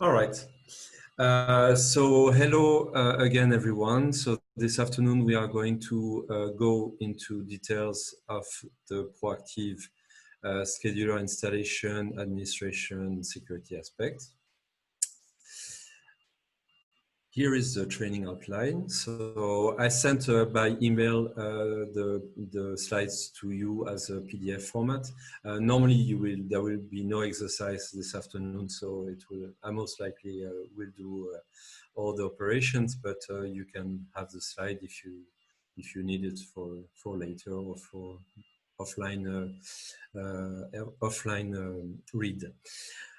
All right. So hello again, everyone. So this afternoon we are going to go into details of the ProActive scheduler installation, administration, security aspect. Here is the training outline. So I sent by email the slides to you as a PDF format. Normally there will be no exercise this afternoon, so I most likely will do all the operations, but you can have the slide if you need it for later or for offline read.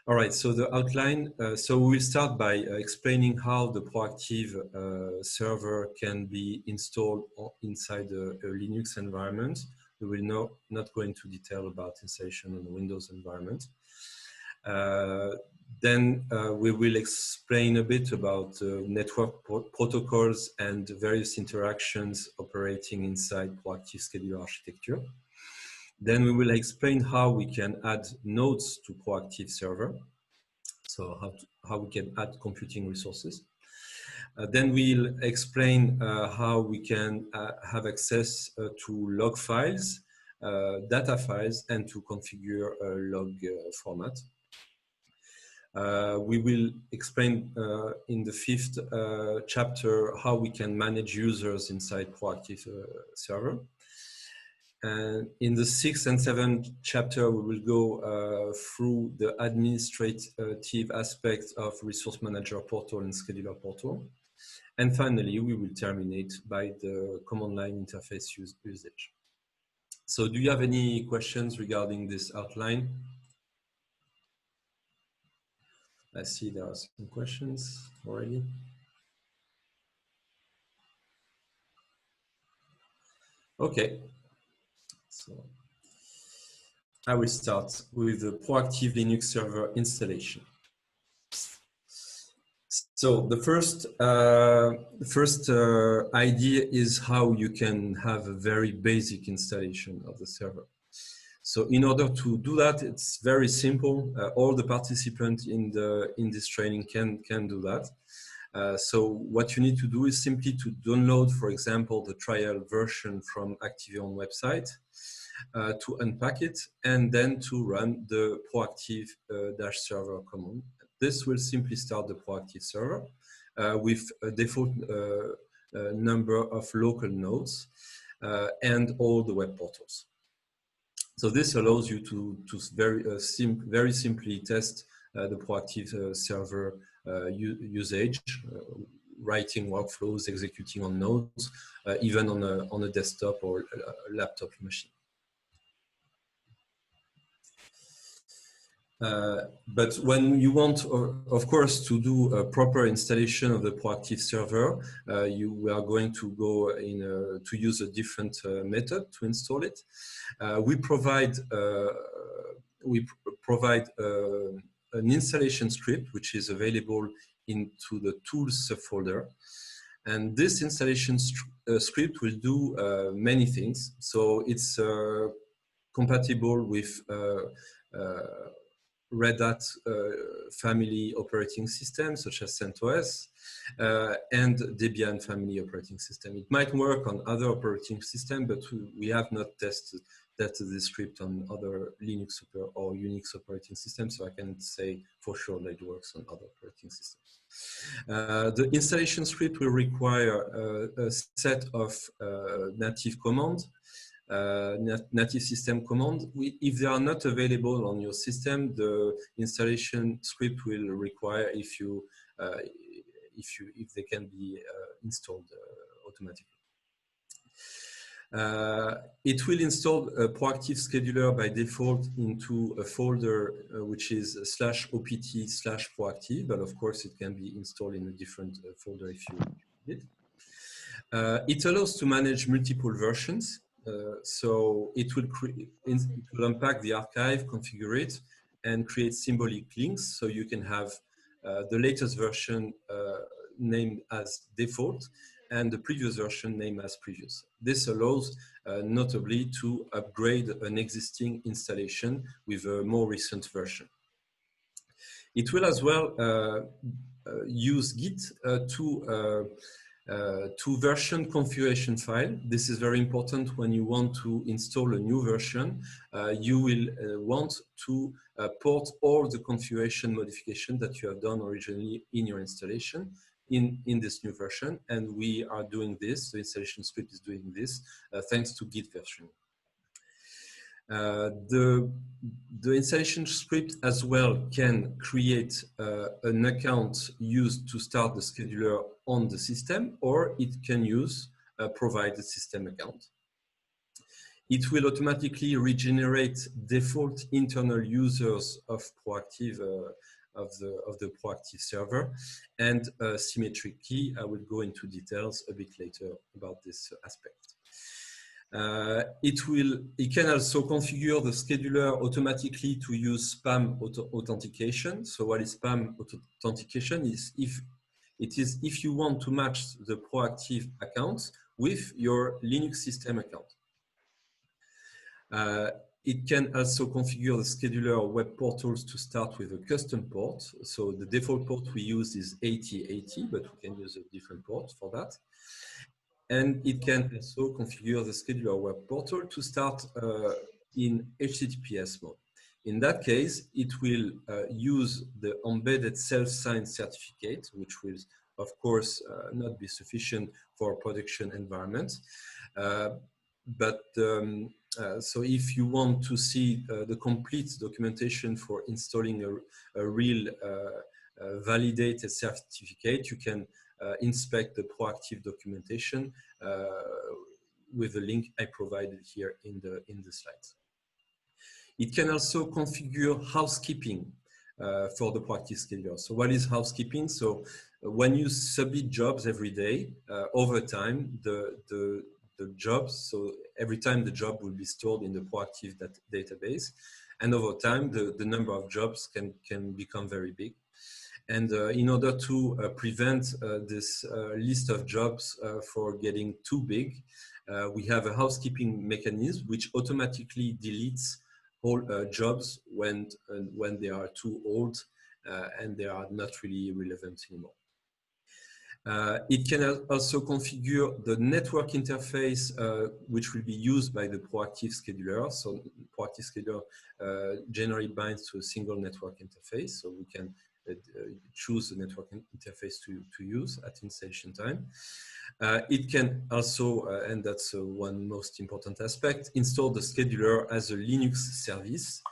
All right, so the outline. So we'll start by explaining how the ProActive server can be installed inside a Linux environment. We will not go into detail about installation on the Windows environment. Then we will explain a bit about network protocols and various interactions operating inside ProActive scheduler architecture. Then we will explain how we can add nodes to ProActive server. So how we can add computing resources. Then we'll explain how we can have access to log files, data files, and to configure a log format. We will explain in the fifth chapter how we can manage users inside ProActive server. And in the sixth and seventh chapter, we will go through the administrative aspects of Resource Manager Portal and Scheduler Portal. And finally, we will terminate by the command line interface usage. So do you have any questions regarding this outline? I see there are some questions already. Okay. So I will start with the ProActive Linux server installation. So the first idea is how you can have a very basic installation of the server. So in order to do that, it's very simple. All the participants in this training can do that. So what you need to do is simply to download, for example, the trial version from ActiveEon website, to unpack it, and then to run the ProActive -server command. This will simply start the ProActive server with a default number of local nodes and all the web portals. So this allows you to very simply test the ProActive server usage, writing workflows, executing on nodes, even on a desktop or a laptop machine. But when you want, of course, to do a proper installation of the ProActive server, we are going to go to use a different method to install it. We provide an installation script which is available into the tools folder, and this installation script will do many things. So it's compatible with Red Hat family operating systems such as CentOS and Debian family operating system. It might work on other operating systems, but we have not tested the script on other Linux or Unix operating systems, so I can say for sure that it works on other operating systems. The installation script will require a set of native commands, native system command. If they are not available on your system, the installation script will require if they can be installed automatically. It will install a ProActive scheduler by default into a folder which is /opt/ProActive, but of course it can be installed in a different folder if you need it. It allows to manage multiple versions. So it will unpack the archive, configure it, and create symbolic links. So you can have the latest version named as default and the previous version named as previous. This allows notably to upgrade an existing installation with a more recent version. It will as well use Git to version configuration file. This is very important when you want to install a new version. You will want to port all the configuration modification that you have done originally in your installation in this new version. And we are doing this, the installation script is doing this, thanks to Git version. The installation script as well can create an account used to start the scheduler on the system, or it can use a provided system account. It will automatically regenerate default internal users of ProActive of the ProActive server, and a symmetric key. I will go into details a bit later about this aspect. It can also configure the scheduler automatically to use spam authentication. So what is spam authentication is if you want to match the ProActive account with your Linux system account. It can also configure the scheduler web portals to start with a custom port. So the default port we use is 8080, but we can use a different port for that. And it can also configure the scheduler web portal to start in HTTPS mode. In that case, it will use the embedded self-signed certificate, which will, of course, not be sufficient for a production environment. So if you want to see the complete documentation for installing a real validated certificate, you can inspect the ProActive documentation with the link I provided here in the slides. It can also configure housekeeping for the ProActive scheduler. So what is housekeeping? So when you submit jobs every day, over time, the jobs, so every time the job will be stored in the ProActive database, and over time, the number of jobs can become very big. And in order to prevent this list of jobs for getting too big, we have a housekeeping mechanism which automatically deletes all jobs when they are too old and they are not really relevant anymore. It can also configure the network interface which will be used by the ProActive scheduler. So ProActive scheduler generally binds to a single network interface, so we can choose the network interface to use at installation time. It can also, and that's one most important aspect, install the scheduler as a Linux service.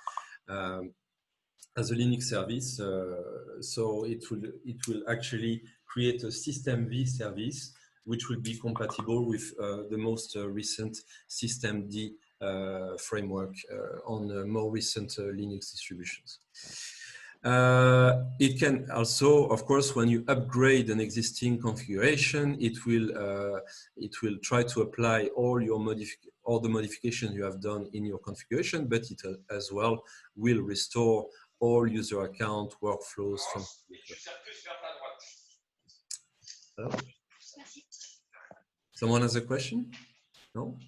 So it will actually create a system V service, which will be compatible with the most recent system D framework on more recent Linux distributions. It can also, of course, when you upgrade an existing configuration, it will try to apply all the modifications you have done in your configuration, but it as well will restore all user account workflows from. Hello? Someone has a question? No?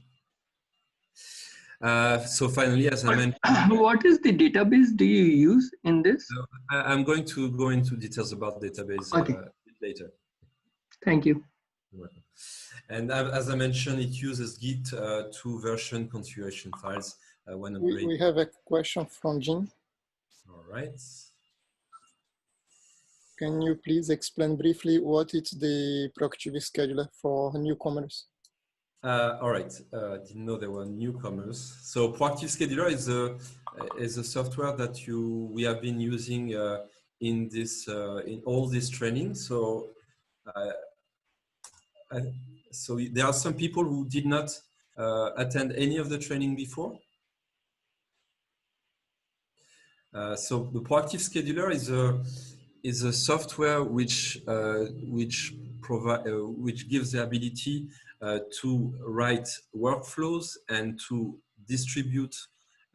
So finally, as I mentioned, what is the database do you use in this? I'm going to go into details about database later. Thank you. You're welcome. And as I mentioned, it uses Git to version configuration files when upgrading. We have a question from Jean. All right. Can you please explain briefly what is the ProActive scheduler for newcomers? All right. Didn't know there were newcomers. So ProActive Scheduler is a software that we have been using in all this training. So so there are some people who did not attend any of the training before. So the ProActive Scheduler is a software which gives the ability to write workflows and to distribute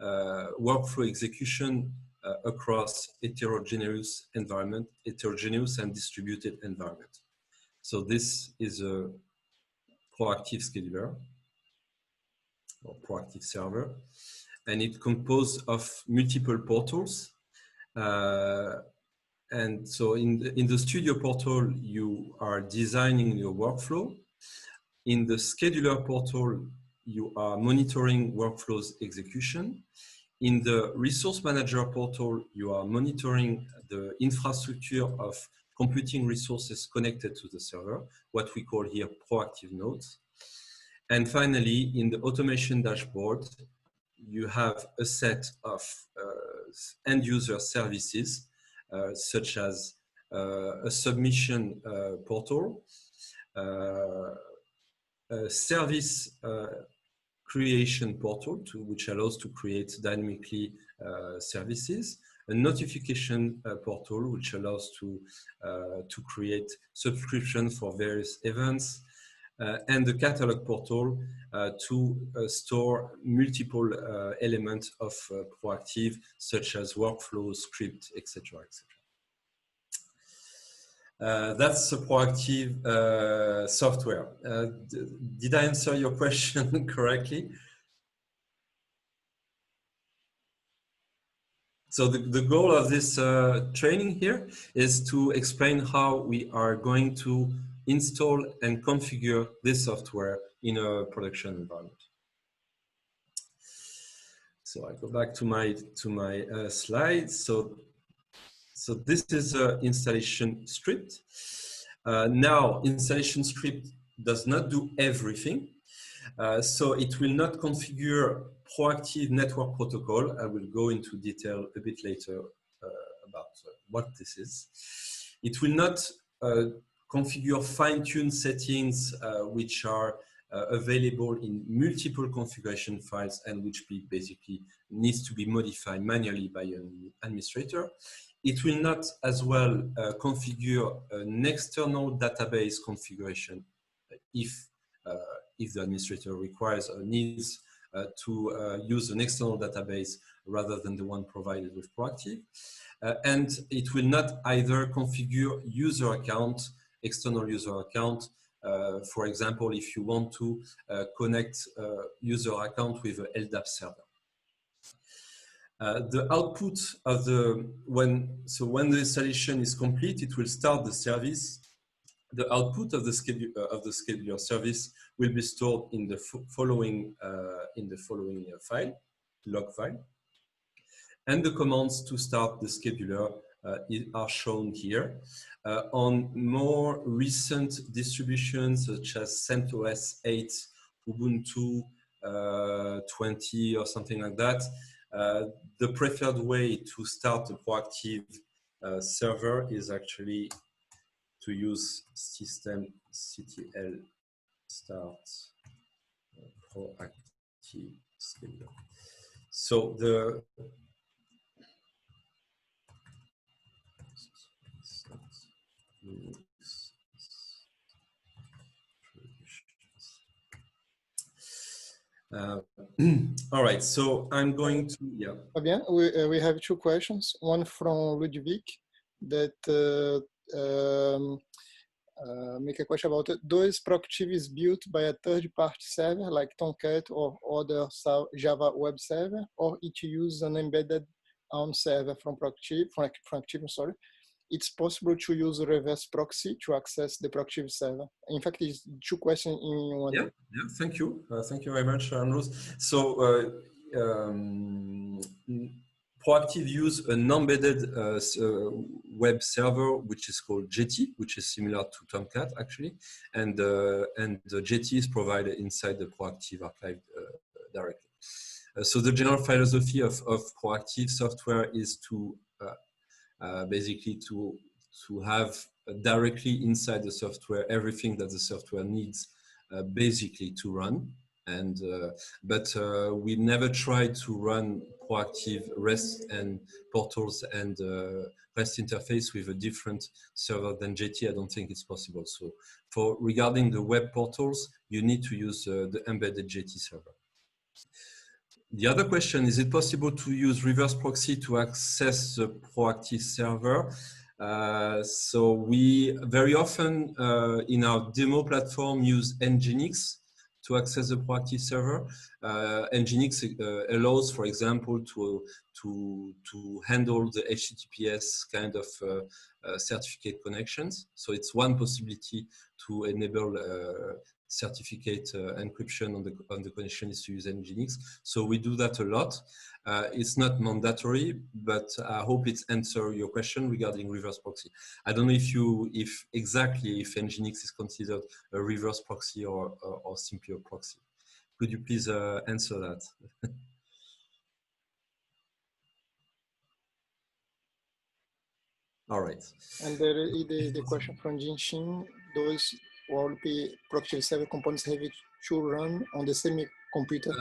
workflow execution across heterogeneous and distributed environment. So this is a ProActive scheduler or ProActive server, and it composed of multiple portals. and so in the Studio portal, you are designing your workflow. In the Scheduler portal, you are monitoring workflows execution. In the Resource Manager portal, you are monitoring the infrastructure of computing resources connected to the server, what we call here proactive nodes. And finally, in the Automation dashboard, you have a set of end user services, such as a submission portal, a service creation portal which allows to create dynamically services, a notification portal which allows to create subscriptions for various events, and the catalog portal to store multiple elements of proactive, such as workflows, script, etc., etc. That's a proactive software. Did I answer your question correctly? So the goal of this training here is to explain how we are going to install and configure this software in a production environment. So I go back to my slides. So this is an installation script. Now, installation script does not do everything. So it will not configure proactive network protocol. I will go into detail a bit later about what this is. It will not configure fine-tuned settings which are available in multiple configuration files and which basically needs to be modified manually by an administrator. It will not as well configure an external database configuration if the administrator requires or needs to use an external database rather than the one provided with Proactive. And it will not either configure user account, external user account. For example, if you want to connect user account with an LDAP server. The output of when the installation is complete, it will start the service. The output of the scheduler service will be stored in the following file, log file, and the commands to start the scheduler are shown here. On more recent distributions such as CentOS 8, Ubuntu 20 or something like that, the preferred way to start a proactive server is actually to use systemctl start proactive scheduler. So the all right, so I'm going to, yeah. Fabien, we have two questions. One from Ludwig that make a question about it. Does Proactive is built by a third-party server like Tomcat or other Java web server, or it uses an embedded ARM server from Proactive? Sorry. It's possible to use a reverse proxy to access the Proactive server. In fact, it's two questions in one. Yeah, thank you. Thank you very much, Ambrose. So Proactive use an embedded web server, which is called Jetty, which is similar to Tomcat actually, and the Jetty is provided inside the Proactive archive directly. So the general philosophy of Proactive software is to basically to have directly inside the software everything that the software needs basically to run. And but we never tried to run Proactive REST and portals and REST interface with a different server than Jetty. I don't think it's possible. So regarding the web portals, you need to use the embedded Jetty server. The other question, is it possible to use reverse proxy to access the Proactive server? So we very often in our demo platform use Nginx to access the proactive server. Nginx allows, for example, to handle the HTTPS kind of certificate connections. So it's one possibility to enable certificate encryption on the connection is to use Nginx. So we do that a lot. It's not mandatory, but I hope it's answer your question regarding reverse proxy. I don't know if Nginx is considered a reverse proxy or simply a proxy. Could you please answer that? All right. And there is the question from Jinshin. Those WordP proactive server components have to run on the same computer?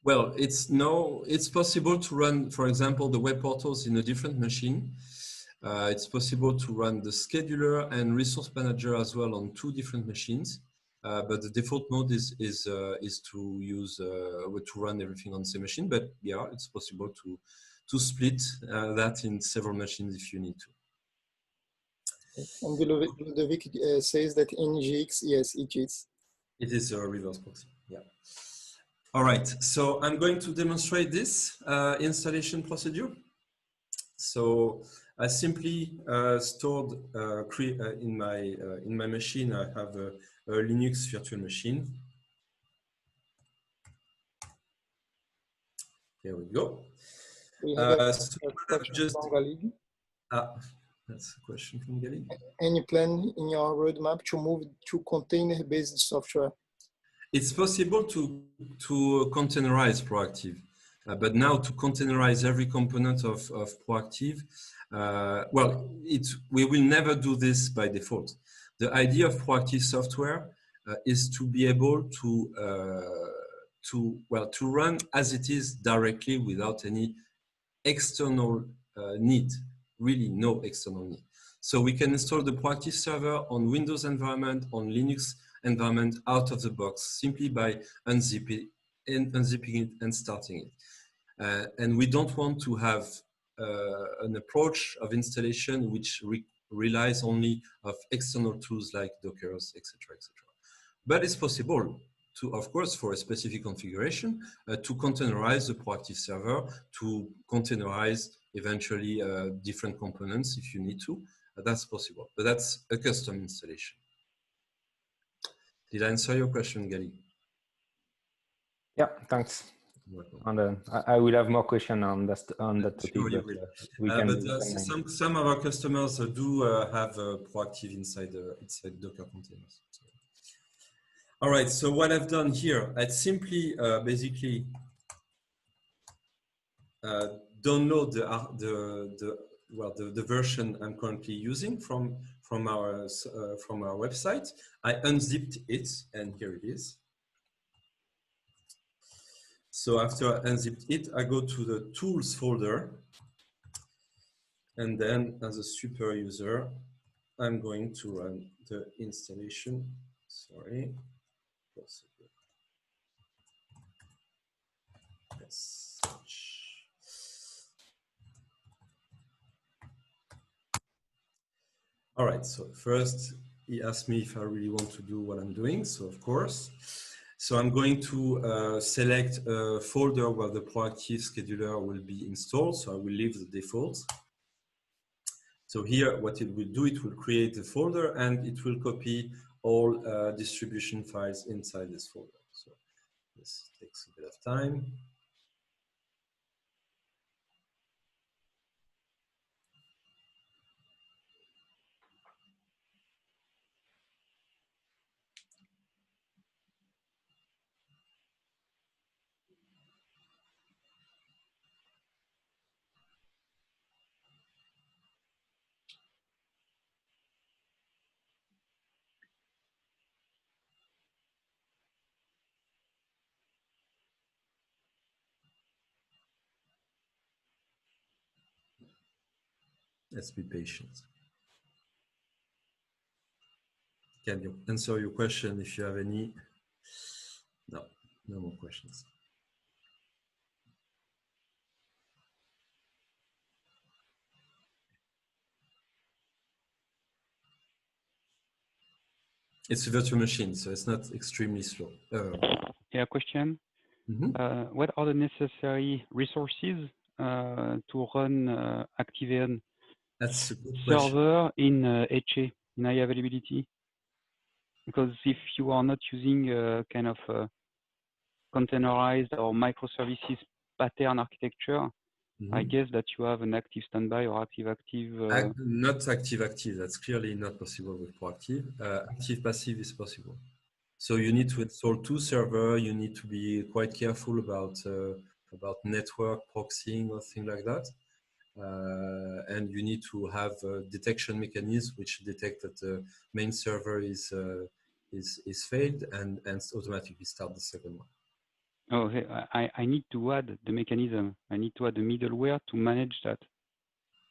Well, it's possible to run, for example, the web portals in a different machine. It's possible to run the scheduler and resource manager as well on 2 different machines. But the default mode is to use to run everything on the same machine. But yeah, it's possible to split that in several machines if you need to. And Ludovic says that Nginx, yes, it is. It is a reverse proxy. Yeah. All right. So I'm going to demonstrate this installation procedure. So I simply stored in my machine. I have a Linux virtual machine. Here we go. We have a so question from Galid. That's a question from Galid. Any plan in your roadmap to move to container-based software? It's possible to containerize ProActive, but now to containerize every component of ProActive, well, we will never do this by default. The idea of ProActive software is to be able to run as it is directly without any external need, really no external need. So we can install the ProActive server on Windows environment, on Linux environment out of the box simply by unzipping it and starting it. And we don't want to have an approach of installation which relies only of external tools like Dockers, etc., etc. But it's possible to, of course, for a specific configuration, to containerize the ProActive server, to containerize eventually different components if you need to. That's possible, but that's a custom installation. Did I answer your question, Gali? Yeah, thanks. And I will have more questions on that topic. Sure you will. Some of our customers do have ProActive inside Docker containers. So. All right. So what I've done here, I simply basically download the version I'm currently using from our website. I unzipped it, and here it is. So after I unzipped it, I go to the tools folder, and then as a super user, I'm going to run the installation. Sorry. Yes. All right, so first he asked me if I really want to do what I'm doing, so of course. So I'm going to select a folder where the ProActive scheduler will be installed, so I will leave the default. So here what it will do, it will create a folder and it will copy all distribution files inside this folder. So this takes a bit of time. Let's be patient. Can you answer your question if you have any? No, no more questions. It's a virtual machine, so it's not extremely slow. Yeah, question. What are the necessary resources to run ActiveEon That's a good server in HA, in high availability? Because if you are not using kind of containerized or microservices pattern architecture, I guess that you have an active standby or active. Not active. That's clearly not possible with ProActive. Active passive is possible. So you need to install 2 servers. You need to be quite careful about network proxying or things like that. And you need to have a detection mechanism which detect that the main server is failed and automatically start the second one. Oh, I need to add the mechanism. I need to add the middleware to manage that.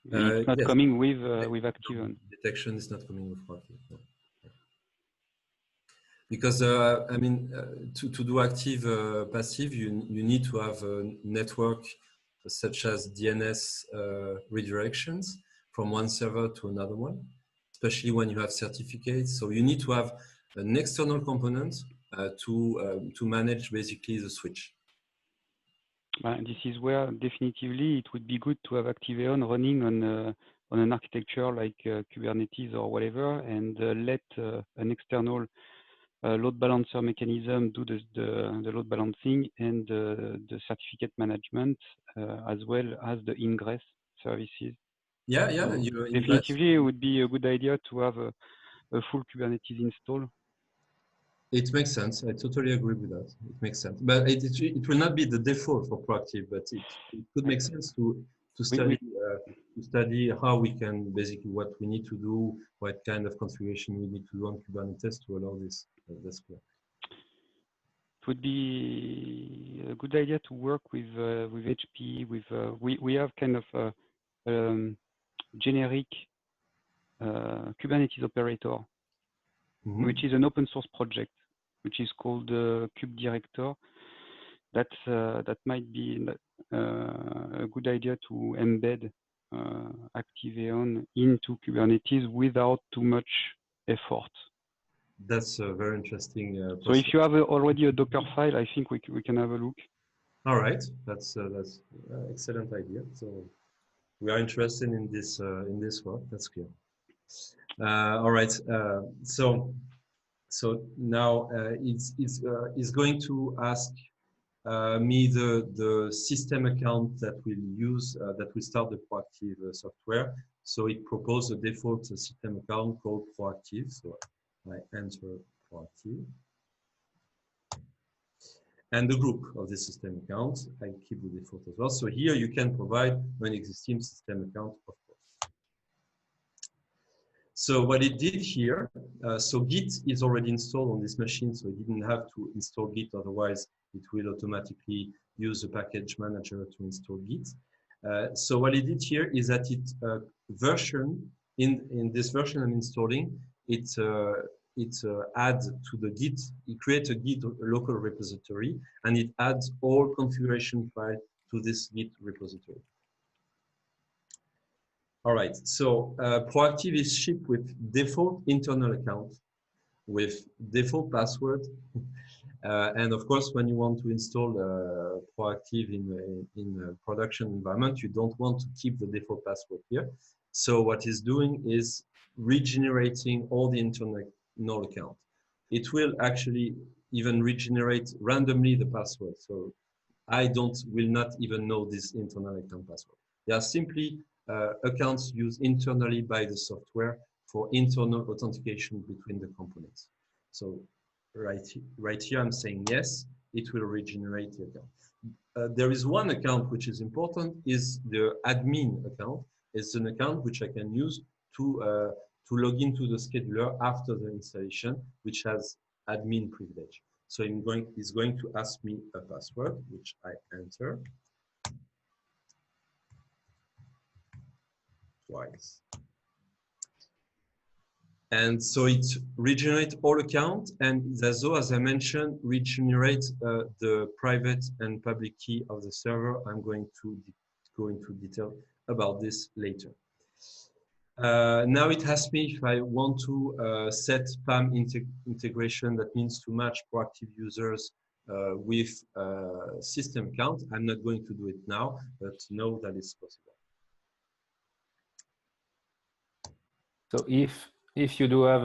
It's not coming with ActiveEon. Detection is not coming with ProActive. No. Because I mean, to do active passive, you need to have a network such as DNS redirections from one server to another one, especially when you have certificates. So you need to have an external component to manage basically the switch. This is where definitively it would be good to have ActiveEon running on an architecture like Kubernetes or whatever, and let an external load balancer mechanism do the load balancing and the certificate management as well as the ingress services. Yeah. So definitively, it would be a good idea to have a full Kubernetes install. It makes sense. I totally agree with that. It makes sense, but it will not be the default for ProActive. But it could make sense to study how we can basically what we need to do, what kind of configuration we need to do on Kubernetes to allow this. That's clear. It would be a good idea to work with HP. We have kind of a generic Kubernetes operator, which is an open source project, which is called KubeDirector. That might be a good idea to embed ActiveEon into Kubernetes without too much effort. That's a very interesting. So if you have already a Docker file, I think we can have a look. All right, that's excellent idea. So we are interested in this work. That's clear. All right. So now it's going to ask me the system account that we'll use that will start the ProActive software. So it proposed a default system account called ProActive. So I enter ProActive. And the group of the system account, I keep the default as well. So here you can provide an existing system account, of course. So what it did here, so Git is already installed on this machine, so it didn't have to install Git, otherwise it will automatically use the package manager to install Git. So what it did here is that it version, in this version I'm installing, it adds to the Git, it creates a Git local repository, and it adds all configuration files to this Git repository. All right, so ProActive is shipped with default internal account, with default password, and of course, when you want to install ProActive in a production environment, you don't want to keep the default password here. So what it's doing is regenerating all the internal account. It will actually even regenerate randomly the password. So I will not even know this internal account password. They are simply accounts used internally by the software for internal authentication between the components. So right here, I'm saying yes, it will regenerate the account. There is one account which is important, is the admin account. It's an account which I can use to log into the scheduler after the installation, which has admin privilege. So it's going to ask me a password, which I enter twice. And so it regenerates all accounts, and as I mentioned, regenerates the private and public key of the server. I'm going to go into detail about this later. Now it asks me if I want to set PAM integration. That means to match proactive users with system account. I'm not going to do it now, but know that it's possible. So if you do have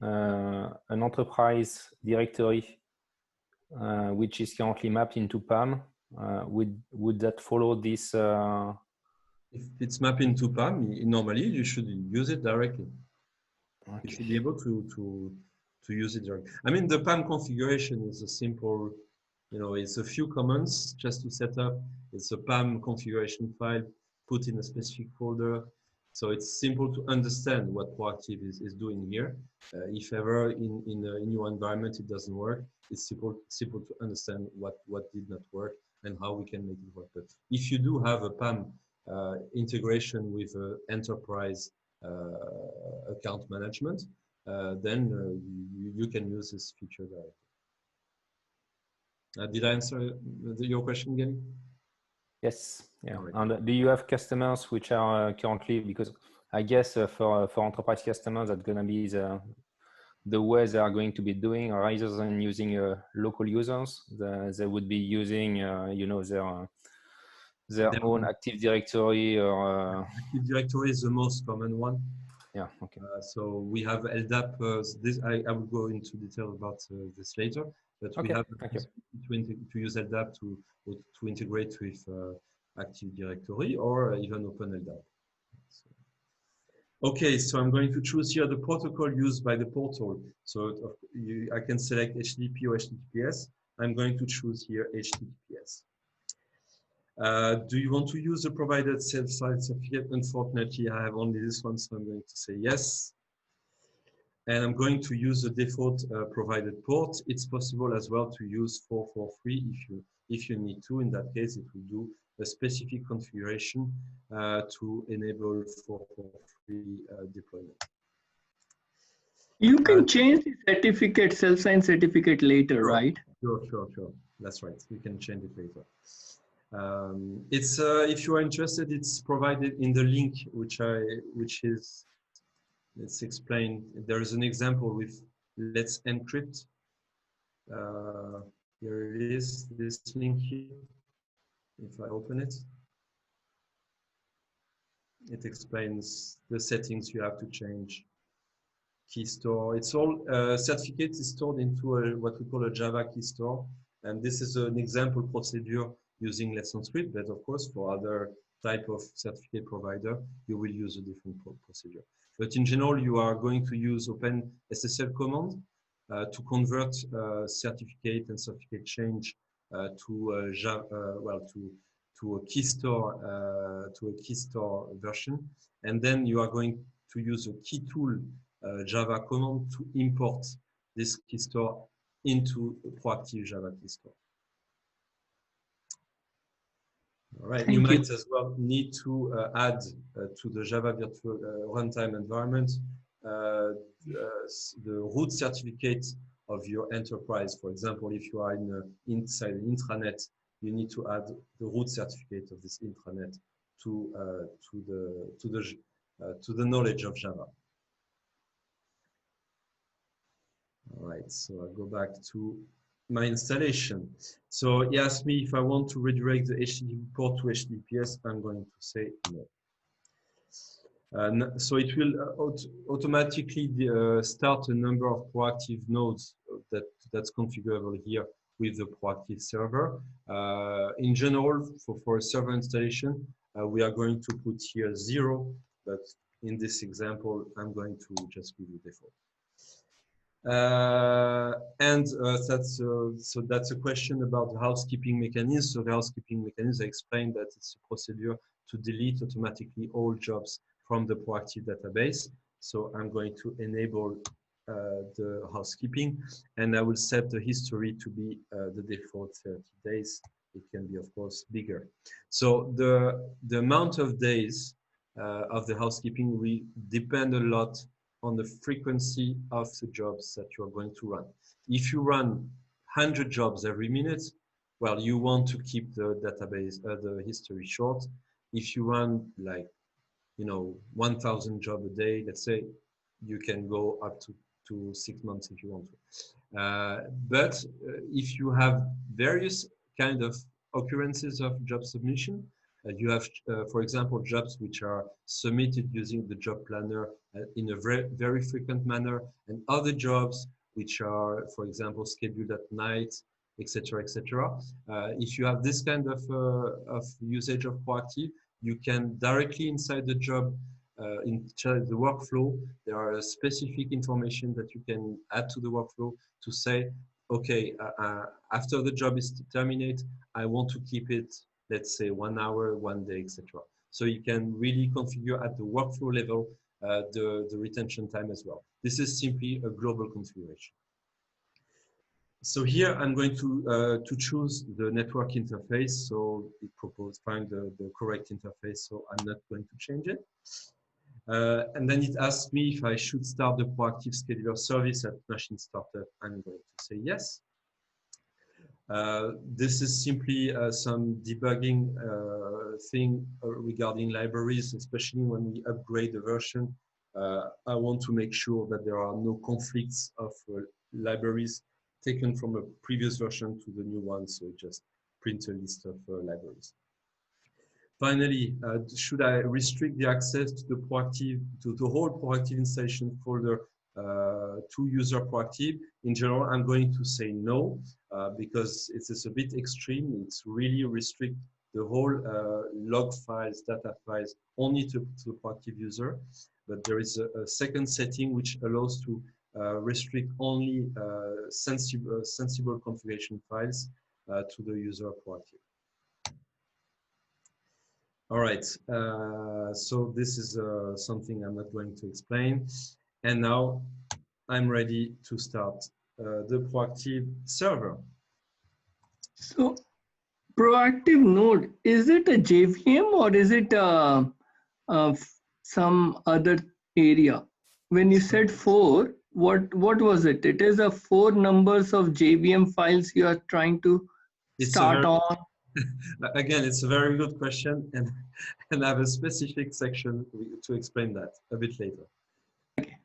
an enterprise directory which is currently mapped into PAM, would that follow this? If it's mapped into PAM, normally you should use it directly. Okay. You should be able to use it directly. I mean, the PAM configuration is a simple, you know, it's a few commands just to set up. It's a PAM configuration file put in a specific folder. So it's simple to understand what ProActive is doing here. If ever in your environment it doesn't work, it's simple to understand what did not work and how we can make it work. But if you do have a PAM integration with enterprise account management, then you can use this feature directly. Did I answer your question, Gary? Yes. Yeah. Right. And do you have customers which are currently, because I guess for enterprise customers, that's going to be the way they are going to be doing, rather than using local users, they would be using, you know, their own Active Directory or. Active Directory is the most common one. Yeah. Okay. So we have LDAP. This I will go into detail about this later. But Okay, we have to use LDAP to integrate with Active Directory or even Open LDAP. So, okay, so I'm going to choose here the protocol used by the portal. So I can select HTTP or HTTPS. I'm going to choose here HTTPS. Do you want to use the provided self-signed certificate? Unfortunately, I have only this one, so I'm going to say yes. And I'm going to use the default provided port. It's possible as well to use 443 if you need to. In that case, it will do a specific configuration to enable 443 deployment. You can change the certificate, self-signed certificate later, Sure, right? Sure. That's right. You can change it later. It's if you are interested, it's provided in the link which is. Let's explain. There is an example with Let's Encrypt. Here it is, this link here. If I open it, it explains the settings you have to change. Key store. It's all certificates is stored into what we call a Java key store. And this is an example procedure using Let's Encrypt, but of course for other type of certificate provider, you will use a different procedure. But in general, you are going to use Open SSL command to convert certificate and certificate change to a key store version, and then you are going to use a key tool Java command to import this key store into a ProActive Java key store. All right, you might as well need to add to the Java virtual runtime environment the root certificate of your enterprise. For example, if you are inside an intranet, you need to add the root certificate of this intranet to the knowledge of Java. All right, so I'll go back to my installation. So he asked me if I want to redirect the HTTP port to HTTPS. I'm going to say no. So it will automatically start a number of ProActive nodes that's configurable here with the ProActive server. In general, for a server installation, we are going to put here 0, but in this example, I'm going to just give you default. So that's a question about the housekeeping mechanism. So the housekeeping mechanism, I explained that it's a procedure to delete automatically all jobs from the ProActive database. So I'm going to enable the housekeeping, and I will set the history to be the default 30 days. It can be, of course, bigger. So the amount of days of the housekeeping will depend a lot on the frequency of the jobs that you are going to run. If you run 100 jobs every minute, well, you want to keep the database, the history short. If you run like you know, 1,000 jobs a day, let's say, you can go up to 6 months if you want to. But if you have various kind of occurrences of job submission, you have, for example, jobs which are submitted using the job planner in a very frequent manner, and other jobs which are, for example, scheduled at night, etc., etc. If you have this kind of usage of ProActive, you can directly inside the job, inside the workflow, there are specific information that you can add to the workflow to say, okay, after the job is terminated, I want to keep it, let's say 1 hour, 1 day, etc. So you can really configure at the workflow level the retention time as well. This is simply a global configuration. So here I'm going to choose the network interface. So it proposed find the correct interface. So I'm not going to change it. And then it asks me if I should start the ProActive scheduler service at machine startup. I'm going to say yes. This is simply some debugging thing regarding libraries, especially when we upgrade the version. I want to make sure that there are no conflicts of libraries taken from a previous version to the new one, so it just prints a list of libraries. Finally, should I restrict the access to the ProActive, to the whole ProActive installation folder to user ProActive? In general, I'm going to say no, because it's a bit extreme. It's really restrict the whole log files, data files only to the ProActive user. But there is a second setting which allows to restrict only sensible configuration files to the user ProActive. All right, so this is something I'm not going to explain. And now I'm ready to start the ProActive server. So ProActive node, is it a JVM or is it some other area? When you said 4, what was it? It is a 4 numbers of JVM files you are trying to start on. Again, it's a very good question, and I have a specific section to explain that a bit later. Okay.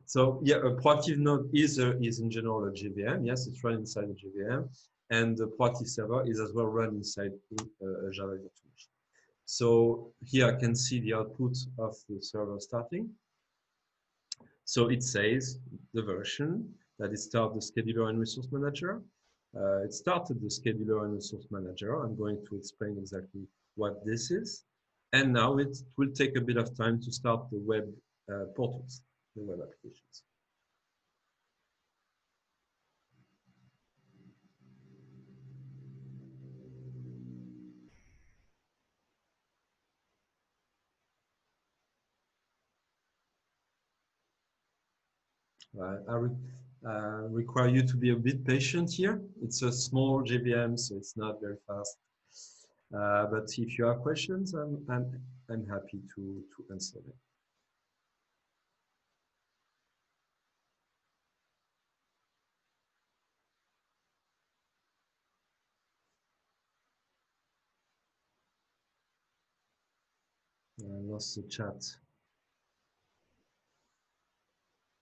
So yeah, a ProActive node is in general a JVM. Yes, it's run inside a JVM, and the ProActive server is as well run inside a Java virtual machine. So here I can see the output of the server starting. So it says the version that it started the scheduler and resource manager. It started the scheduler and resource manager. I'm going to explain exactly what this is. And now it will take a bit of time to start the web portals, the web applications. I require you to be a bit patient here. It's a small JVM, so it's not very fast. But if you have questions, I'm happy to answer them. I lost the chat.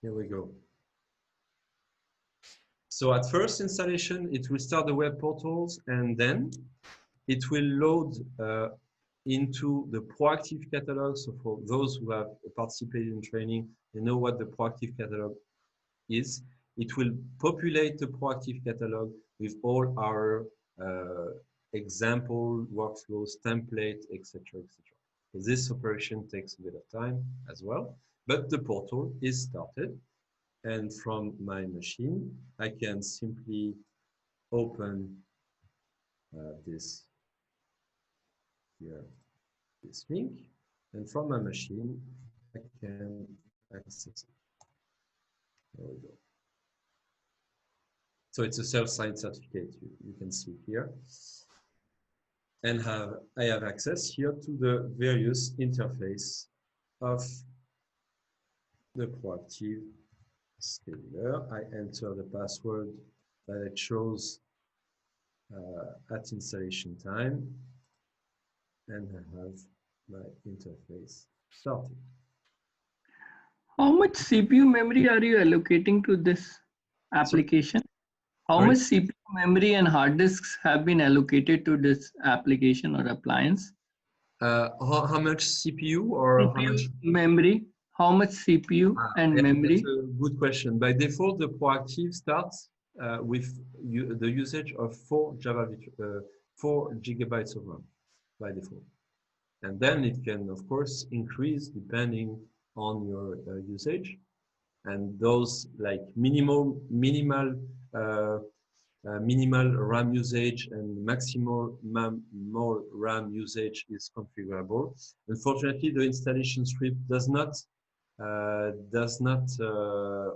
Here we go. So at first installation, it will start the web portals, and then it will load into the ProActive catalog. So for those who have participated in training, they know what the ProActive catalog is. It will populate the ProActive catalog with all our example workflows, template, etc., etc. So this operation takes a bit of time as well, but the portal is started. And from my machine, I can simply open this here, this link, and from my machine, I can access it. There we go. So it's a self-signed certificate, you can see here. And I have access here to the various interface of the ProActive scheduler. I enter the password that I chose at installation time, and I have my interface starting. How much CPU memory are you allocating to this application? How Sorry? much CPU memory and hard disks have been allocated to this application or appliance? How much CPU or how much? Memory. How much CPU and Yeah, memory? that's a good question. By default, the ProActive starts with the usage of 4 gigabytes of RAM by default. And then it can, of course, increase depending on your usage. And those like minimal RAM usage and maximal RAM usage is configurable. Unfortunately, the installation script does not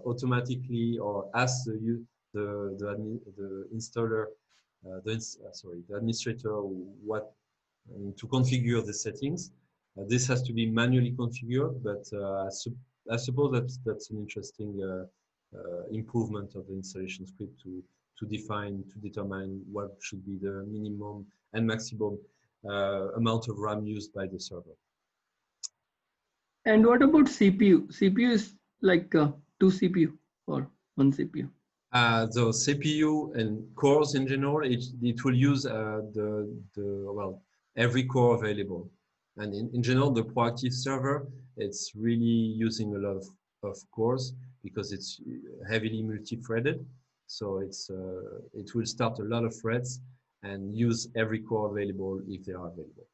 automatically or ask the installer, the administrator what to configure the settings. This has to be manually configured, but I suppose that's an interesting improvement of the installation script to determine what should be the minimum and maximum amount of RAM used by the server. And what about CPU? CPU is like 2 CPU or 1 CPU? The CPU and cores in general, it will use every core available. And in general, the ProActive server, it's really using a lot of cores because it's heavily multi-threaded. So it will start a lot of threads and use every core available if they are available.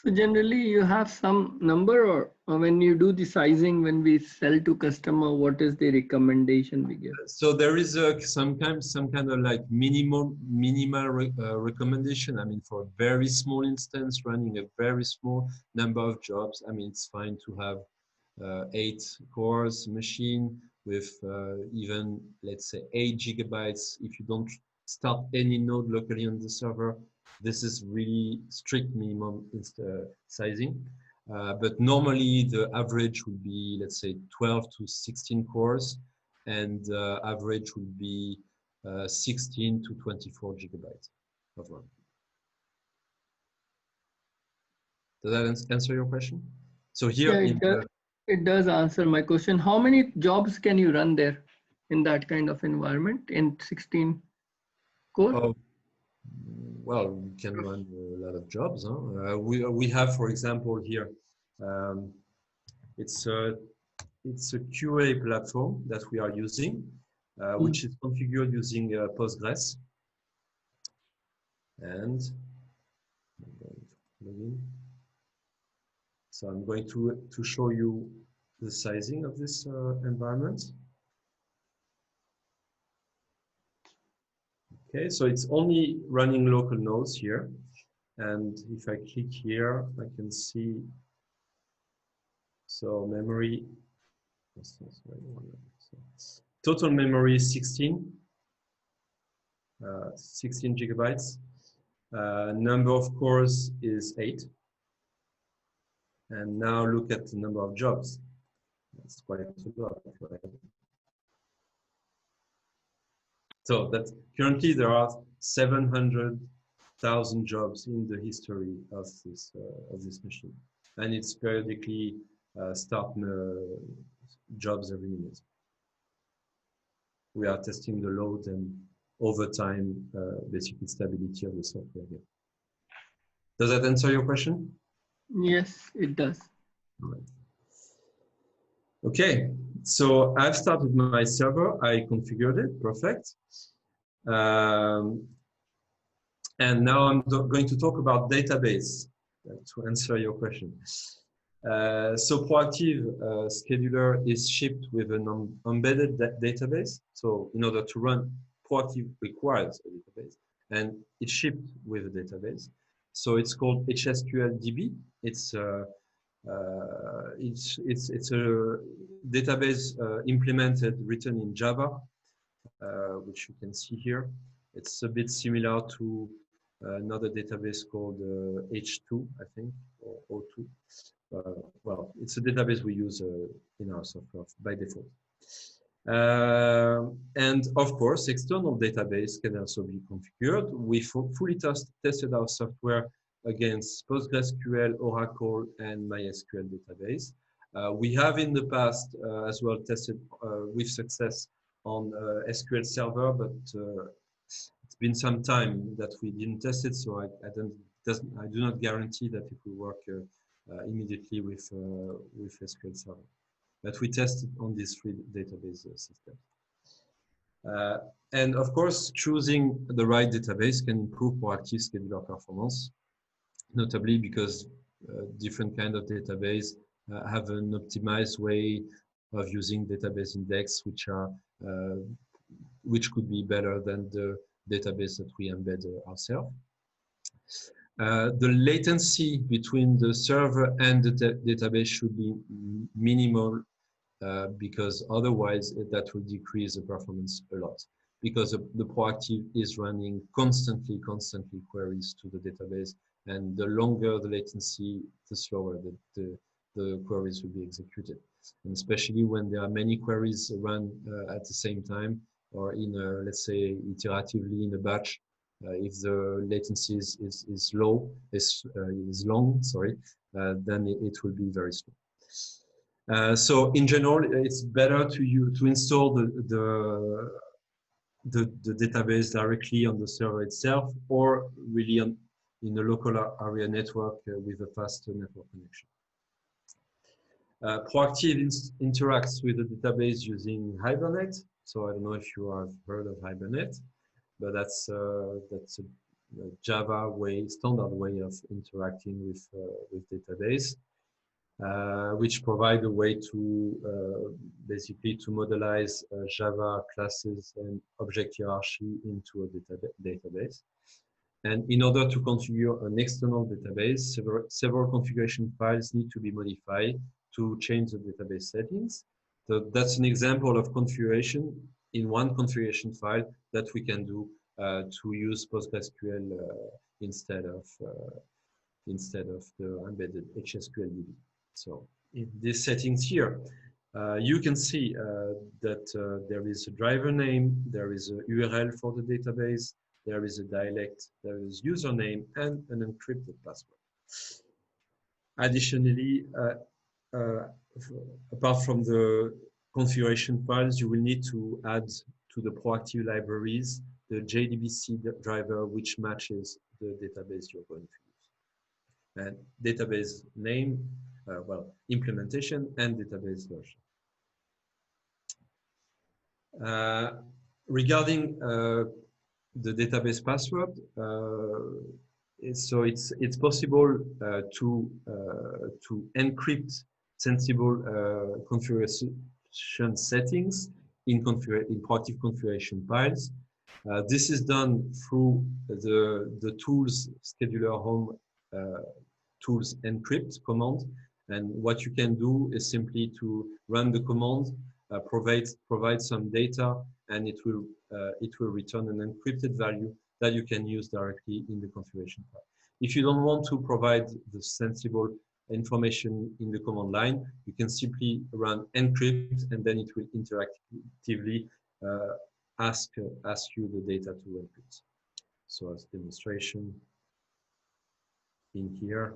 So generally you have some number, or when you do the sizing, when we sell to customer, what is the recommendation we give? So there is some kind of like minimal recommendation. I mean, for a very small instance, running a very small number of jobs, I mean, it's fine to have 8 cores machine with even, let's say, 8 gigabytes. If you don't start any node locally on the server, this is really strict minimum sizing. But normally the average would be, let's say, 12 to 16 cores, and average would be 16 to 24 gigabytes of RAM. Does that answer your question? So here, yeah, it does answer my question. How many jobs can you run there in that kind of environment in 16 core? Well, we can run a lot of jobs. Huh? We have, for example, here, it's a QA platform that we are using, which is configured using Postgres. And I'm going to log in. So I'm going to show you the sizing of this environment. Okay, so it's only running local nodes here. And if I click here, I can see, so memory, total memory is 16 gigabytes. Number of cores is 8. And now look at the number of jobs. That's quite a lot, right? So that currently there are 700,000 jobs in the history of this machine, and it's periodically starting jobs every minute. We are testing the load and over time, basically stability of the software here. Does that answer your question? Yes, it does. All right. Okay, so I've started my server. I configured it, perfect. And now I'm going to talk about database to answer your question. So ProActive scheduler is shipped with an embedded database. So in order to run, ProActive requires a database, and it's shipped with a database. So it's called HSQLDB. It's a database implemented, written in Java, which you can see here. It's a bit similar to another database called H2, I think, or O2. Well, it's a database we use in our software by default. And of course, external database can also be configured. We fully tested our software against PostgreSQL, Oracle, and MySQL database. We have in the past as well tested with success on SQL Server, but it's been some time that we didn't test it, so I do not guarantee that it will work immediately with SQL Server. But we tested on these three database systems. And of course, choosing the right database can improve proactive scheduler performance, notably because different kind of database have an optimized way of using database index, which could be better than the database that we embed ourselves. The latency between the server and the database should be minimal, because otherwise that will decrease the performance a lot, because the proactive is running constantly queries to the database, and the longer the latency, the slower the queries will be executed. And especially when there are many queries run at the same time, or in a, let's say, iteratively in a batch, if the latency is long, sorry, then it will be very slow. So in general, it's better to install the database directly on the server itself, or really in a local area network with a faster network connection. ProActive interacts with the database using Hibernate. So I don't know if you have heard of Hibernate, but that's a Java standard way of interacting with database, which provide a way to basically to modelize Java classes and object hierarchy into a database. And in order to configure an external database, several configuration files need to be modified to change the database settings. So that's an example of configuration in one configuration file that we can do to use PostgreSQL instead of the embedded HSQLDB. So in these settings here, you can see that there is a driver name, there is a URL for the database, there is a dialect, there is username, and an encrypted password. Additionally, apart from the configuration files, you will need to add to the ProActive libraries the JDBC driver, which matches the database you're going to use. And database name, well, implementation, and database version. Regarding the database password, so it's possible to encrypt sensible configuration settings in ProActive configuration files. This is done through the tools scheduler home tools encrypt command, and what you can do is simply to run the command, provide some data, and it will return an encrypted value that you can use directly in the configuration file. If you don't want to provide the sensible information in the command line, you can simply run encrypt, and then it will interactively ask you the data to encrypt. So as demonstration in here.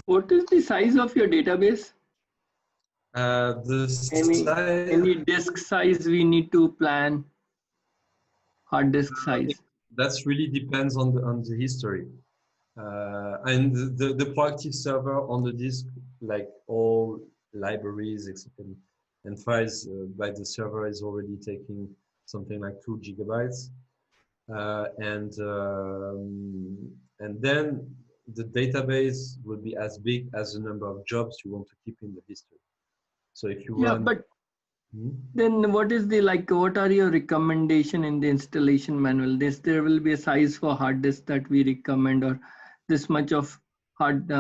What is the size of your database? Any disk size we need to plan? Hard disk size. That really depends on the history. And the ProActive server on the disk, like all libraries and files by the server, is already taking something like 2 gigabytes. And then the database will be as big as the number of jobs you want to keep in the history. So if you run, but then what is what are your recommendation in the installation manual? There will be a size for hard disk that we recommend, or this much of hard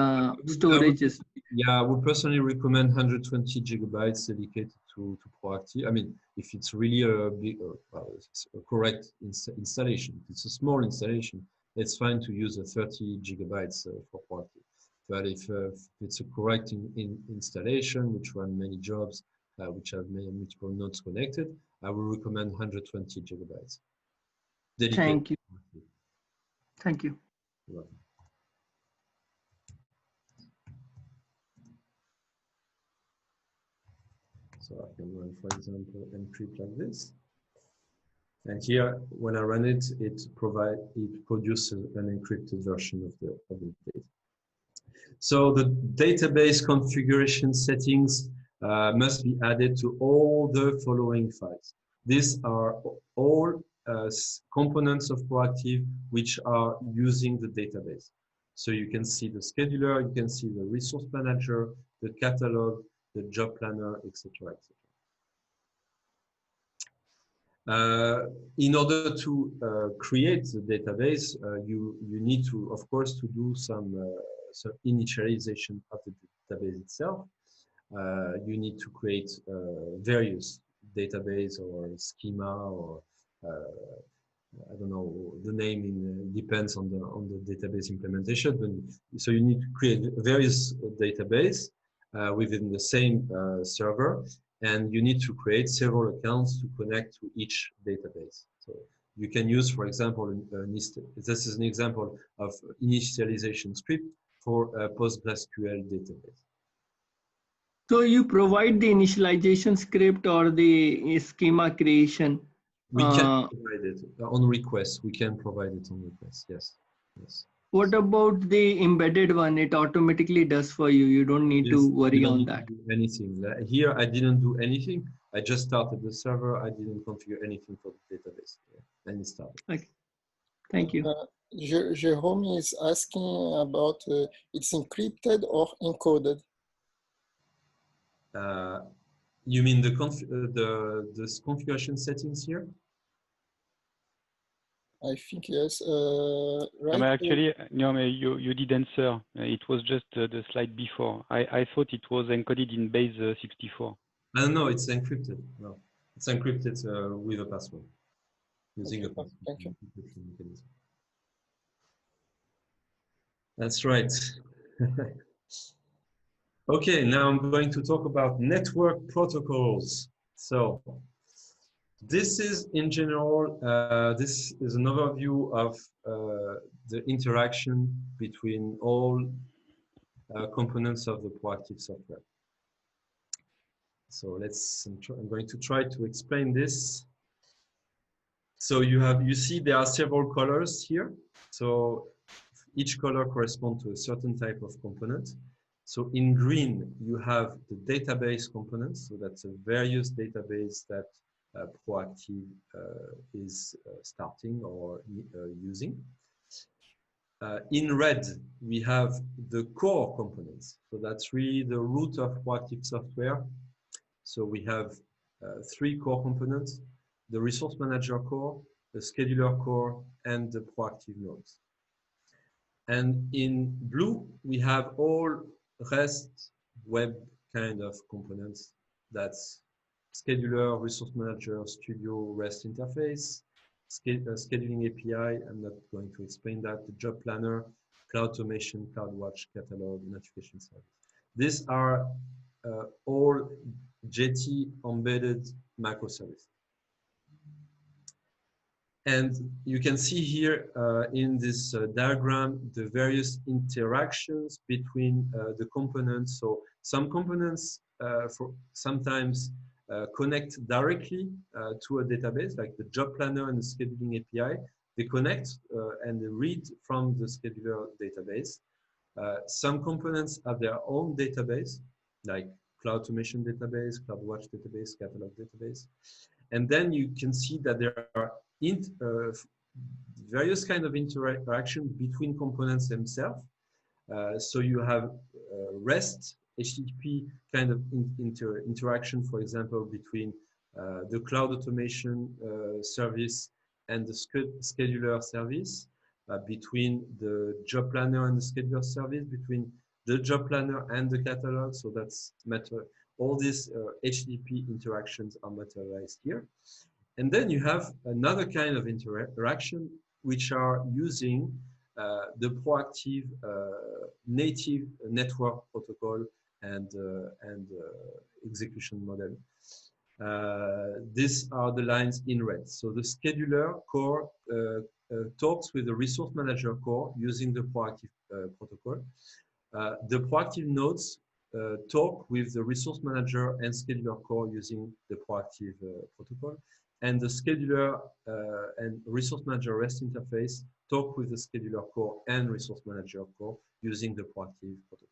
storage is. Yeah, I would personally recommend 120 gigabytes dedicated to ProActive. I mean, if it's really a big, a correct installation, it's a small installation, it's fine to use a 30 gigabytes for ProActive. But if it's a correct installation, which run many jobs, which have multiple nodes connected, I will recommend 120 gigabytes. dedicated. Thank you. Thank you. You're welcome. So I can run, for example, encrypt like this. And here, when I run it, it produces an encrypted version of the data. So the database configuration settings must be added to all the following files. These are all components of ProActive which are using the database. So you can see the scheduler, you can see the resource manager, the catalog, the job planner, etc., etc. In order to create the database, you need to, of course, to do some initialization of the database itself. You need to create various database or schema or I don't know the name. Depends on the database implementation. So you need to create various database within the same server, and you need to create several accounts to connect to each database. So you can use, for example, this is an example of initialization script for a PostgreSQL database. So you provide the initialization script or the schema creation. We can provide it on request. We can provide it on request. Yes. Yes. What about the embedded one? It automatically does for you. You don't need to worry on that. Anything. Here, I didn't do anything. I just started the server. I didn't configure anything for the database. And it started. Okay. Thank you. Jerome is asking about it's encrypted or encoded. You mean the configuration settings here? I think yes. Right. Actually, no, you did answer. It was just the slide before. I thought it was encoded in base 64. I don't know. It's encrypted. No, it's encrypted with a password, using a password. Thank you. That's right. Okay, now I'm going to talk about network protocols. So this is, in general, this is an overview of the interaction between all components of the ProActive software. So I'm going to try to explain this. So you see there are several colors here. So each color corresponds to a certain type of component. So in green, you have the database components. So that's a various database that ProActive is starting or using. In red, we have the core components. So that's really the root of ProActive software. So we have 3 core components: the resource manager core, the scheduler core, and the ProActive nodes. And in blue, we have all REST web kind of components. That's scheduler, resource manager, studio, REST interface, scheduling API. I'm not going to explain that. The job planner, cloud automation, CloudWatch, catalog, notification service. These are all Jetty embedded microservices. And you can see here in this diagram the various interactions between the components. So some components sometimes connect directly to a database, like the job planner and the scheduling API. They connect and they read from the scheduler database. Some components have their own database, like cloud automation database, CloudWatch database, catalog database. And then you can see that there are various kind of interaction between components themselves. So you have REST, HTTP kind of interaction, for example, between the cloud automation service and the scheduler service, between the job planner and the scheduler service, between the job planner and the catalog. So that's all these HTTP interactions are materialized here. And then you have another kind of interaction which are using the ProActive native network protocol and execution model. These are the lines in red. So the scheduler core talks with the resource manager core using the ProActive protocol. The ProActive nodes talk with the resource manager and scheduler core using the ProActive protocol. And the scheduler and resource manager REST interface talk with the scheduler core and resource manager core using the ProActive protocol.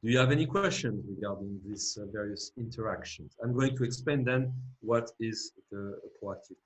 Do you have any questions regarding these various interactions? I'm going to explain then what is the ProActive.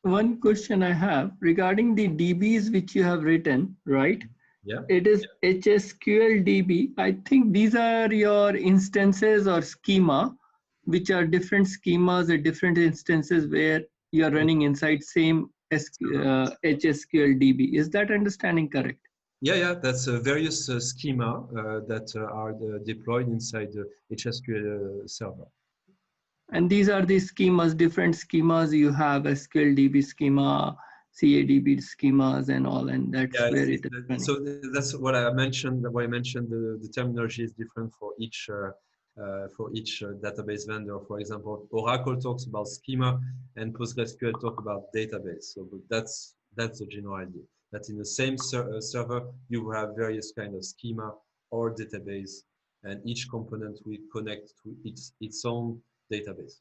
One question I have regarding the DBs which you have written, right? Yeah. It is HSQL DB. I think these are your instances or schema, which are different schemas or different instances where you are running inside same HSQL DB. Is that understanding correct? Yeah, that's various schema that are deployed inside the HSQL server. And these are the schemas, different schemas you have, SQL DB schema, CADB schemas and all, and that's where it is running. So that's what I mentioned. What I mentioned, the terminology is different for each database vendor. For example, Oracle talks about schema, and PostgreSQL talk about database. So that's the general idea. That in the same server you have various kind of schema or database, and each component will connect to its own database.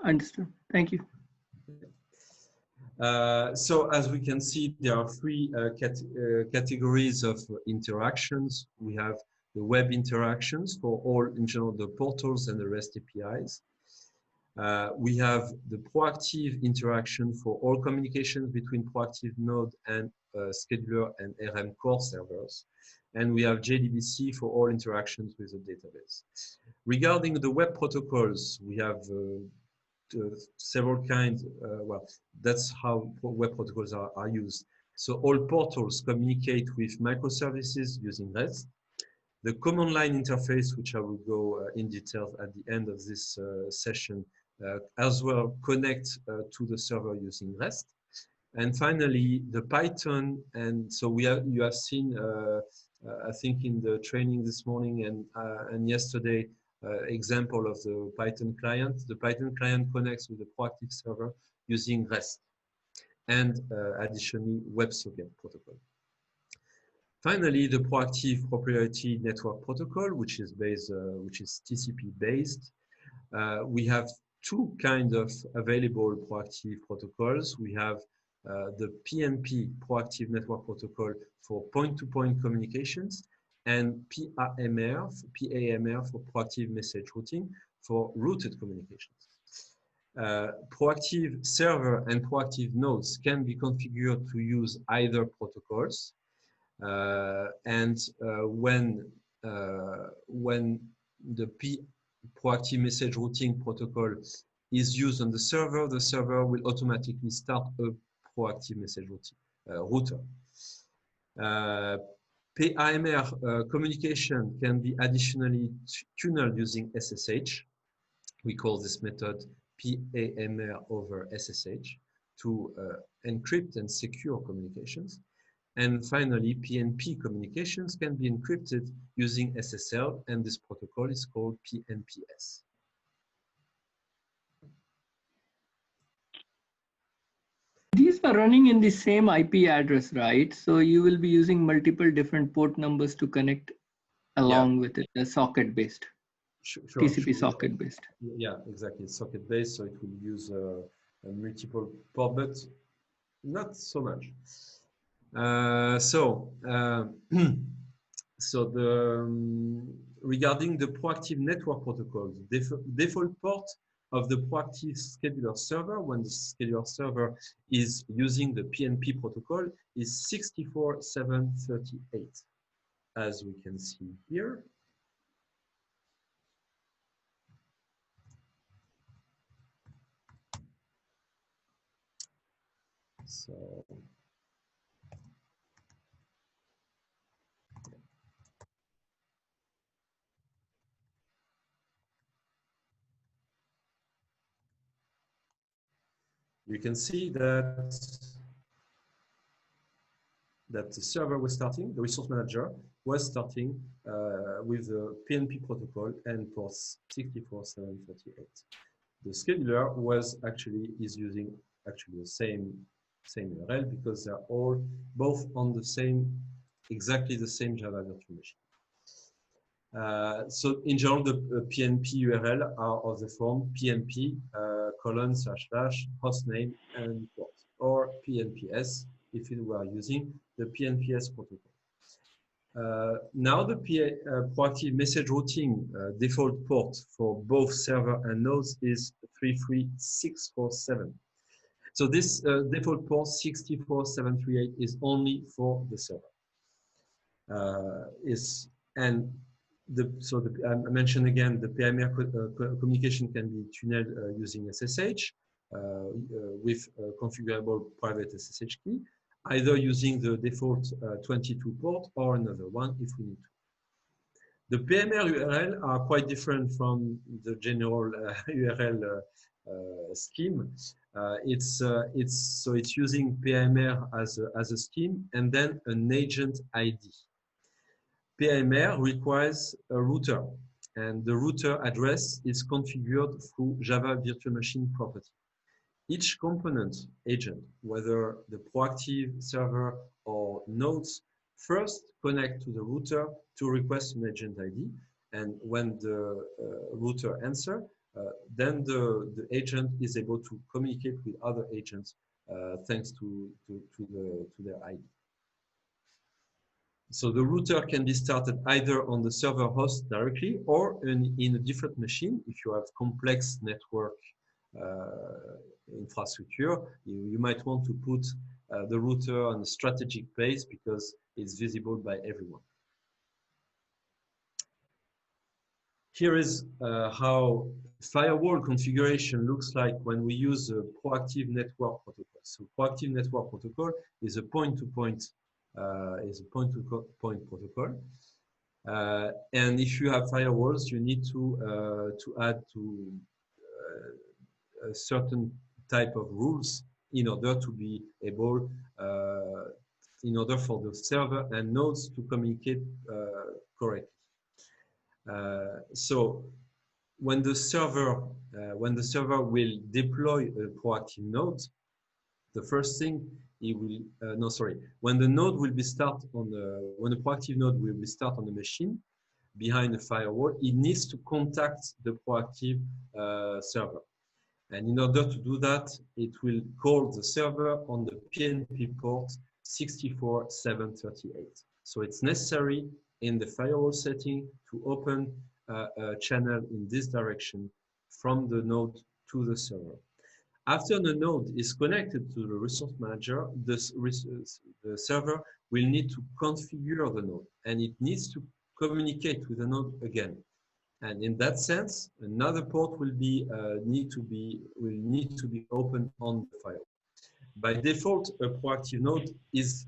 Understood. Thank you. So as we can see, there are three categories of interactions. We have the web interactions for all, in general, the portals and the REST APIs. We have the ProActive interaction for all communications between ProActive node and scheduler and RM core servers. And we have JDBC for all interactions with the database. Regarding the web protocols, we have several kinds. Well, that's how web protocols are used. So all portals communicate with microservices using REST. The command line interface, which I will go in detail at the end of this session, as well connect to the server using REST. And finally, the Python. And so you have seen, I think in the training this morning and yesterday, example of the Python client. The Python client connects with the ProActive server using REST and additionally WebSocket protocol. Finally, the ProActive proprietary network protocol, which is TCP based. We have two kinds of available ProActive protocols. We have the PNP, ProActive Network Protocol, for point-to-point communications, and PAMR for ProActive Message Routing for routed communications. ProActive server and ProActive nodes can be configured to use either protocols. When the ProActive Message Routing protocol is used on the server will automatically start a ProActive Message router. PAMR communication can be additionally tunneled using SSH. We call this method PAMR over SSH to encrypt and secure communications. And finally, PNP communications can be encrypted using SSL, and this protocol is called PNPS. These are running in the same IP address, right? So you will be using multiple different port numbers to connect along with it, socket-based, TCP socket-based. Yeah, exactly, socket-based, so it will use multiple port, but not so much. Regarding the ProActive network protocols, default port of the ProActive scheduler server, when the scheduler server is using the PNP protocol, is 64.738, as we can see here. So you can see that that the server was starting, the resource manager was starting with the PNP protocol and ports 64.738. The scheduler is using actually the same URL because they're all both on the exactly the same Java virtual machine. So in general, the PNP URL are of the form PNP : / hostname and port, or PNPS if you were using the PNPS protocol. Now the proactive message routing default port for both server and nodes is 33647. So this default port 64738 is only for the server. I mentioned again the PMR communication can be tunneled using SSH with a configurable private SSH key, either using the default 22 port or another one if we need to. The PMR URL are quite different from the general URL scheme. It's using PMR as a scheme and then an agent ID. PMR requires a router, and the router address is configured through Java Virtual Machine property. Each component agent, whether the proactive server or nodes, first connect to the router to request an agent ID, and when the router answers, then the agent is able to communicate with other agents thanks to their ID. So the router can be started either on the server host directly or in a different machine. If you have complex network infrastructure, you might want to put the router on a strategic place because it's visible by everyone. Here is how firewall configuration looks like when we use a proactive network protocol. So proactive network protocol is a point-to-point protocol. And if you have firewalls, you need to add a certain type of rules in order to be able, in order for the server and nodes to communicate correctly. So when the server will deploy a proactive node, the first thing it will when the node will be when the proactive node will be start on the machine behind the firewall, it needs to contact the proactive server. And in order to do that, it will call the server on the PNP port 64.738. So it's necessary in the firewall setting to open a channel in this direction from the node to the server. After the node is connected to the resource manager, the server will need to configure the node, and it needs to communicate with the node again. And in that sense, another port will need to be opened on the firewall. By default, a proactive node is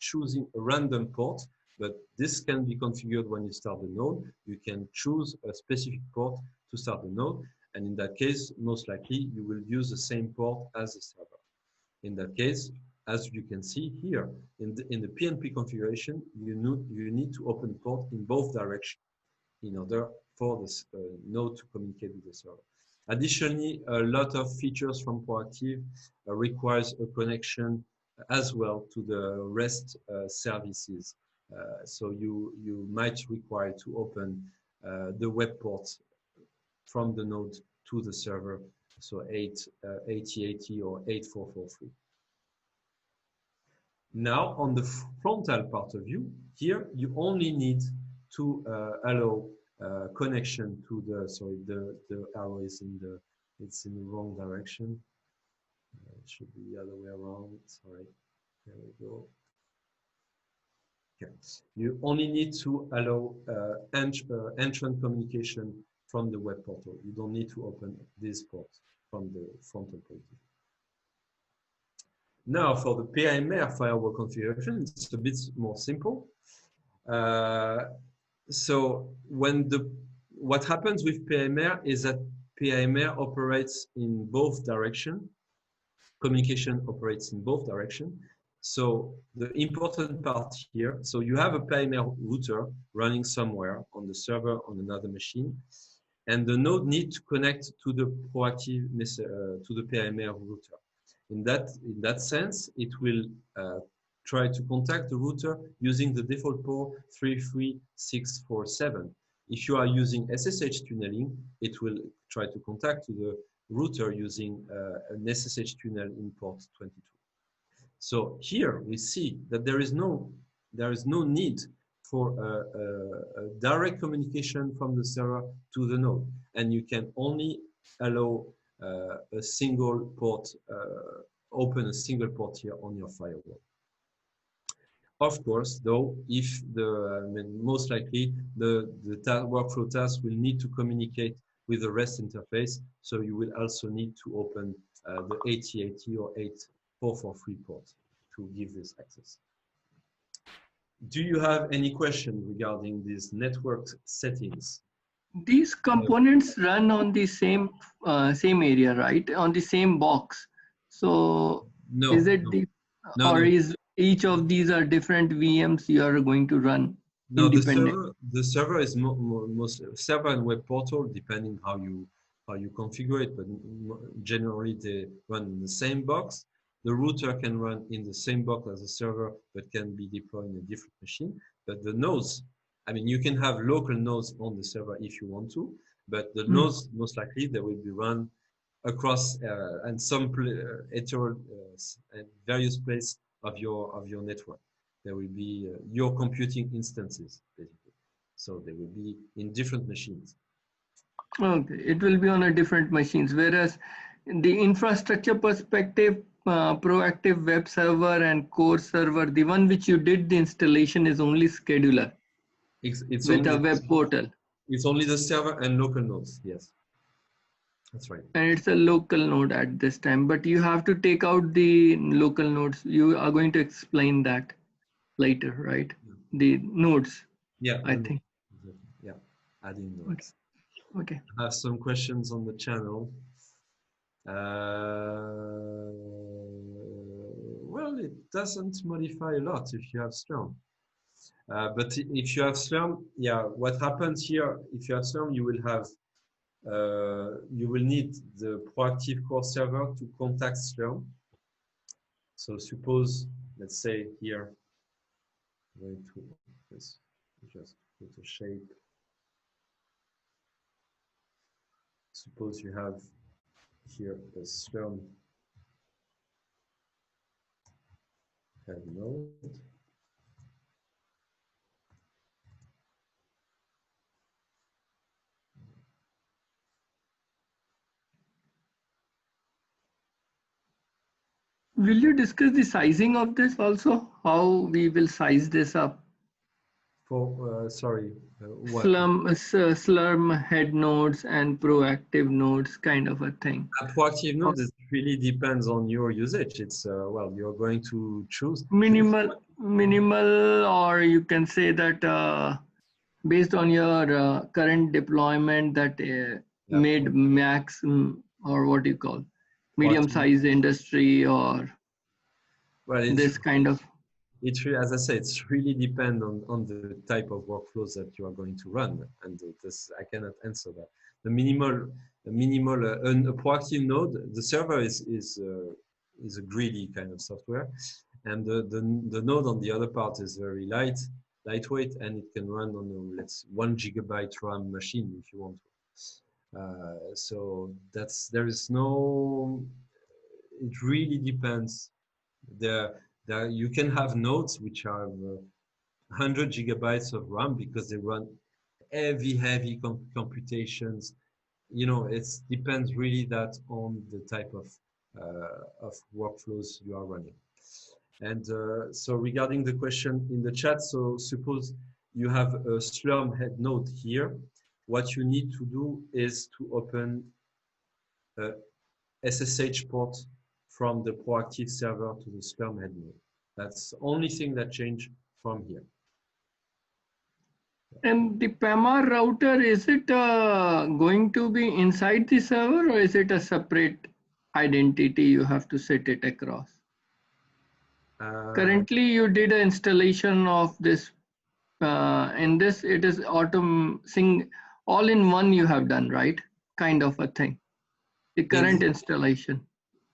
choosing a random port, but this can be configured when you start the node. You can choose a specific port to start the node, and in that case, most likely, you will use the same port as the server. In that case, as you can see here, in the PNP configuration, you need to open the port in both directions in order for this node to communicate with the server. Additionally, a lot of features from Proactive requires a connection as well to the REST services. So you might require to open the web port from the node to the server, so 8080 or 8443. Now, on the frontal part of you, here you only need to allow connection to the arrow is it's in the wrong direction. It should be the other way around. Sorry, there we go. Okay. You only need to allow entrant communication from the web portal. You don't need to open this port from the frontal point of view. Now, for the PMR firewall configuration, it's a bit more simple. So what happens with PMR is that PMR operates in both directions. Communication operates in both directions. So the important part here, so you have a PMR router running somewhere on the server on another machine, and the node needs to connect to the ProActive to the PMR router. In that sense, it will try to contact the router using the default port 33647. If you are using SSH tunneling, it will try to contact to the router using an SSH tunnel in port 22. So here we see that there is no need for a direct communication from the server to the node, and you can only allow a single port, open a single port here on your firewall. Of course, though, if most likely the workflow task will need to communicate with the REST interface, so you will also need to open the 8080 or 8443 port to give this access. Do you have any question regarding these network settings? These components run on the same area, right? On the same box. So No. is it no. is each of these are different VMs you are going to run? No, the server is most server and web portal, depending how you configure it, but generally they run in the same box. The router can run in the same box as the server, but can be deployed in a different machine. But the nodes, I mean, you can have local nodes on the server if you want to, but the nodes, most likely, they will be run across and some various places of your network. There will be your computing instances, basically. So they will be in different machines. Okay, it will be on a different machines. Whereas in the infrastructure perspective, ProActive web server and core server, the one which you did the installation is only scheduler. It's with only a web portal. It's only the server and local nodes. Yes, that's right. And it's a local node at this time, but you have to take out the local nodes. You are going to explain that later, right? Yeah. The nodes. Yeah, I think. Yeah, adding nodes. Okay. I have some questions on the channel. Well, it doesn't modify a lot if you have Slurm. But if you have Slurm, yeah, what happens here, if you have Slurm, you will have, you will need the ProActive core server to contact Slurm. So suppose, let's say here, I'm going to just put a shape. Suppose you have here a Slurm head node. Will you discuss the sizing of this also? How we will size this up? For sorry, what? Slurm head nodes and ProActive nodes, kind of a thing. A ProActive node, it really depends on your usage. It's well, you're going to choose minimal, or you can say that based on your current deployment that made max or what do you call medium size industry or this kind of. It's really, as I say, it's really depend on the type of workflows that you are going to run, and this I cannot answer that. The minimal a ProActive node, the server is a greedy kind of software, and the node on the other part is very lightweight, and it can run on a 1 GB RAM machine if you want to. So there is no. It really depends. You can have nodes which have 100 GB of RAM because they run heavy computations. You know, it depends really that on the type of workflows you are running. And so regarding the question in the chat, so suppose you have a Slurm head node here. What you need to do is to open a SSH port from the ProActive server to the Slurm head node. That's the only thing that changed from here. And the PMR router, is it going to be inside the server or is it a separate identity you have to set it across? Currently, you did an installation of this. In this, it is all in one you have done, right? Kind of a thing. The current installation.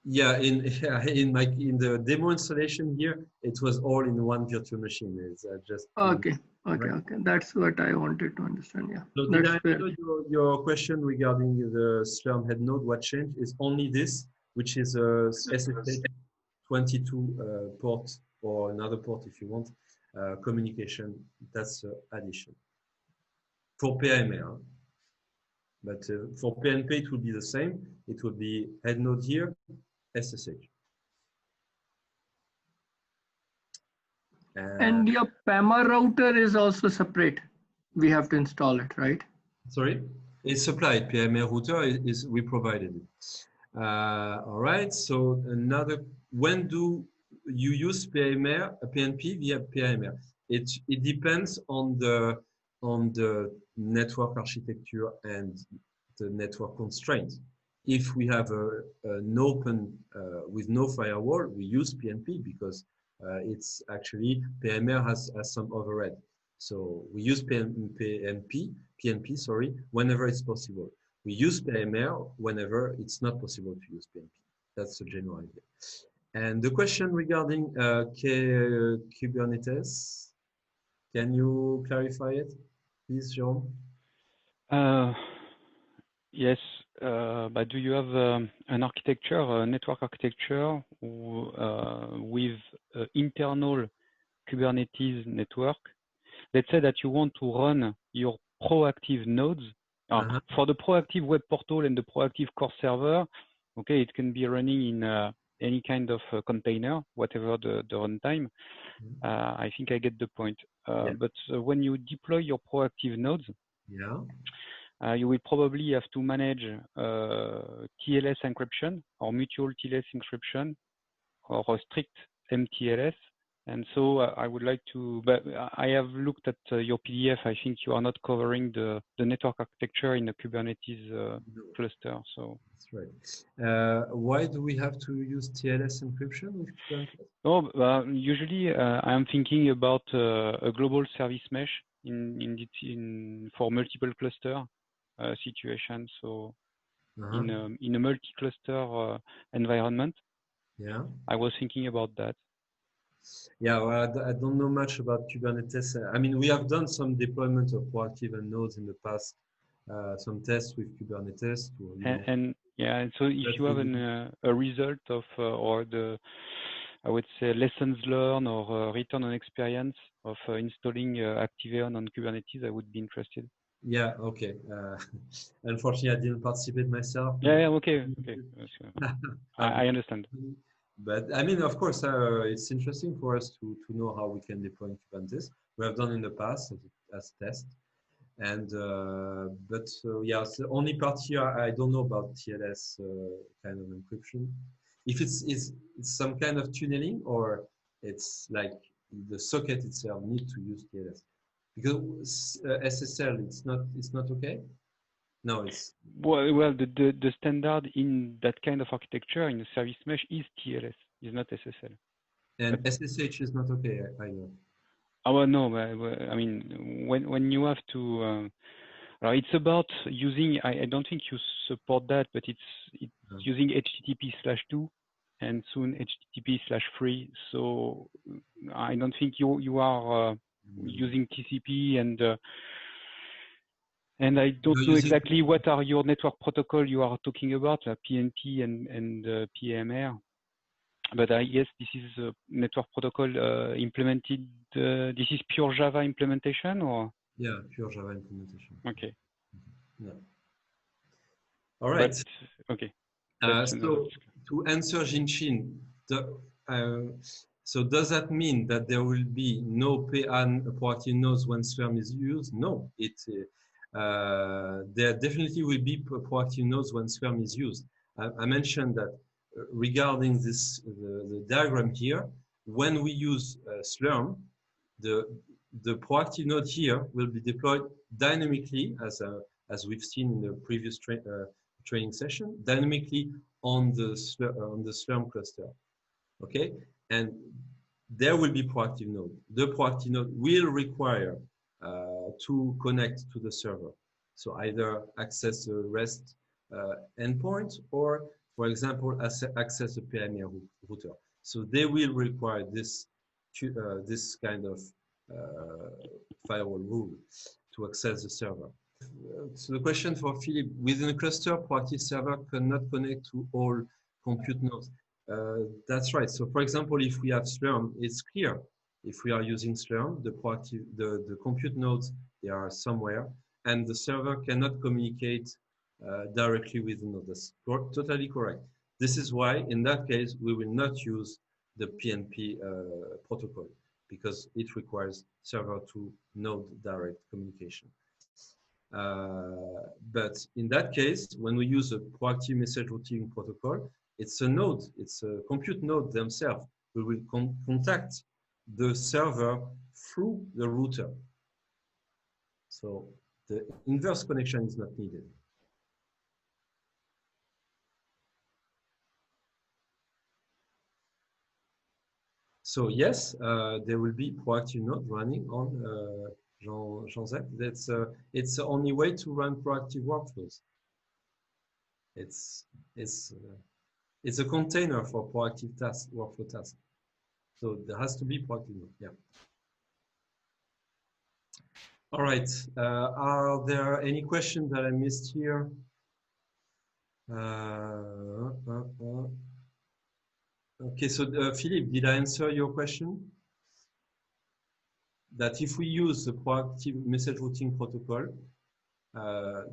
Yeah, in the demo installation here, it was all in one virtual machine. It's just Okay, right? okay. That's what I wanted to understand. Yeah, So did that's I fair. answer your question regarding the Slurm head node? What changed is only this, which is a SSH 22 port or another port if you want communication. That's addition for PMR. But for PNP, it will be the same. It will be head node here, SSH. And your PAMA router is also separate. We have to install it, right? Sorry, it's supplied. PMR router is we provided it. All right. So when do you use PNP via PMR? It depends on the network architecture and the network constraints. If we have an open with no firewall, we use PNP because it's actually PMR has some overhead. So we use PNP, sorry, whenever it's possible. We use PMR whenever it's not possible to use PNP. That's the general idea. And the question regarding Kubernetes, can you clarify it, please, Jean? Yes, but do you have an architecture, a network architecture with internal Kubernetes network? Let's say that you want to run your ProActive nodes. For the ProActive web portal and the ProActive core server, okay, it can be running in any kind of container, whatever the runtime. I think I get the point. But when you deploy your ProActive nodes, you will probably have to manage TLS encryption or mutual TLS encryption or a strict MTLS. And so I would like to, but I have looked at your PDF. I think you are not covering the network architecture in the Kubernetes cluster. So that's right. Why do we have to use TLS encryption with Kubernetes? Oh, usually I am thinking about a global service mesh for multiple cluster situation. So in a multi-cluster environment, I was thinking about that. Yeah, well, I don't know much about Kubernetes. I mean, we have done some deployment of ProActive and nodes in the past, some tests with Kubernetes. And so if you have a result of or I would say lessons learned or return on experience of installing ActiveEon on Kubernetes, I would be interested. Yeah, okay. Unfortunately, I didn't participate myself. Yeah, okay. I understand. But I mean, of course, it's interesting for us to know how we can deploy Kubernetes. We have done in the past as test. And but yeah, the only part here I don't know about TLS kind of encryption. If it's some kind of tunneling or it's like the socket itself needs to use TLS because SSL it's not okay. No, it's well the standard in that kind of architecture in a service mesh is TLS, is not SSL. And SSH is not okay either. Oh well, no, I mean when you have to. It's about using. I don't think you support that, but it's using HTTP/2 and soon HTTP/3. So I don't think you are using TCP and I don't know exactly what are your network protocol you are talking about, PNP and PMR. But I guess this is a network protocol implemented. This is pure Java implementation, or? Yeah, pure Java implementation. Okay. Yeah. All right. But, okay. So to answer Jinshin, so does that mean that there will be no ProActive nodes when Slurm is used? No, there definitely will be ProActive nodes when Slurm is used. I mentioned that regarding this, the diagram here, when we use Slurm, the ProActive node here will be deployed dynamically as we've seen in the previous training session, dynamically on the Slurm cluster. Okay, and there will be proactive node. The proactive node will require to connect to the server. So either access a REST endpoint or, for example, access a PMA router. So they will require this kind of firewall rule to access the server. So the question for Philip, within a cluster, proactive server cannot connect to all compute nodes. That's right. So for example, if we have Slurm, it's clear. If we are using Slurm, the compute nodes, they are somewhere, and the server cannot communicate directly with the node. That's totally correct. This is why, in that case, we will not use the PNP protocol because it requires server to node direct communication. But in that case, when we use a proactive message routing protocol, it's a node, it's a compute node themselves. We will contact the server through the router. So the inverse connection is not needed. So yes, there will be proactive node running on Jean-Zach. It's the only way to run proactive workflows. It's a container for proactive workflow tasks. So there has to be proactive node. Yeah. All right. Are there any questions that I missed here? Okay. So Philippe, did I answer your question? That if we use the proactive message routing protocol,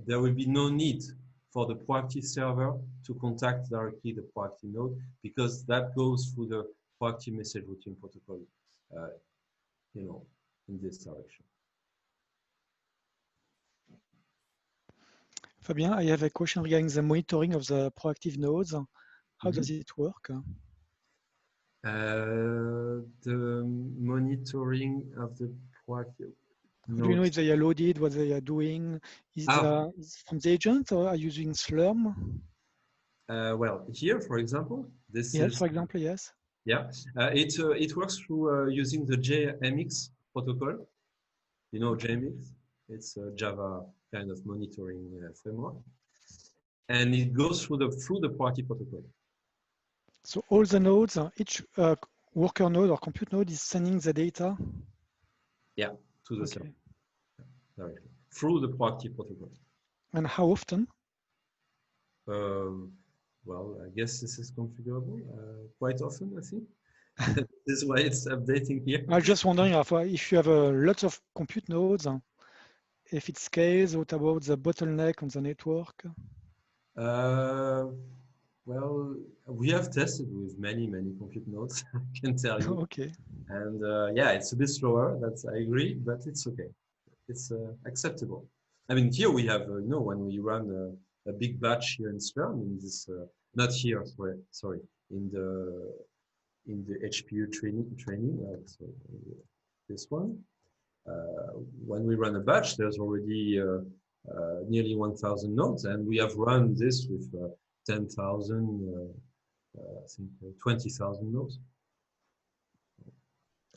there will be no need for the proactive server to contact directly the proactive node because that goes through the proactive message routing protocol, you know, in this direction. Fabien, I have a question regarding the monitoring of the proactive nodes. How does it work? The monitoring of the proactive nodes. Do you know if they are loaded, what they are doing? Is it from the agent or are you using Slurm? Well, here, for example, this yes, is, for example, yes. Yeah, it works through using the JMX protocol. You know JMX? It's a Java kind of monitoring framework, and it goes through the proactive protocol. So all the nodes, each worker node or compute node is sending the data? Yeah, to the server directly through the proactive protocol. And how often? Well, I guess this is configurable quite often, I think. This is why it's updating here. I was just wondering if you have lots of compute nodes, if it scales, what about the bottleneck on the network? Well, we have tested with many compute nodes, I can tell you. Okay. And yeah, it's a bit slower, I agree, but it's okay. It's acceptable. I mean, here we have, you know, when we run a big batch here in Slurm, in this, not here, sorry, in the HPU training, so this one. When we run a batch, there's already nearly 1,000 nodes, and we have run this with 10,000, I think 20,000 nodes.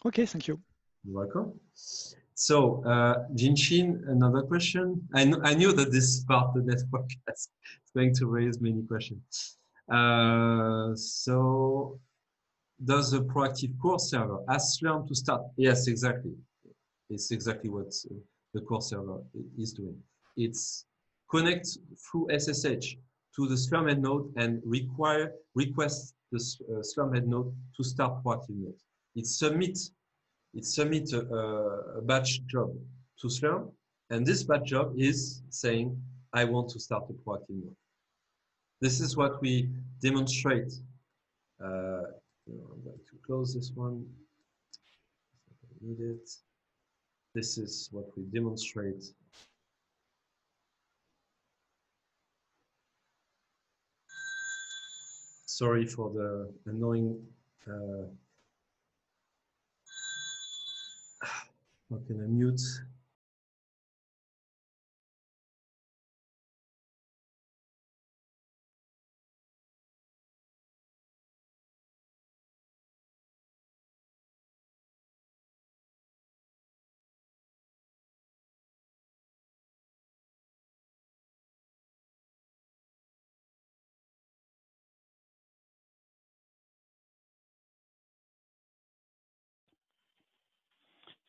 Okay, thank you. You're welcome. So, Jinshin, another question. I knew that this part of the network is going to raise many questions. So, does the proactive core server ask Slurm to start? Yes, exactly. It's exactly what the core server is doing. It's connect through SSH to the Slurm head node and request the Slurm head node to start proactive node. It submits a batch job to Slurm, and this batch job is saying, I want to start a proactive node. This is what we demonstrate. I'm going to close this one. I need it. This is what we demonstrate. Sorry for the annoying. How can I mute?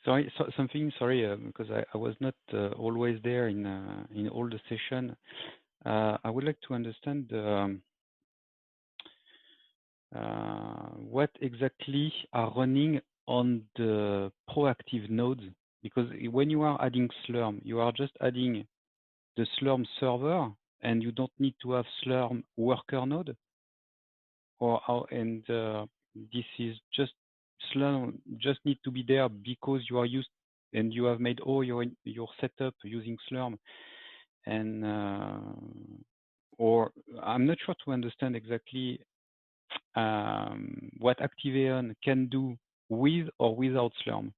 Sorry, because I was not always there in all the session. I would like to understand what exactly are running on the ProActive nodes, because when you are adding Slurm, you are just adding the Slurm server, and you don't need to have Slurm worker node, or how? And this is just Slurm just need to be there because you are used and you have made all your setup using Slurm, and or I'm not sure to understand exactly what ActiveEon can do with or without Slurm.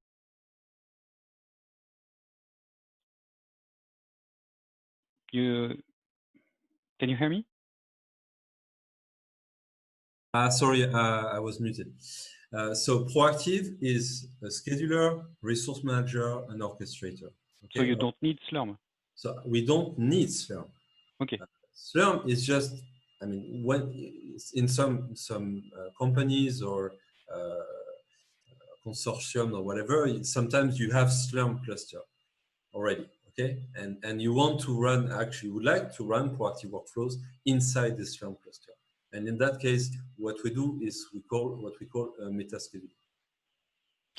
Can you hear me? Sorry, I was muted. So ProActive is a scheduler, resource manager, and orchestrator. Okay? So you don't need Slurm. So we don't need Slurm. Okay. Slurm is just, I mean, when in some companies or consortium or whatever, sometimes you have Slurm cluster already. Okay, and you want to run, actually would like to run proactive workflows inside the Slurm cluster. And in that case, what we do is what we call a meta scheduling.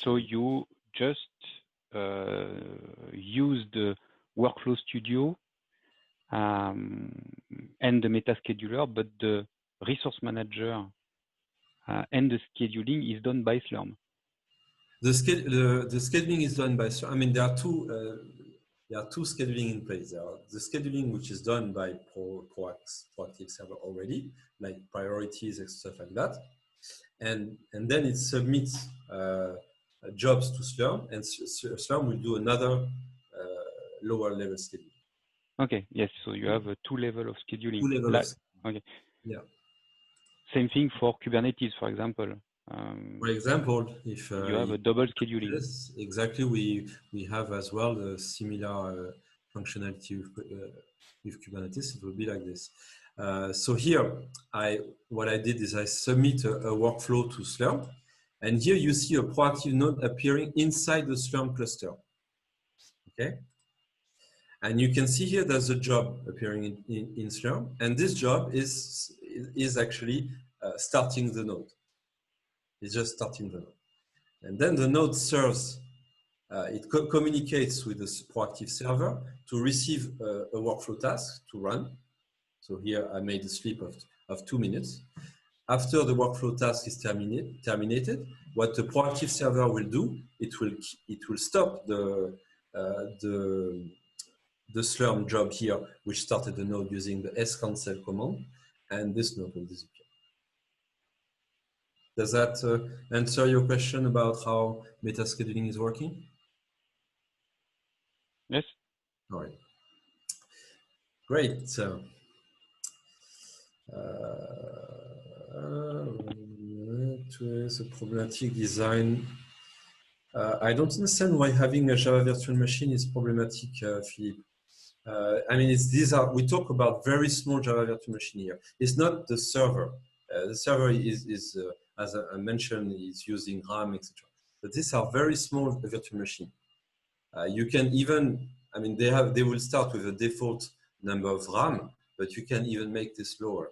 So you just use the Workflow Studio and the meta scheduler, but the resource manager and the scheduling is done by Slurm. The scheduling is done by, I mean, there are two scheduling in place. There are the scheduling which is done by proactive server already, like priorities and stuff like that, and then it submits jobs to Slurm, and Slurm will do another lower level scheduling. Okay. Yes. So you have a two level of scheduling. Two level of scheduling. Okay. Yeah. Same thing for Kubernetes, for example. For example, if you have a double scheduling. Yes, exactly. We have as well a similar functionality with Kubernetes. It will be like this. So here, what I did is I submit a workflow to Slurm, and here you see a proactive node appearing inside the Slurm cluster. Okay, and you can see here there's a job appearing in Slurm, and this job is actually starting the node. It's just starting the node. And then the node serves, it communicates with the proactive server to receive a workflow task to run. So here I made a sleep of 2 minutes. After the workflow task is terminated, what the proactive server will do, it will stop the Slurm job here, which started the node using the scancel command, and this node will disappear. Does that answer your question about how meta scheduling is working? Yes. All right. Great. So, the problematic design. I don't understand why having a Java virtual machine is problematic, Philippe. I mean, we talk about very small Java virtual machine here. It's not the server. The server is as I mentioned, is using RAM, etc. But these are very small virtual machine. You can even, I mean, they will start with a default number of RAM, but you can even make this lower.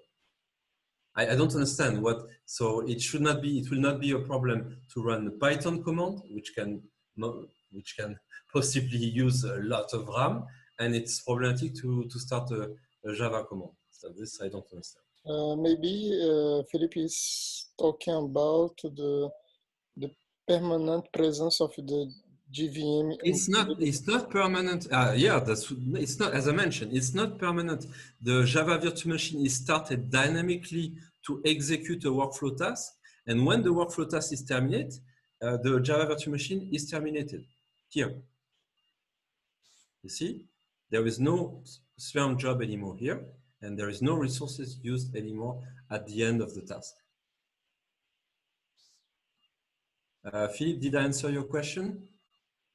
I don't understand so it will not be a problem to run a Python command, which can possibly use a lot of RAM, and it's problematic to start a Java command. So this I don't understand. Maybe Philippe is talking about the permanent presence of the JVM. It's not permanent. Yeah, it's not, as I mentioned, it's not permanent. The Java virtual machine is started dynamically to execute a workflow task. And when the workflow task is terminated, the Java virtual machine is terminated. Here, you see, there is no Slurm job anymore here, and there is no resources used anymore at the end of the task. Philippe, did I answer your question?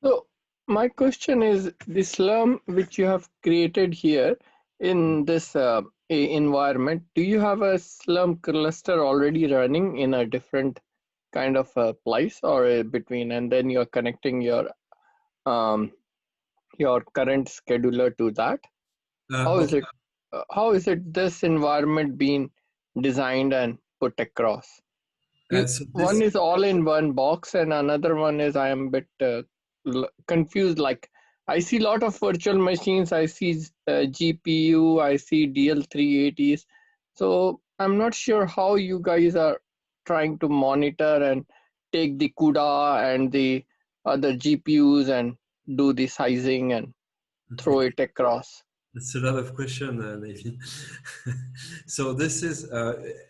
So my question is, the Slurm which you have created here in this environment, do you have a Slurm cluster already running in a different kind of a place or between, and then you're connecting your your current scheduler to that? How is Okay. it? How is it this environment being designed and put across? So One is all in one box, and another one is I am a bit confused. Like I see a lot of virtual machines. I see GPU. I see DL380s. So I'm not sure how you guys are trying to monitor and take the CUDA and the other GPUs and do the sizing and throw it across. It's a lot of questions, Nathan. So this is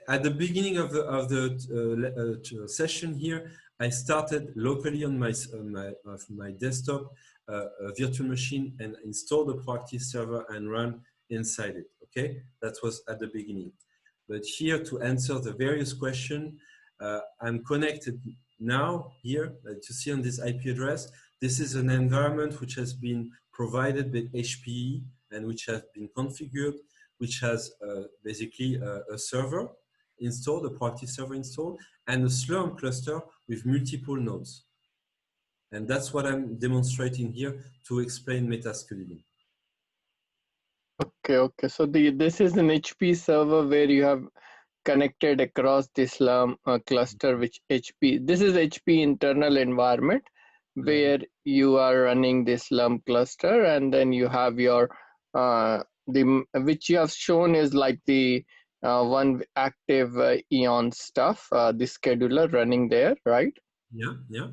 at the beginning of the session here. I started locally on my desktop a virtual machine and installed the ProActive server and run inside it. Okay, that was at the beginning. But here to answer the various questions, I'm connected now here to see on this IP address. This is an environment which has been provided by HPE and which has been configured, which has basically a server installed, a ProActive server installed, and a Slurm cluster with multiple nodes. And that's what I'm demonstrating here to explain metascheduling. Okay. So this is an HP server where you have connected across the Slurm cluster, which HP. This is HP internal environment where you are running this Slurm cluster, and then you have your which you have shown is like the one ActiveEon stuff, the scheduler running there, right? Yeah.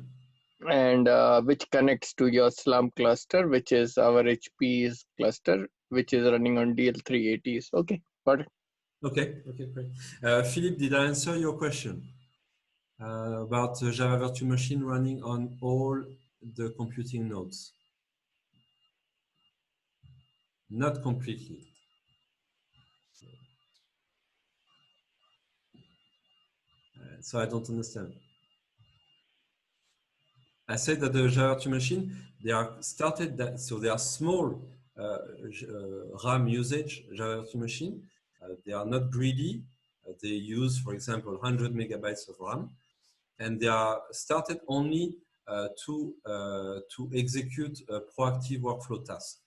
And which connects to your Slurm cluster, which is our HP's cluster, which is running on DL380s. Okay, got it. Okay, great. Philippe, did I answer your question about the Java Virtual Machine running on all the computing nodes? Not completely. So I don't understand. I said that the Java Virtual Machine, they are started that, so they are small RAM usage Java Virtual Machine. They are not greedy. They use, for example, 100 megabytes of RAM, and they are started only to execute a proactive workflow task.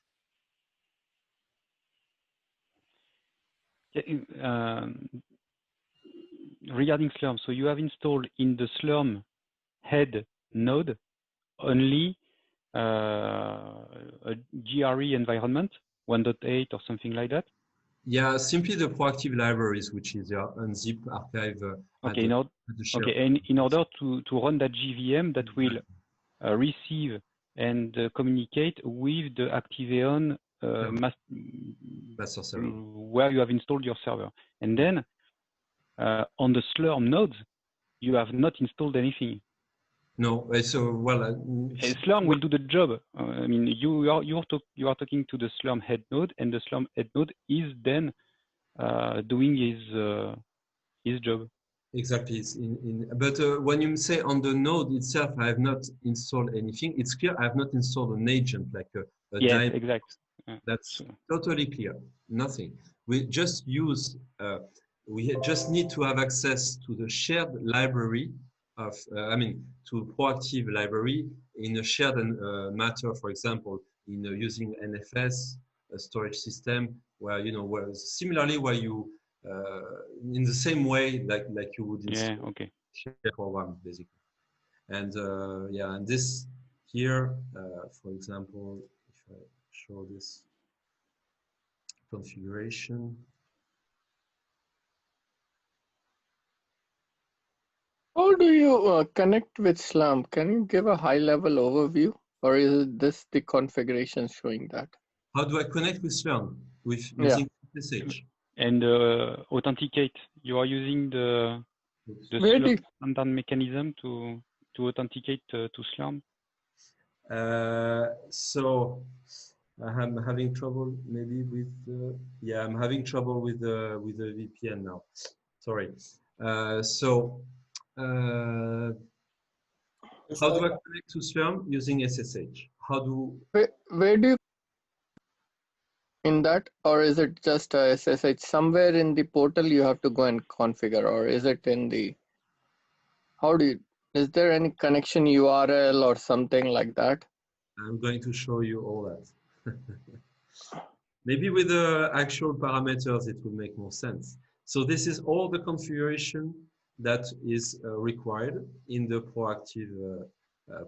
Regarding Slurm, so you have installed in the Slurm head node only a GRE environment, 1.8 or something like that? Yeah, simply the proactive libraries, which is your unzip archive. Okay, and in order to run that JVM that will receive and communicate with the ActiveEon master server, where you have installed your server. And then on the Slurm nodes, you have not installed anything. No, so well, Slurm will do the job. I mean, you are talking to the Slurm head node, and the Slurm head node is then doing his job. Exactly. But when you say on the node itself, I have not installed anything. It's clear I have not installed an agent like a yes, exactly. That's totally clear. Nothing. We just use. We just need to have access to the shared library of. To proactive library in a shared matter. For example, in using NFS, a storage system, where where similarly where you. In the same way like you would install share program basically, and and this here, for example, if I show this configuration. How do you connect with Slurm? Can you give a high-level overview, or is this the configuration showing that? How do I connect with Slurm? With using SSH. And authenticate. You are using the Slurm standard mechanism to authenticate to Slurm. So I'm having trouble maybe with I'm having trouble with the VPN now. Sorry. How do I connect to Slurm using SSH? Where do you in that, or is it just a SSH? Somewhere in the portal you have to go and configure, or is it in the? Is there any connection URL or something like that? I'm going to show you all that. Maybe with the actual parameters, it will make more sense. So this is all the configuration that is required in the ProActive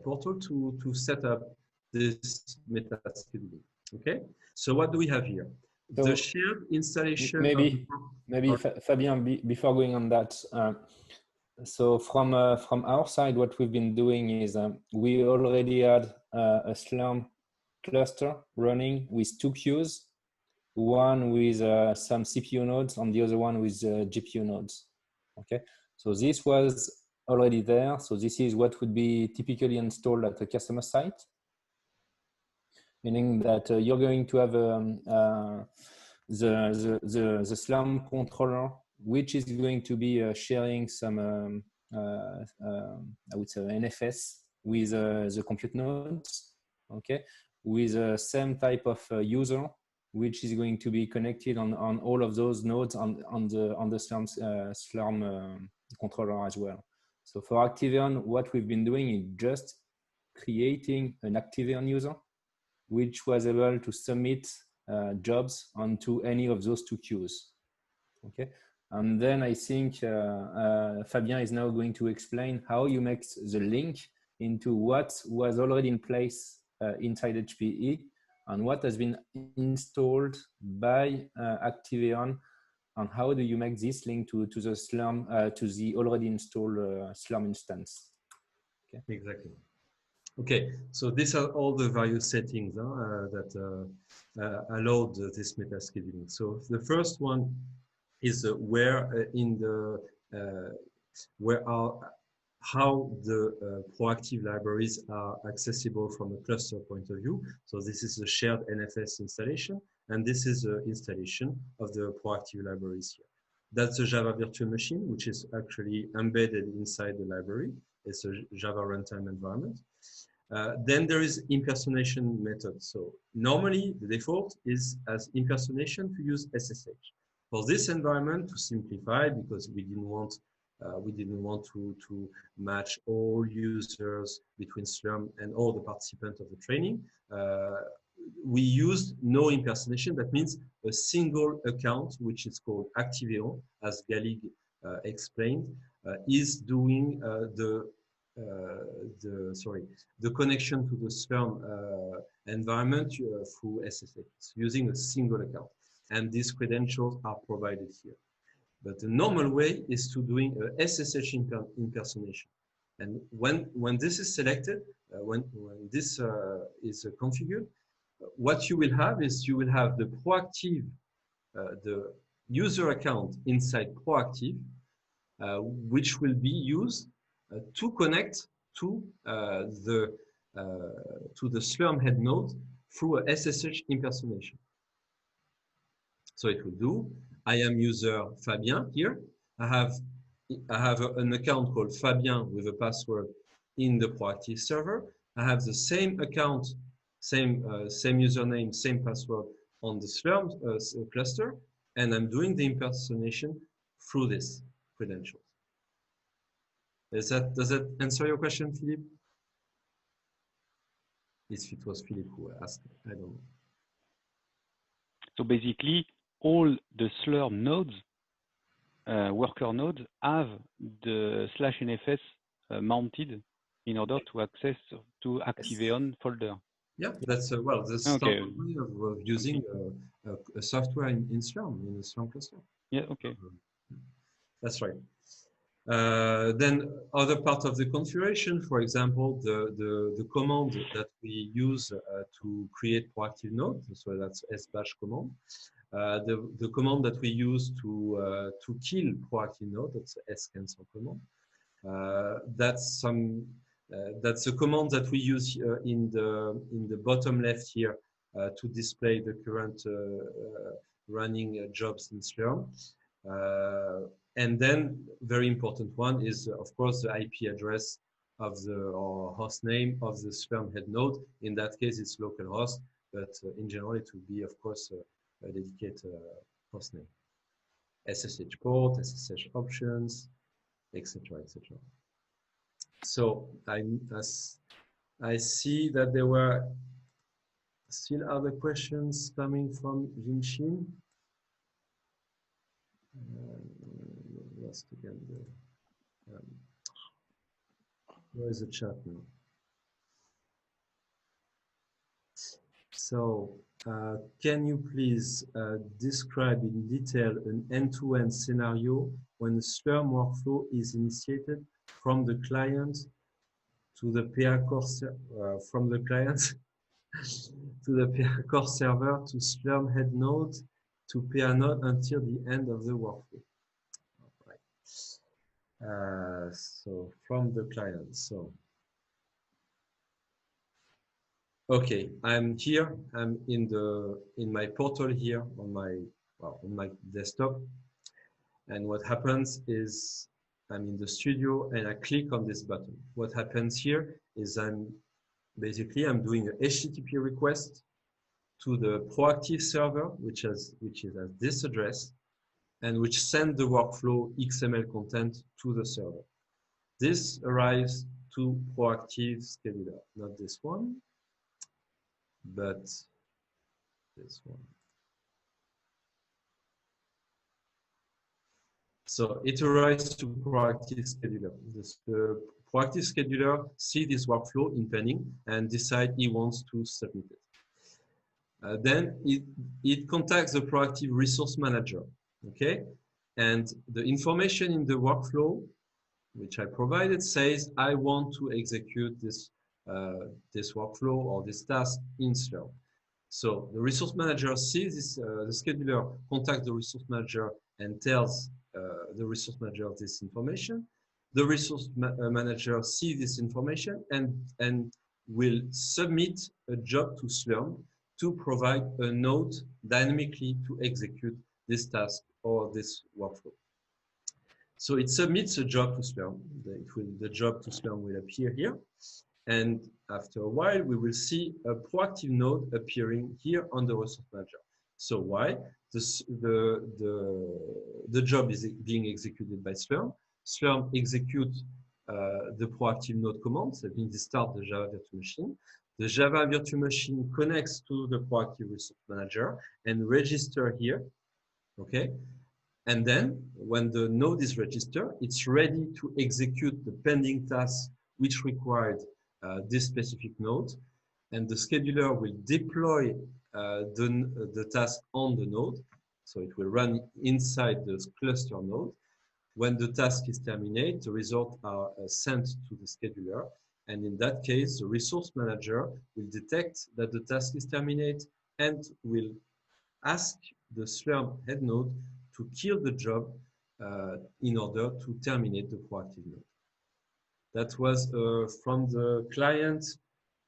portal to set up this meta-scheduling. Okay, so what do we have here? So the shared installation. Maybe Fabien, before going on that, so from our side, what we've been doing is we already had a Slurm cluster running with 2 queues, one with some CPU nodes and the other one with GPU nodes. Okay, so this was already there. So this is what would be typically installed at a customer site, meaning that you're going to have the Slurm controller, which is going to be sharing some, I would say, NFS with the compute nodes, okay, with the same type of user, which is going to be connected on all of those nodes on the Slurm controller as well. So for ActiveEon, what we've been doing is just creating an ActiveEon user, which was able to submit jobs onto any of those 2 queues. Okay, and then I think Fabien is now going to explain how you make the link into what was already in place inside HPE and what has been installed by ActiveEon, and how do you make this link to the Slurm, to the already installed Slurm instance. Okay. Exactly. Okay, so these are all the various settings that allowed this meta scheduling. So the first one is where in the how the ProActive libraries are accessible from a cluster point of view. So this is a shared NFS installation, and this is the installation of the ProActive libraries here. That's a Java virtual machine, which is actually embedded inside the library. It's a Java runtime environment. Then there is impersonation method. So normally the default is as impersonation to use SSH. For this environment, to simplify, because we didn't want to match all users between Slurm and all the participants of the training, we used no impersonation. That means a single account, which is called ActiveEon, as Galig explained, is doing the connection to the Slurm environment through SSH, using a single account. And these credentials are provided here. But the normal way is to doing a SSH impersonation. And when this is selected, when this is configured, what you will have is you will have the ProActive, the user account inside ProActive, which will be used to connect to the Slurm head node through a SSH impersonation. So it will do, I am user Fabien here. I have an account called Fabien with a password in the ProActive server. I have the same account, same username, same password on the Slurm cluster, and I'm doing the impersonation through this credentials. Does that answer your question, Philippe? If it was Philippe who asked, I don't know. So basically, all the Slurm nodes, worker nodes, have the /NFS mounted in order to access to ActiveEon folder. Yeah, that's well, the standard way of using a software in Slurm, in a Slurm cluster. Yeah, okay. That's right. Then other part of the configuration, for example, the command that we use to create ProActive node, so that's // command. The command that we use to kill ProActive node, that's scancel command. That's a command that we use in the bottom left here to display the current running jobs in Slurm. And then very important one is, of course, the IP address of or host name of the Slurm head node. In that case, it's localhost, but in general, it will be, of course, a dedicated host name. SSH port, SSH options, etc., etc. So I see that there were still other questions coming from Jinshin. Lost again. Where is the chat now? So, can you please describe in detail an end-to-end scenario when the Slurm workflow is initiated from the client to the PA core from the client to the PA core server to Slurm head node to PA node until the end of the workflow? Right. So from the client. So okay, I'm here. I'm in my portal here on my desktop. And what happens is I'm in the studio and I click on this button. What happens here is I'm doing a HTTP request to the ProActive server, which is at this address, and which send the workflow XML content to the server. This arrives to ProActive scheduler, not this one, but this one. So it arrives to ProActive scheduler. The ProActive scheduler sees this workflow in pending and decide he wants to submit it. Then it contacts the ProActive resource manager, okay? And the information in the workflow, which I provided, says I want to execute this this workflow or this task in Slurm. So the resource manager sees this, the scheduler contacts the resource manager and tells the resource manager of this information. The resource manager sees this information and will submit a job to Slurm to provide a node dynamically to execute this task or this workflow. So it submits a job to Slurm. The job to Slurm will appear here. And after a while, we will see a ProActive node appearing here on the resource manager. So why? The job is being executed by Slurm. Slurm executes the ProActive node commands. That means it starts the Java virtual machine. The Java virtual machine connects to the ProActive resource manager and registers here. Okay. And then when the node is registered, it's ready to execute the pending tasks which required this specific node, and the scheduler will deploy the task on the node. So it will run inside the cluster node. When the task is terminated, the results are sent to the scheduler. And in that case, the resource manager will detect that the task is terminated and will ask the Slurm head node to kill the job in order to terminate the ProActive node. That was from the client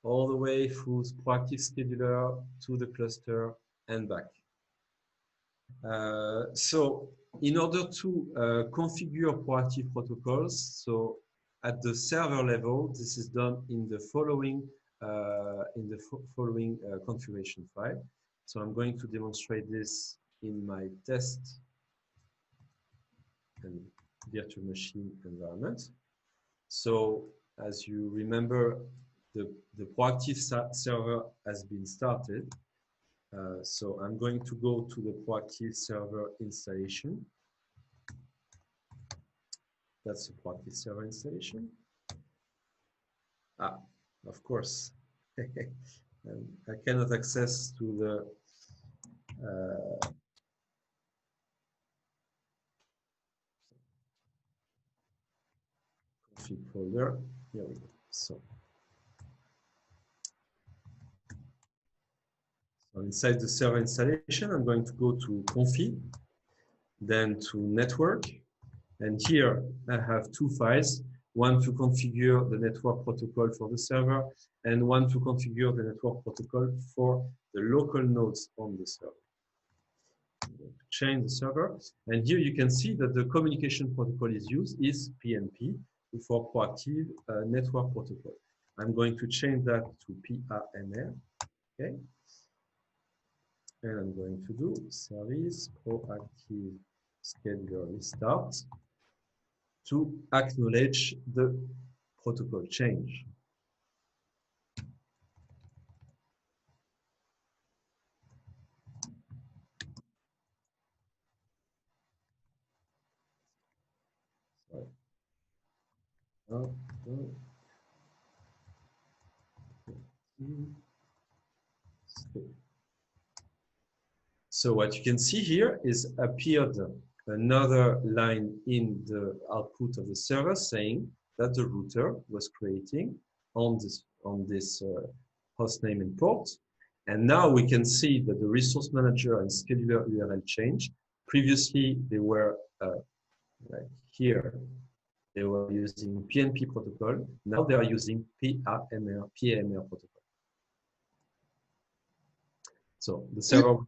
all the way through the ProActive scheduler to the cluster and back. So in order to configure ProActive protocols, so at the server level, this is done in the following configuration file. So I'm going to demonstrate this in my test and virtual machine environment. So as you remember, the ProActive server has been started. So I'm going to go to the ProActive server installation. That's the ProActive server installation. Ah, of course. I cannot access to the config folder. Here we go. So inside the server installation, I'm going to go to config, then to network. And here I have two files, one to configure the network protocol for the server and one to configure the network protocol for the local nodes on the server. I'm going to change the server. And here you can see that the communication protocol is used is PNP for ProActive network protocol. I'm going to change that to PANR. Okay. And I'm going to do service ProActive scheduler restart to acknowledge the protocol change. So what you can see here is appeared another line in the output of the server saying that the router was creating on this hostname and port. And now we can see that the resource manager and scheduler URL change. Previously, they were like here, they were using PNP protocol. Now they are using PAMR protocol. So the server.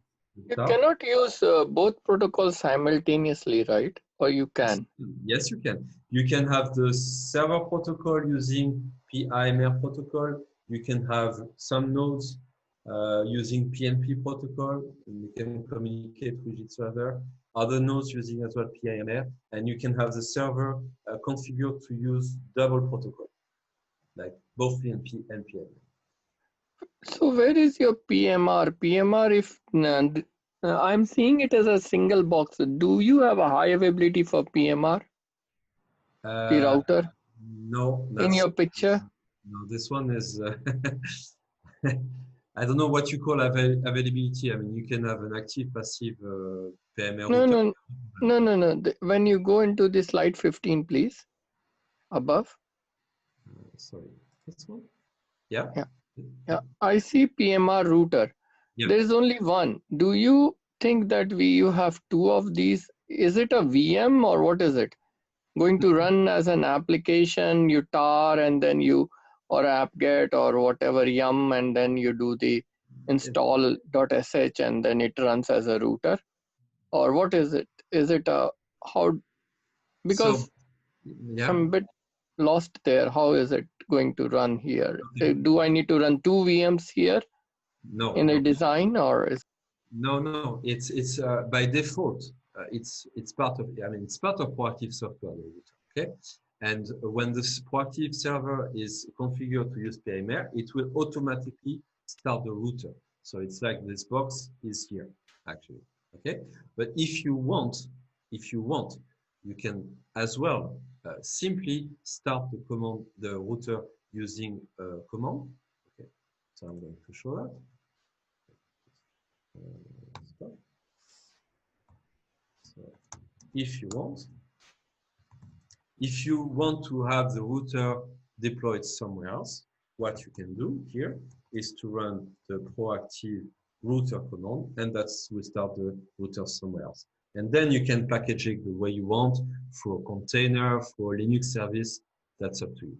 You cannot use both protocols simultaneously, right? Or you can? Yes, you can. You can have the server protocol using PAMR protocol. You can have some nodes using PNP protocol, and you can communicate with each other. Other nodes using as well PAMR, and you can have the server configured to use double protocol, like both PNP and PAMR. So where is your PMR? PMR, if I'm seeing it as a single box. Do you have a high availability for PMR? The router? No. In your picture? No, this one is, I don't know what you call availability. I mean, you can have an active, passive PMR router. No. When you go into the slide 15, please, above. Sorry, this one? Yeah. I see PMR router. Yeah. There is only one. Do you think that you have two of these? Is it a VM or what is it? Going to run as an application, you tar and then you, or apt-get or whatever yum, and then you do the install.sh and then it runs as a router? Or what is it? Is it a, how, because I'm a bit lost there. How is it going to run here? Do I need to run two VMs here? No. In a design, or is? No. It's by default. It's part of. I mean, it's part of ProActive software. Okay. And when this ProActive server is configured to use PAMR, it will automatically start the router. So it's like this box is here, actually. Okay. But if you want, you can as well simply start the command, the router using a command. Okay. So I'm going to show that. So if you want to have the router deployed somewhere else, what you can do here is to run the ProActive router command, and that's will start the router somewhere else. And then you can package it the way you want, for a container, for a Linux service. That's up to you.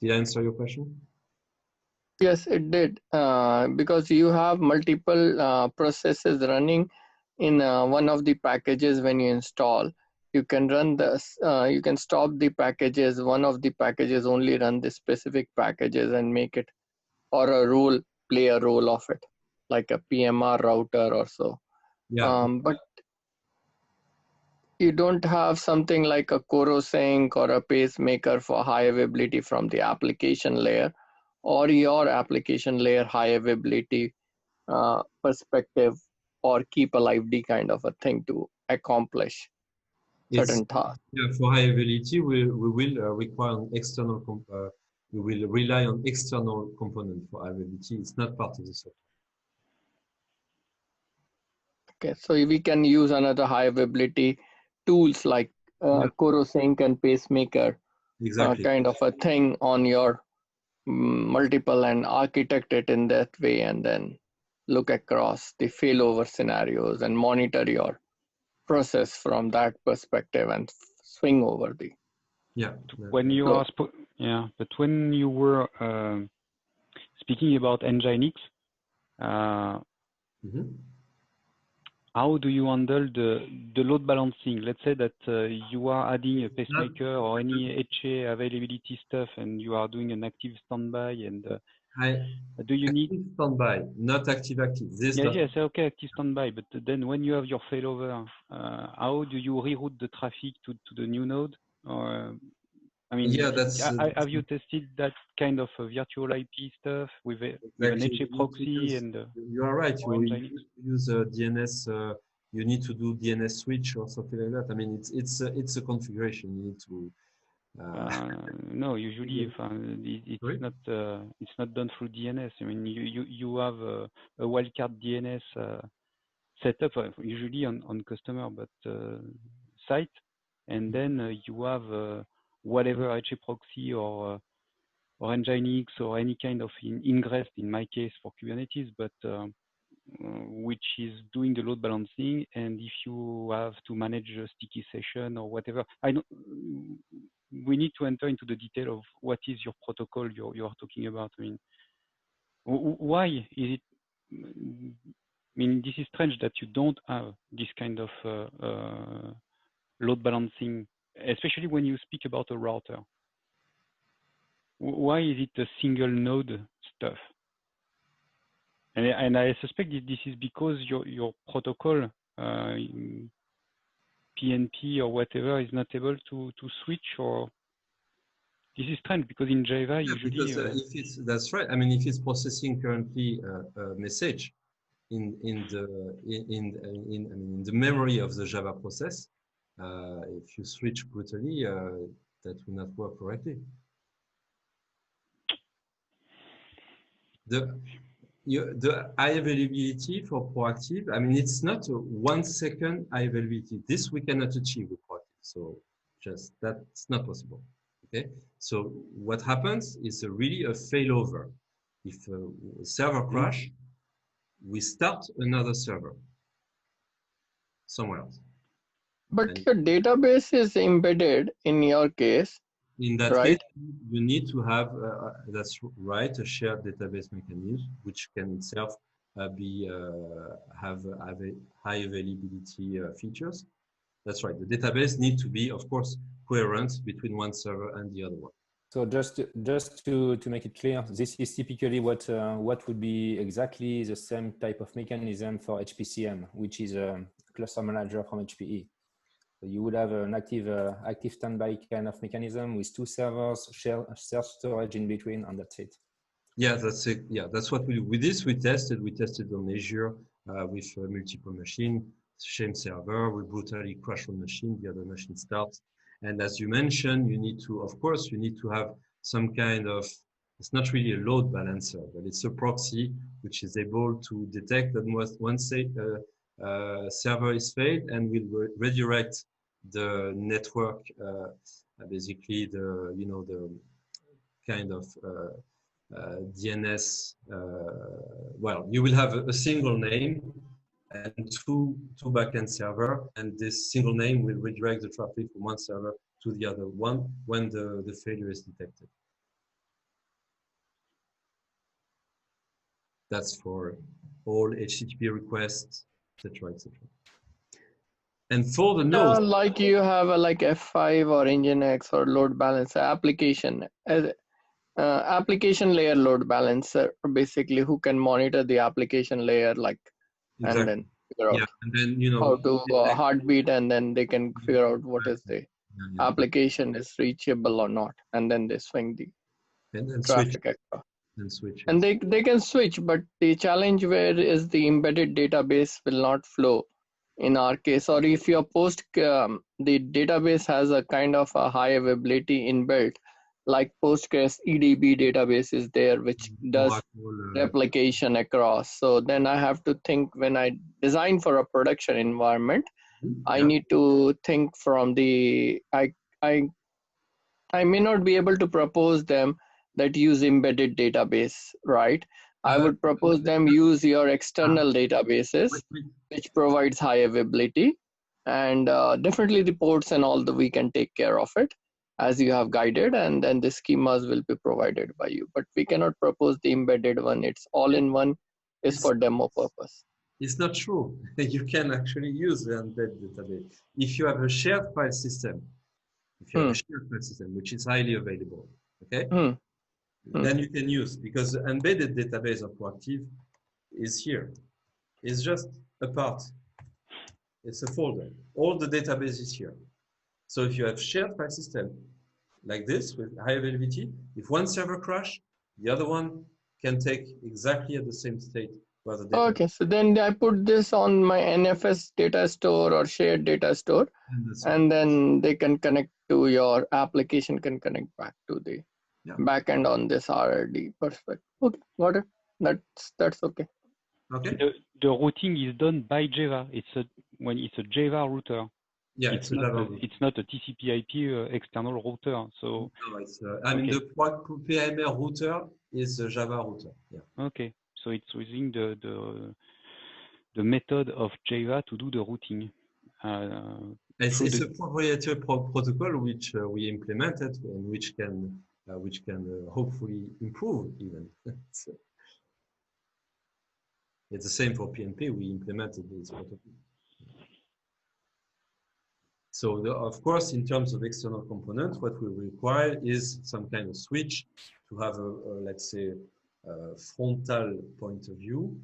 Did I answer your question? Yes, it did. Because you have multiple processes running in one of the packages. When you install, you can run this, you can stop the packages. One of the packages only run the specific packages and make it, or a role, play a role of it, like a PMR router or so. Yeah. But you don't have something like a CoroSync or a pacemaker for high availability from the application layer, or your application layer high availability perspective, or keep alive D kind of a thing to accomplish certain tasks. Yeah, for high availability, we will require an external. We will rely on external component for high availability. It's not part of the software. Okay, so we can use another high availability tools like CoroSync and pacemaker, exactly. kind of a thing on your multiple, and architect it in that way, and then look across the failover scenarios and monitor your process from that perspective and swing over the. Yeah. When you are, but when you were speaking about Nginx, how do you handle the load balancing? Let's say that you are adding a pacemaker or any HA availability stuff, and you are doing an active standby, and do you need standby, not active? This yes, okay, active standby. But then when you have your failover, how do you reroute the traffic to the new node? Or I mean, yeah, that's. Have you tested that kind of virtual IP stuff with an HA proxy? And you are right. You use DNS you need to do DNS switch or something like that. I mean, it's a configuration you need to. No, usually it's not done through DNS. I mean, you have a wildcard DNS set up usually on customer but site, and then you have whatever HA proxy or Nginx or any kind of ingress, in my case for Kubernetes, but which is doing the load balancing. And if you have to manage a sticky session or whatever, we need to enter into the detail of what is your protocol you are talking about. I mean, why is it? I mean, this is strange that you don't have this kind of load balancing, especially when you speak about a router. Why is it a single node stuff? And I suspect this is because your protocol, PNP or whatever, is not able to switch. Or this is strange because in Java usually. Because that's right. I mean, if it's processing currently a message in the memory of the Java process, if you switch brutally, that will not work correctly. The high availability for ProActive, I mean, it's not a 1 second high availability. This we cannot achieve with ProActive. So just that's not possible. Okay. So what happens is really a failover. If a server crash, we start another server somewhere else. But your database is embedded in your case. In that right? case, you need to have, that's right, a shared database mechanism, which can itself have high availability features. That's right. The database needs to be, of course, coherent between one server and the other one. So just to make it clear, this is typically what would be exactly the same type of mechanism for HPCM, which is a cluster manager from HPE. So you would have an active standby kind of mechanism with 2 servers, shared storage in between, and that's it. Yeah, that's it. Yeah, that's what we do. With this, we tested on Azure with multiple machine, same server. We brutally crash one machine, the other machine starts. And as you mentioned, you need to, of course, you need to have some kind of, it's not really a load balancer, but it's a proxy which is able to detect that once server is failed and will redirect the network, basically the kind of DNS. Well, you will have a single name and two backend server, and this single name will redirect the traffic from one server to the other one when the failure is detected. That's for all HTTP requests, etc., etc. And for the nodes, like you have a like F5 or Nginx or load balancer application, application layer load balancer, basically who can monitor the application layer, like, exactly. and then figure out and then, how to heartbeat, and then they can figure out what is the application is reachable or not, and then they swing the traffic across. And they can switch, but the challenge where is the embedded database will not flow in our case, or if your the database has a kind of a high availability inbuilt, like Postgres EDB database is there, which does replication across. So then I have to think, when I design for a production environment, I need to think from the, I may not be able to propose them that use embedded database, right? I would propose them use your external databases, which provides high availability, and definitely the ports and all we can take care of it as you have guided, and then the schemas will be provided by you. But we cannot propose the embedded one. It's all in one, is for demo purpose. It's not true. You can actually use the embedded database. If you have a shared file system, which is highly available, okay? Then you can use, because the embedded database of ProActive is here. It's just a part. It's a folder. All the database is here. So if you have shared file system like this with high availability, if one server crash, the other one can take exactly at the same state for the data. Okay, so then I put this on my NFS data store or shared data store, and then they can connect to your application, can connect back to the backend on this RRD. Perfect. Okay, got it. That's okay. Okay. The routing is done by Java. When it's a Java router. Yeah, it's not a TCP/IP external router. So no, it's I mean the PMR router is a Java router. Yeah. Okay, so it's using the method of Java to do the routing. It's a proprietary protocol which we implemented and which can hopefully improve even. It's the same for PNP. We implemented this protocol. So of course, in terms of external components, what we require is some kind of switch to have let's say, frontal point of view,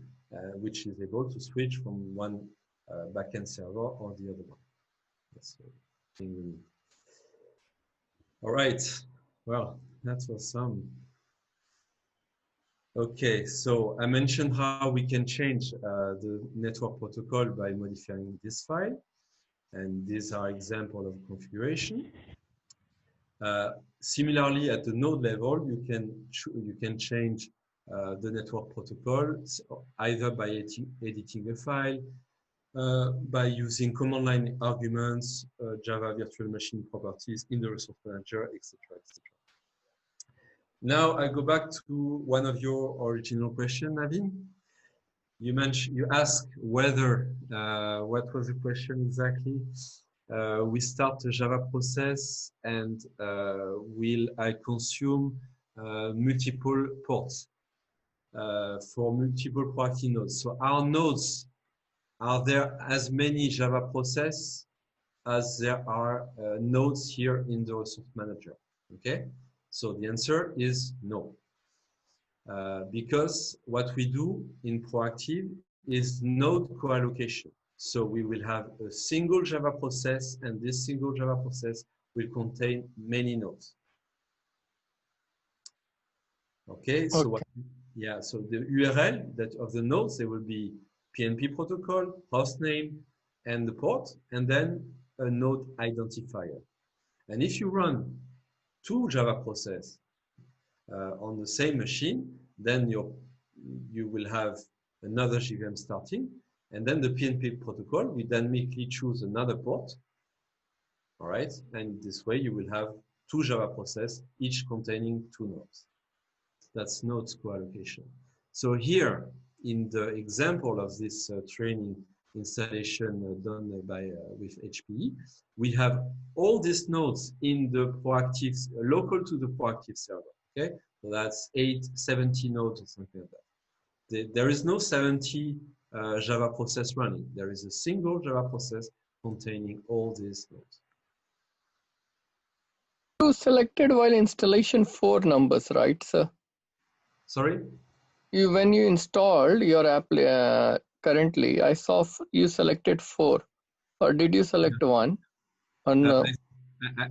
which is able to switch from one backend server or the other one. That's the thing we need. All right. Well, that was some. Okay, so I mentioned how we can change the network protocol by modifying this file. And these are examples of configuration. Similarly, at the node level, you can change the network protocol either by editing a file, by using command line arguments, Java virtual machine properties in the resource manager, etc., etc. Now I go back to one of your original questions, Navin. You asked whether, what was the question exactly? We start a Java process and will I consume multiple ports for multiple ProActive nodes? So our nodes, are there as many Java process as there are nodes here in the resource manager? Okay, so the answer is no. Because what we do in ProActive is node co-allocation. So we will have a single Java process, and this single Java process will contain many nodes. Okay, so Okay. so the URL of the nodes, they will be PNP protocol, host name, and the port, and then a node identifier. And if you run two Java processes on the same machine, then you will have another JVM starting, and then the PNP protocol will dynamically choose another port. All right, and this way you will have two Java processes, each containing two nodes. That's nodes co-allocation. So here, in the example of this training installation done with HPE, we have all these nodes in the ProActive, local to the ProActive server. Okay, so that's 70 nodes or something like that. There is no 70 Java process running. There is a single Java process containing all these nodes. You selected while installation 4 numbers, right, sir? Sorry? When you installed your app currently, I saw you selected 4, or did you select 1? Or no?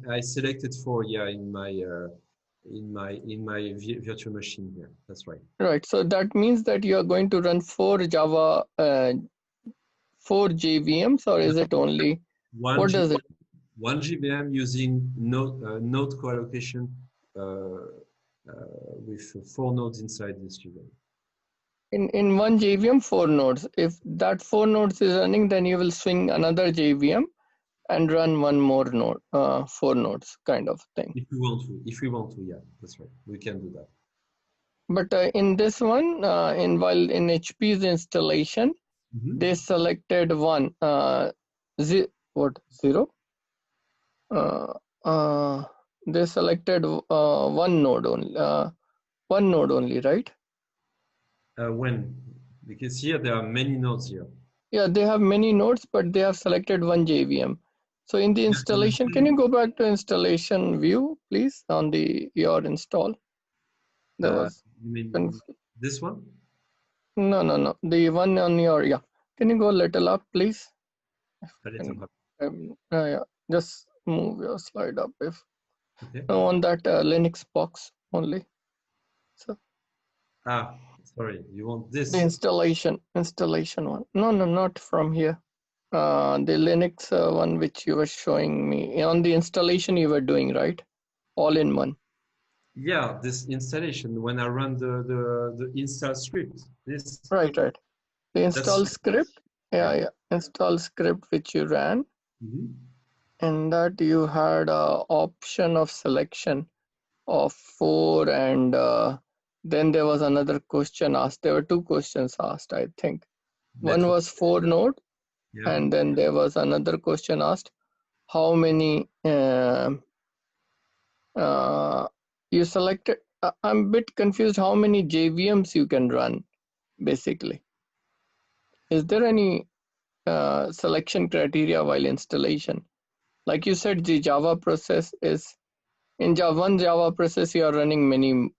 I selected 4, yeah, in my virtual machine here. That's right. Right. So that means that you are going to run 4 Java, 4 JVMs, or is it only what does it? 1 JVM using node co-allocation with 4 nodes inside this JVM. In 1 JVM, 4 nodes. If that 4 nodes is running, then you will swing another JVM and run one more node, 4 nodes kind of thing. If we want to, yeah, that's right. We can do that. But in this one, while in HP's installation, they selected 1, 0? They selected 1 node only, right? When? Because here there are many nodes here. Yeah, they have many nodes, but they have selected 1 JVM. So in the installation, can you go back to installation view, please, on your install? There was you mean this one? No. The one on your, yeah. Can you go a little up, please? A little up. Yeah, just move your slide up if okay. On that Linux box only. So. Sorry, you want this? The installation one. No, not from here. The Linux one which you were showing me on the installation you were doing, right? All in one. Yeah, this installation when I run the install script. This Right. The install script. Yeah. Install script which you ran. Mm-hmm. And that you had a option of selection of 4, and then there was another question asked. There were 2 questions asked, I think. One was 4 node, and then there was another question asked, how many you selected. I'm a bit confused how many JVMs you can run, basically. Is there any selection criteria while installation? Like you said, the Java process is, in one Java process, you are running many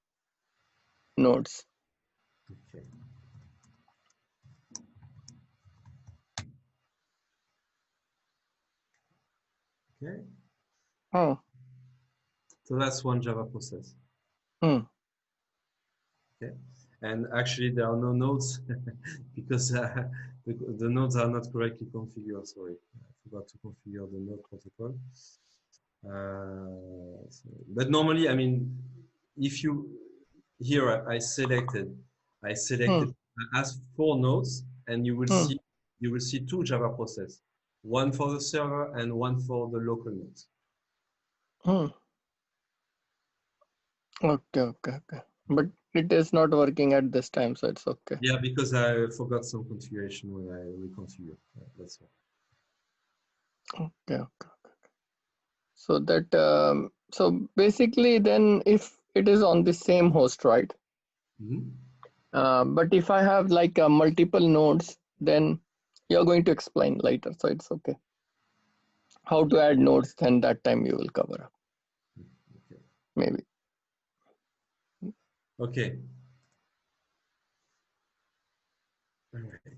nodes. Okay. Okay. Oh. So that's one Java process. Hmm. Okay. And actually, there are no nodes because the nodes are not correctly configured. Sorry, I forgot to configure the node protocol. But normally, I mean, if you here, I selected as 4 nodes, and you will see 2 Java process, one for the server and one for the local nodes. Okay. But it is not working at this time, so it's okay. Yeah, because I forgot some configuration when I reconfigured. That's all. Okay. So that so basically, then if it is on the same host, right? Mm-hmm. But if I have like multiple nodes, then you're going to explain later, so it's okay. How to add nodes, then that time you will cover up. Okay. Maybe. Okay. All right.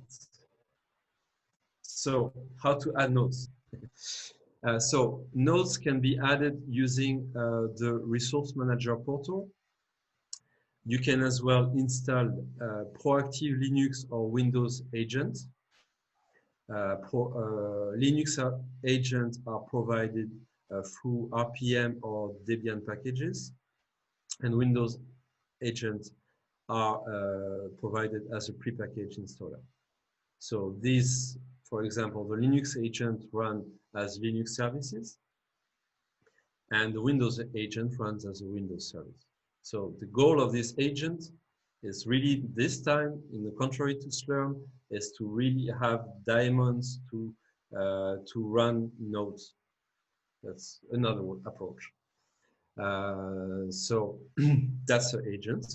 So how to add nodes? So nodes can be added using the Resource Manager portal. You can as well install ProActive Linux or Windows agent. Linux agents are provided through RPM or Debian packages, and Windows agents are provided as a prepackaged installer. So these, for example, the Linux agent runs as Linux services, and the Windows agent runs as a Windows service. So the goal of this agent is really, this time, in the contrary to Slurm, is to really have daemons to run nodes. That's another approach. So that's the agent.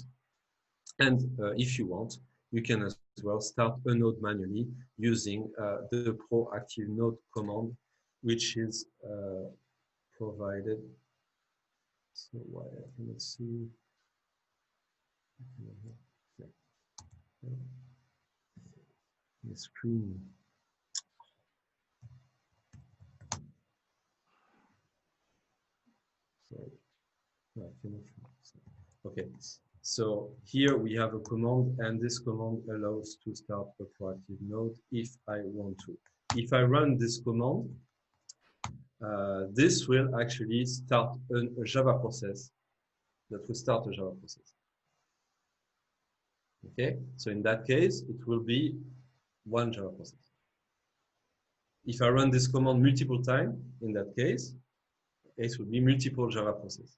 And if you want, you can as well start a node manually using the ProActive node command, which is provided. So why I cannot see the screen. Sorry, no, I cannot. Okay, so here we have a command, and this command allows to start a ProActive node if I want to. If I run this command, this will actually start a Java process. That will start a Java process. Okay, so in that case, it will be one Java process. If I run this command multiple times, in that case, it will be multiple Java process.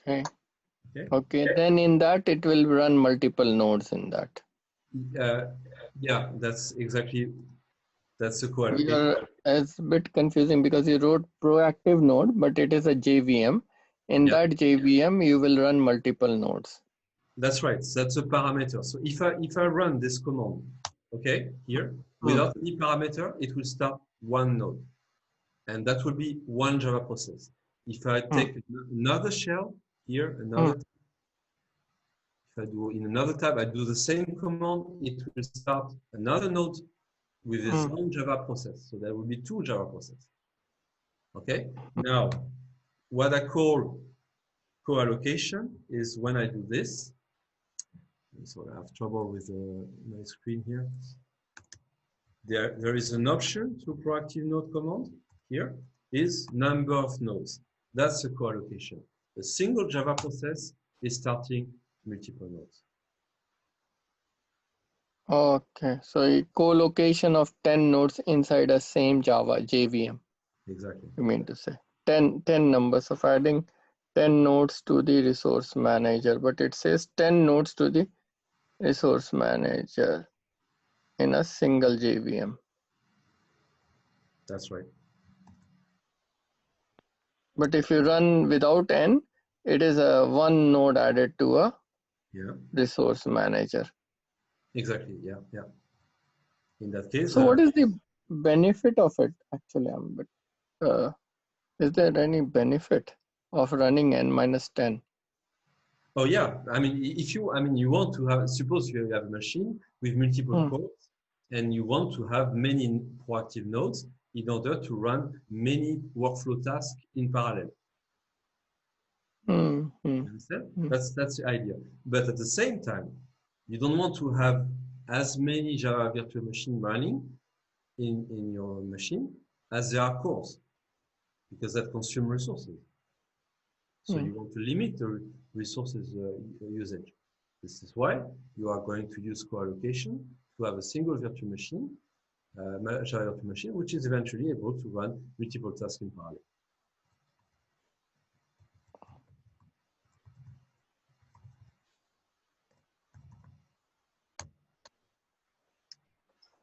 Okay, then in that it will run multiple nodes in that. Yeah, that's the co-allocation. It's a bit confusing because you wrote ProActive node, but it is a JVM. In that JVM, you will run multiple nodes. That's right. That's a parameter. So if I run this command, okay, here, without any parameter, it will start one node. And that will be one Java process. If I take another shell here, if I do in another tab, I do the same command, it will start another node with its own Java process. So there will be 2 Java processes. Okay. Now, what I call co-allocation is when I do this, So I have trouble with my screen here. There is an option to ProActive node command. Here is number of nodes. That's a co-allocation. A single Java process is starting multiple nodes. Okay, so a co-location of 10 nodes inside a same Java JVM. Exactly. You mean to say 10 numbers of adding 10 nodes to the resource manager, but it says 10 nodes to the resource manager in a single JVM. That's right. But if you run without n, it is a one node added to a resource manager. Exactly. Yeah. Yeah. In that case. So what is the benefit of it? Actually, is there any benefit of running n-10? Oh yeah. I mean, if you, you want to have, suppose you have a machine with multiple cores, and you want to have many ProActive nodes in order to run many workflow tasks in parallel. You understand? That's the idea. But at the same time, you don't want to have as many Java virtual machine running in your machine as there are cores, because that consumes resources. So you want to limit the resources usage. This is why you are going to use co-allocation to have a single virtual machine, Java virtual machine, which is eventually able to run multiple tasks in parallel.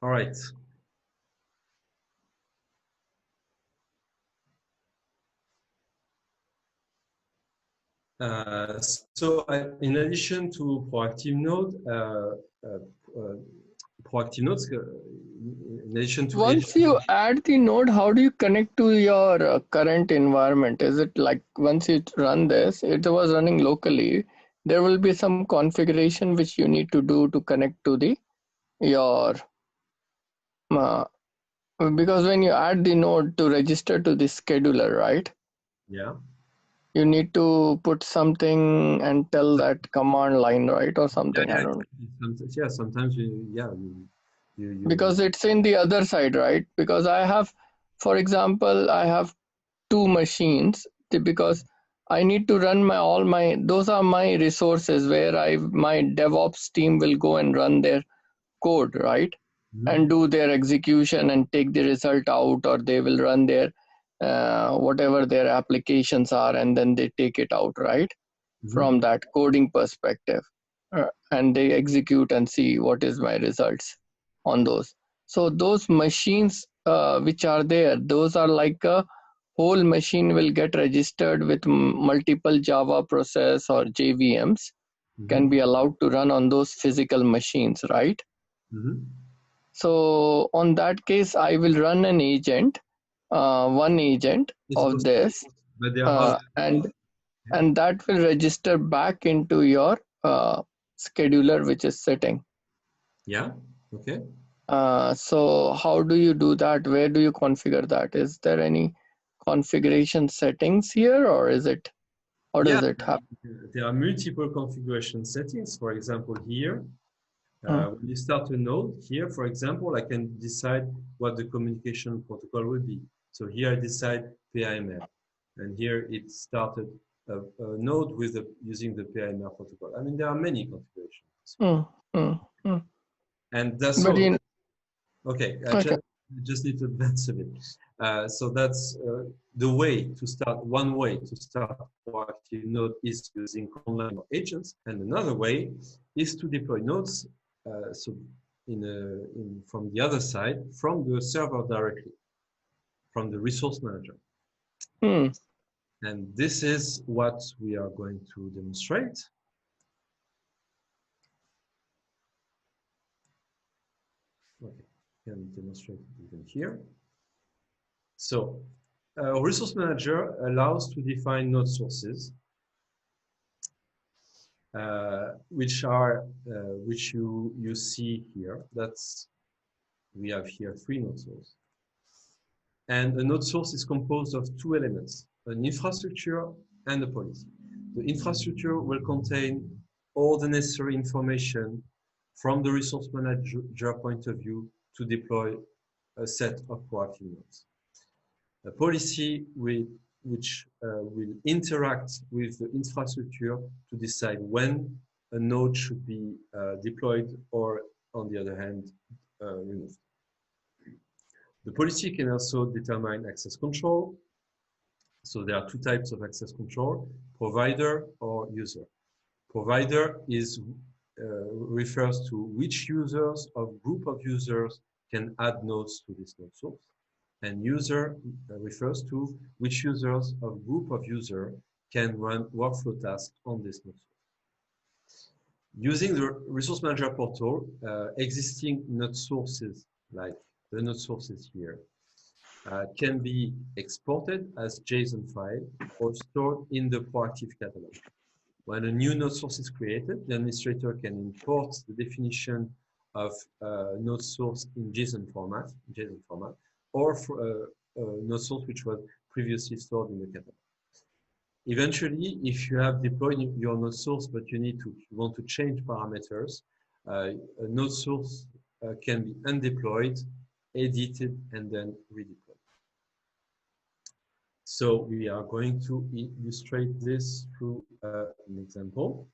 All right. In addition to ProActive node, ProActive nodes, in addition to once you add the node, how do you connect to your current environment? Is it like once you run this, it was running locally, there will be some configuration which you need to do to connect to the your because when you add the node to register to the scheduler, right? Yeah. You need to put something and tell that command line, right, or something. Yeah, I don't know. Yeah, sometimes you because it's in the other side, right? Because I have, for example, I have 2 machines because I need to run those are my resources where my DevOps team will go and run their code, right? And do their execution and take the result out, or they will run their whatever their applications are, and then they take it out, right? From that coding perspective, and they execute and see what is my results on those. So those machines which are there, those are like a whole machine will get registered with multiple Java process or JVMs can be allowed to run on those physical machines, right? So on that case, I will run an agent, one agent of this, and that will register back into your scheduler, which is sitting. Yeah. Okay. So how do you do that? Where do you configure that? Is there any configuration settings here, or is it? How does it happen? There are multiple configuration settings. For example, here, when you start a node, here, for example, I can decide what the communication protocol will be. So here I decide PIMR, and here it started a node with using the PIMR protocol. I mean, there are many configurations. And that's all. Okay, just need to advance a bit. So that's the way to start. One way to start ProActive node is using command line or agents, and another way is to deploy nodes. So from the other side, from the server directly, from the resource manager. And this is what we are going to demonstrate. Okay, can demonstrate it even here. So, a resource manager allows to define node sources, which you see here. We have here 3 node sources. And a node source is composed of 2 elements, an infrastructure and a policy. The infrastructure will contain all the necessary information from the resource manager point of view to deploy a set of proactive nodes. A policy which will interact with the infrastructure to decide when a node should be deployed or, on the other hand, removed. The policy can also determine access control. So there are two types of access control, provider or user. Provider refers to which users or group of users can add nodes to this node source. And user refers to which users or group of users can run workflow tasks on this node source. Using the Resource Manager portal, existing node sources, like the node sources here, can be exported as JSON file or stored in the ProActive catalog. When a new node source is created, the administrator can import the definition of node source in JSON format, or for a node source which was previously stored in the catalog. Eventually, if you have deployed your node source, but you want to change parameters, a node source can be undeployed, edited, and then redeployed. So we are going to illustrate this through an example.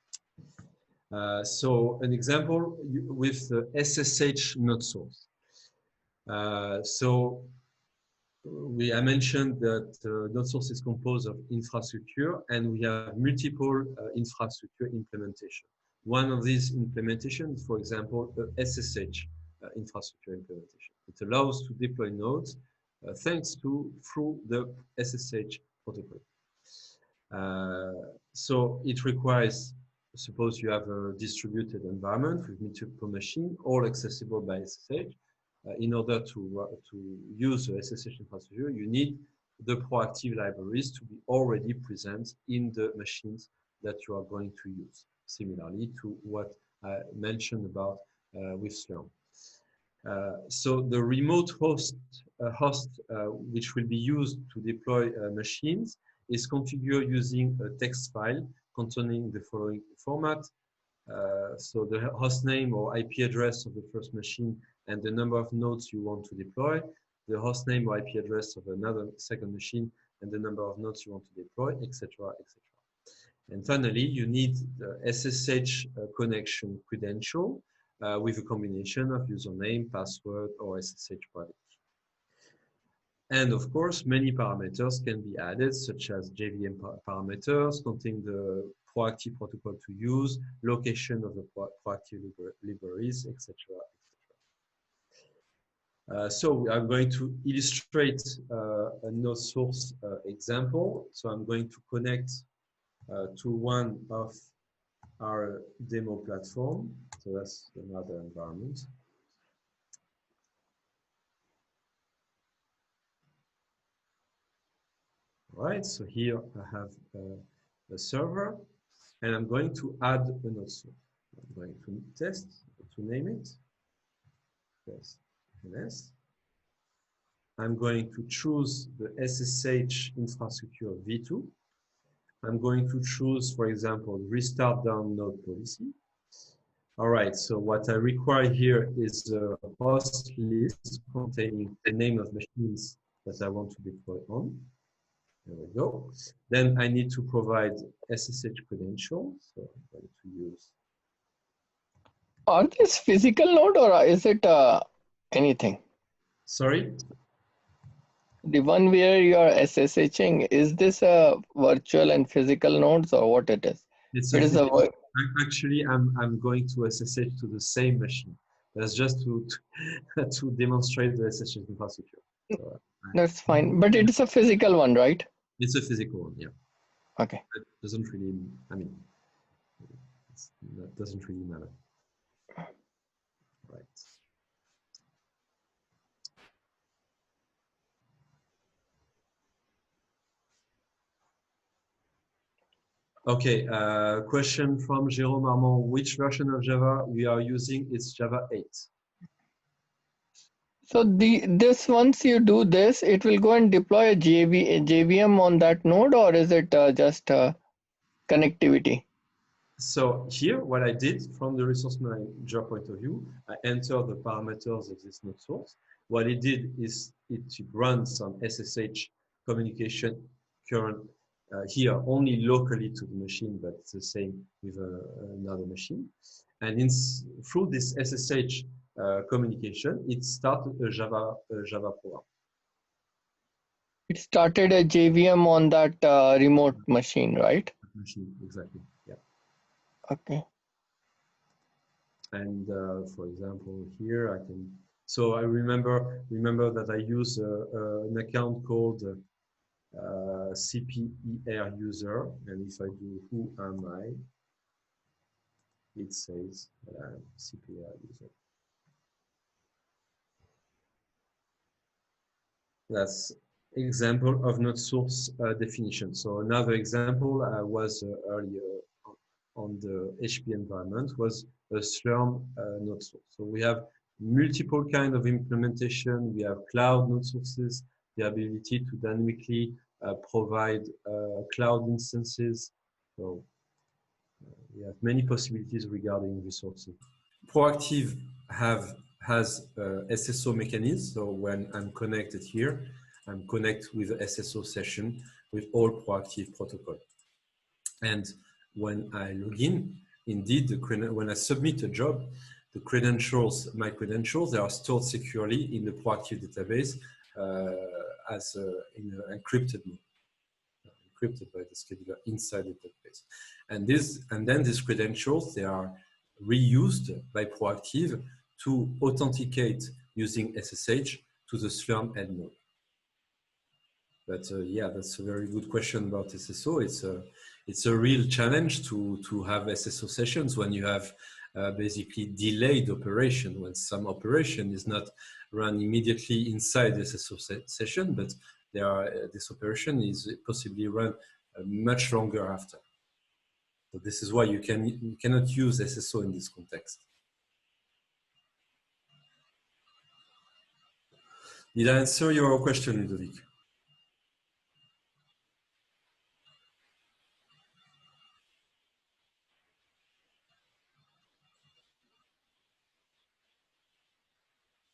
So an example with the SSH node source. I mentioned that node source is composed of infrastructure, and we have multiple infrastructure implementation. One of these implementations, for example, the SSH infrastructure implementation. It allows to deploy nodes through the SSH protocol. So it requires, suppose you have a distributed environment with multiple machines, all accessible by SSH. In order to use the SSH infrastructure, you need the proactive libraries to be already present in the machines that you are going to use, similarly to what I mentioned about with Slurm. So the remote host which will be used to deploy machines is configured using a text file containing the following format. So the host name or IP address of the first machine and the number of nodes you want to deploy, the host name or IP address of another second machine and the number of nodes you want to deploy, etc., etc. And finally, you need the SSH connection credential with a combination of username, password, or SSH private key. And of course, many parameters can be added, such as JVM parameters containing the proactive protocol to use, location of the proactive libraries, etc. So I'm going to illustrate a node source example. So I'm going to connect to one of our demo platform. So that's another environment. All right, so here I have a server, and I'm going to add a node source. I'm going to name it. Yes. Yes. I'm going to choose the SSH infrastructure v2. I'm going to choose, for example, restart down node policy. All right, so what I require here is a host list containing the name of machines that I want to deploy on. There we go. Then I need to provide SSH credentials. So I'm going to use. Are these physical node or is it anything? Sorry? The one where you are SSHing, is this a virtual and physical nodes or what it is? Actually, I'm going to SSH to the same machine. That's just to demonstrate the SSH infrastructure. So, that's fine, but it's a physical one, right? It's a physical one, yeah. Okay. It doesn't really, that doesn't really matter. Right. Okay, question from Jérôme Armand. Which version of Java we are using? It's Java 8. So this once you do this, it will go and deploy a JVM on that node, or is it just connectivity? So here, what I did from the resource manager point of view, I entered the parameters of this node source. What it did is it runs some SSH communication current here only locally to the machine, but it's the same with another machine. And through this SSH communication, it started a Java program. It started a JVM on that remote machine, right? Machine, exactly. Yeah. Okay. And for example, here I can. So I remember that I use an account called CPER user, and if I do who am I, it says that I'm CPER user. That's example of node source definition. So another example was earlier on the HP environment was a Slurm node source. So we have multiple kind of implementation. We have cloud node sources, the ability to dynamically provide cloud instances. So we have many possibilities regarding resourcing. ProActive has SSO mechanism. So when I'm connected here, I'm connected with the SSO session with all ProActive protocol. And when I log in, indeed, when I submit a job, the credentials, my credentials, they are stored securely in the ProActive database as in an encrypted mode, encrypted by the scheduler inside the database. And then these credentials, they are reused by ProActive to authenticate using SSH to the Slurm end node. But yeah, that's a very good question about SSO. It's a real challenge to have SSO sessions when you have basically delayed operation, when some operation is not run immediately inside the SSO session, but this operation is possibly run much longer after. So this is why you cannot use SSO in this context. Did I answer your question, Ludovic?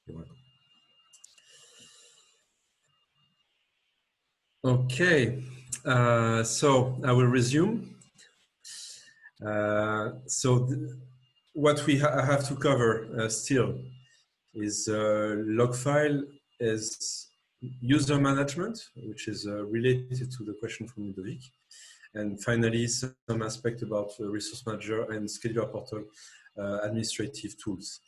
You're welcome. Okay, so I will resume. What we have to cover still is log file as user management, which is related to the question from Ludovic. And finally, some aspect about resource manager and scheduler portal administrative tools.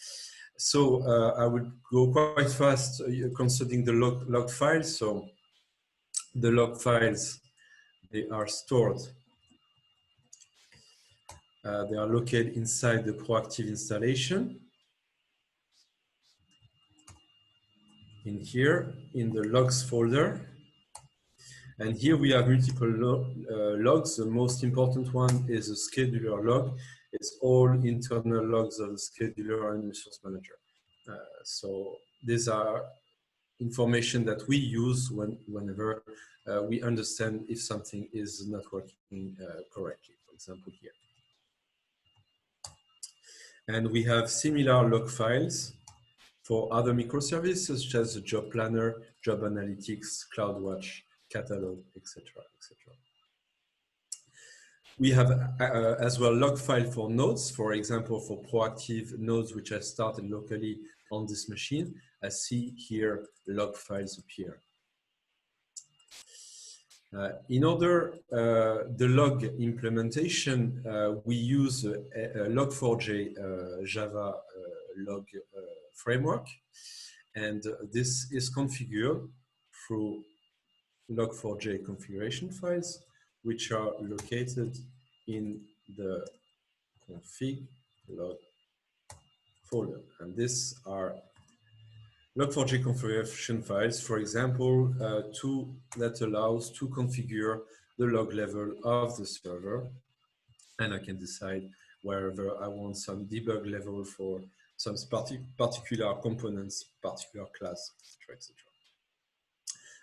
So I will go quite fast concerning the log files. So the log files, they are stored. They are located inside the ProActive installation. In here, in the logs folder. And here we have multiple logs. The most important one is the scheduler log. It's all internal logs of the scheduler and resource manager. So these are information that we use whenever we understand if something is not working correctly, for example, here. And we have similar log files for other microservices such as the job planner, job analytics, CloudWatch, catalog, etc., etc. We have as well log file for nodes, for example, for ProActive nodes which I started locally on this machine. I see here log files appear. In order the log implementation, we use Log4j Java log framework, and this is configured through Log4j configuration files, which are located in the config log folder. And these are Log4j configuration files, for example, that allows to configure the log level of the server. And I can decide wherever I want some debug level for some particular components, particular class, etc., etc.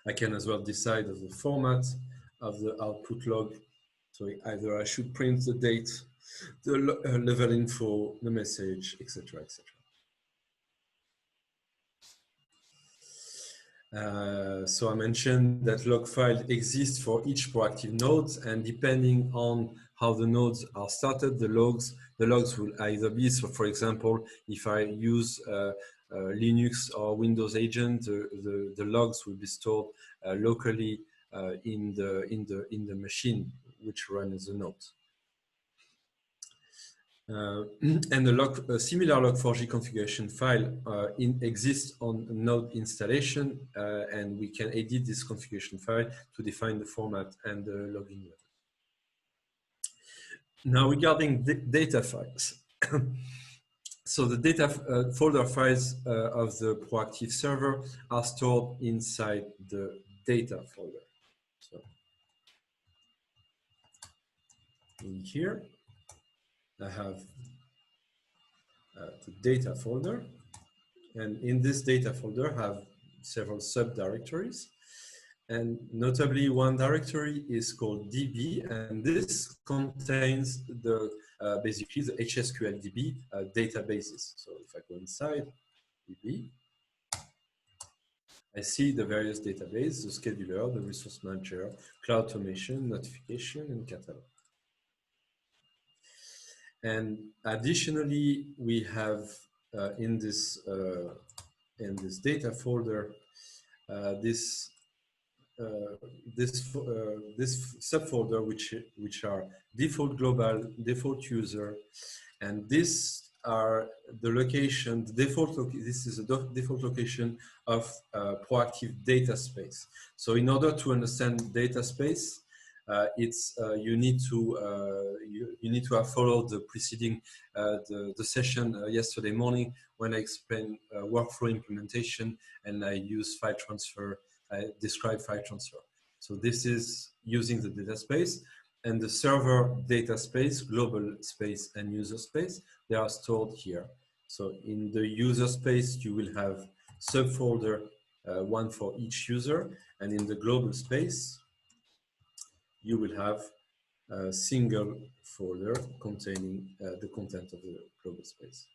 I can as well decide of the format of the output log. So either I should print the date the level info, the message, etc., etc. So I mentioned that log file exists for each ProActive node, and depending on how the nodes are started, the logs will either be, so for example, if I use Linux or Windows agent, the logs will be stored locally in the machine which runs the node. And a similar log4j configuration file exists on node installation, and we can edit this configuration file to define the format and the login level. Now, regarding data files. So the data folder files of the ProActive server are stored inside the data folder. So in here, I have the data folder, and in this data folder have several subdirectories, and notably one directory is called DB, and this contains the basically the HSQLDB databases. So if I go inside DB, I see the various databases: the scheduler, the resource manager, cloud automation, notification, and catalog. And additionally, we have in this data folder this subfolder which are default global, default user, and these are the location. This is a default location of ProActive data space. So in order to understand data space, you need to have followed the preceding the session yesterday morning when I explained workflow implementation and I use file transfer. I describe file transfer. So this is using the data space, and the server data space, global space, and user space, they are stored here. So in the user space, you will have subfolder, one for each user, and in the global space, you will have a single folder containing the content of the global space.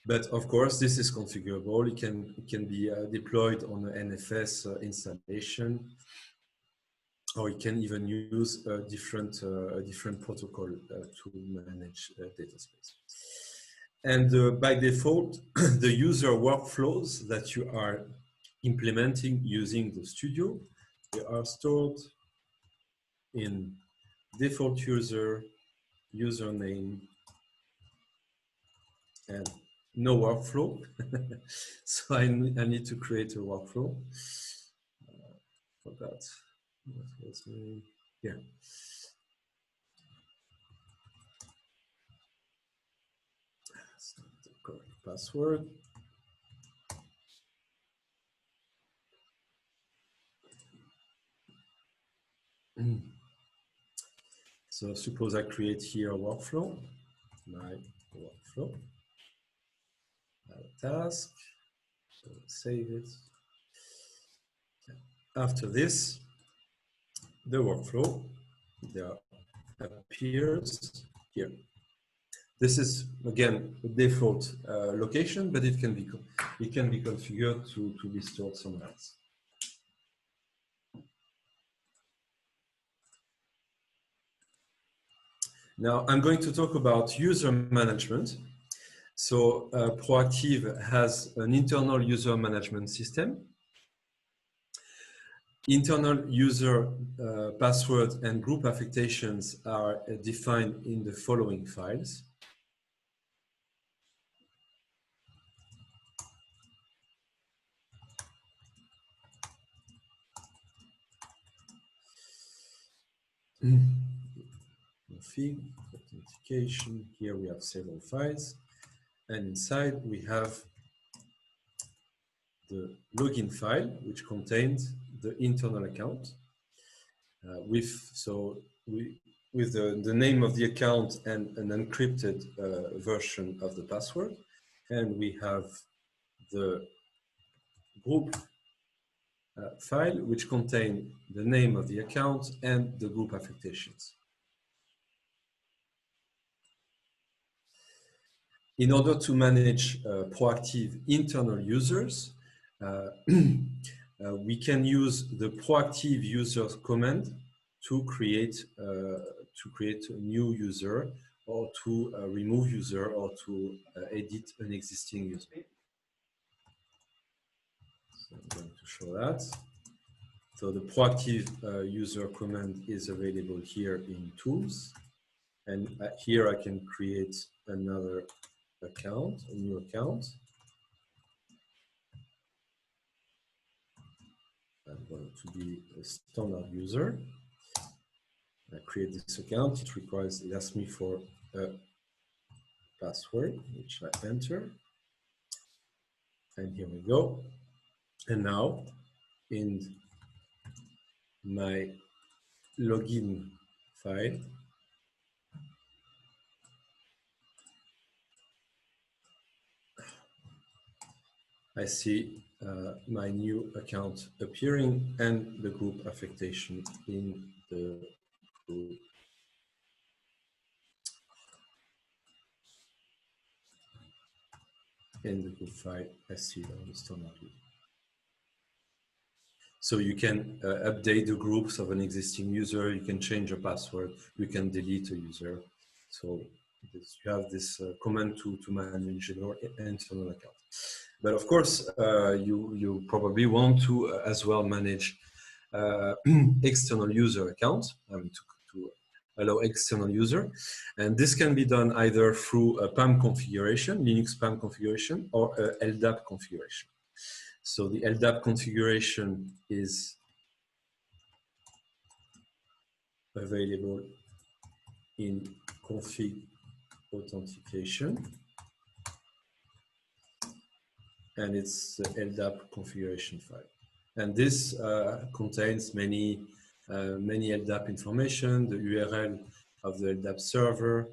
But of course, this is configurable. It can be deployed on an NFS installation, or you can even use a different protocol to manage data space. And by default, the user workflows that you are implementing using the studio, they are stored in default user, username, and no workflow. So I need to create a workflow for that. Yeah. That's not the correct password. So suppose I create here a workflow, my workflow, a task, so save it. After this, the workflow there appears here. This is again a default location, but it can be configured to be stored somewhere else. Now I'm going to talk about user management. So ProActive has an internal user management system. Internal user password and group affectations are defined in the following files. Config, authentication, here we have several files. And inside we have the login file, which contains the internal account with the name of the account and an encrypted version of the password. And we have the group file, which contains the name of the account and the group affectations. in order to manage proactive internal users, we can use the proactive user command to create a new user, or to remove user, or to edit an existing user. So I'm going to show that. So the proactive user command is available here in Tools, and here I can create another account, a new account. I'm going to be a standard user. I create this account. It asks me for a password, which I enter. And here we go. And now in my login file, I see my new account appearing and the group affectation in the group. In the group file, I see it on the standard view. So you can update the groups of an existing user, you can change a password, you can delete a user. So you have this command to manage your internal account. But of course, you probably want to as well manage external user accounts, to allow external user. And this can be done either through a PAM configuration, Linux PAM configuration, or a LDAP configuration. So the LDAP configuration is available in config authentication, and it's the LDAP configuration file. And this contains many LDAP information, the URL of the LDAP server,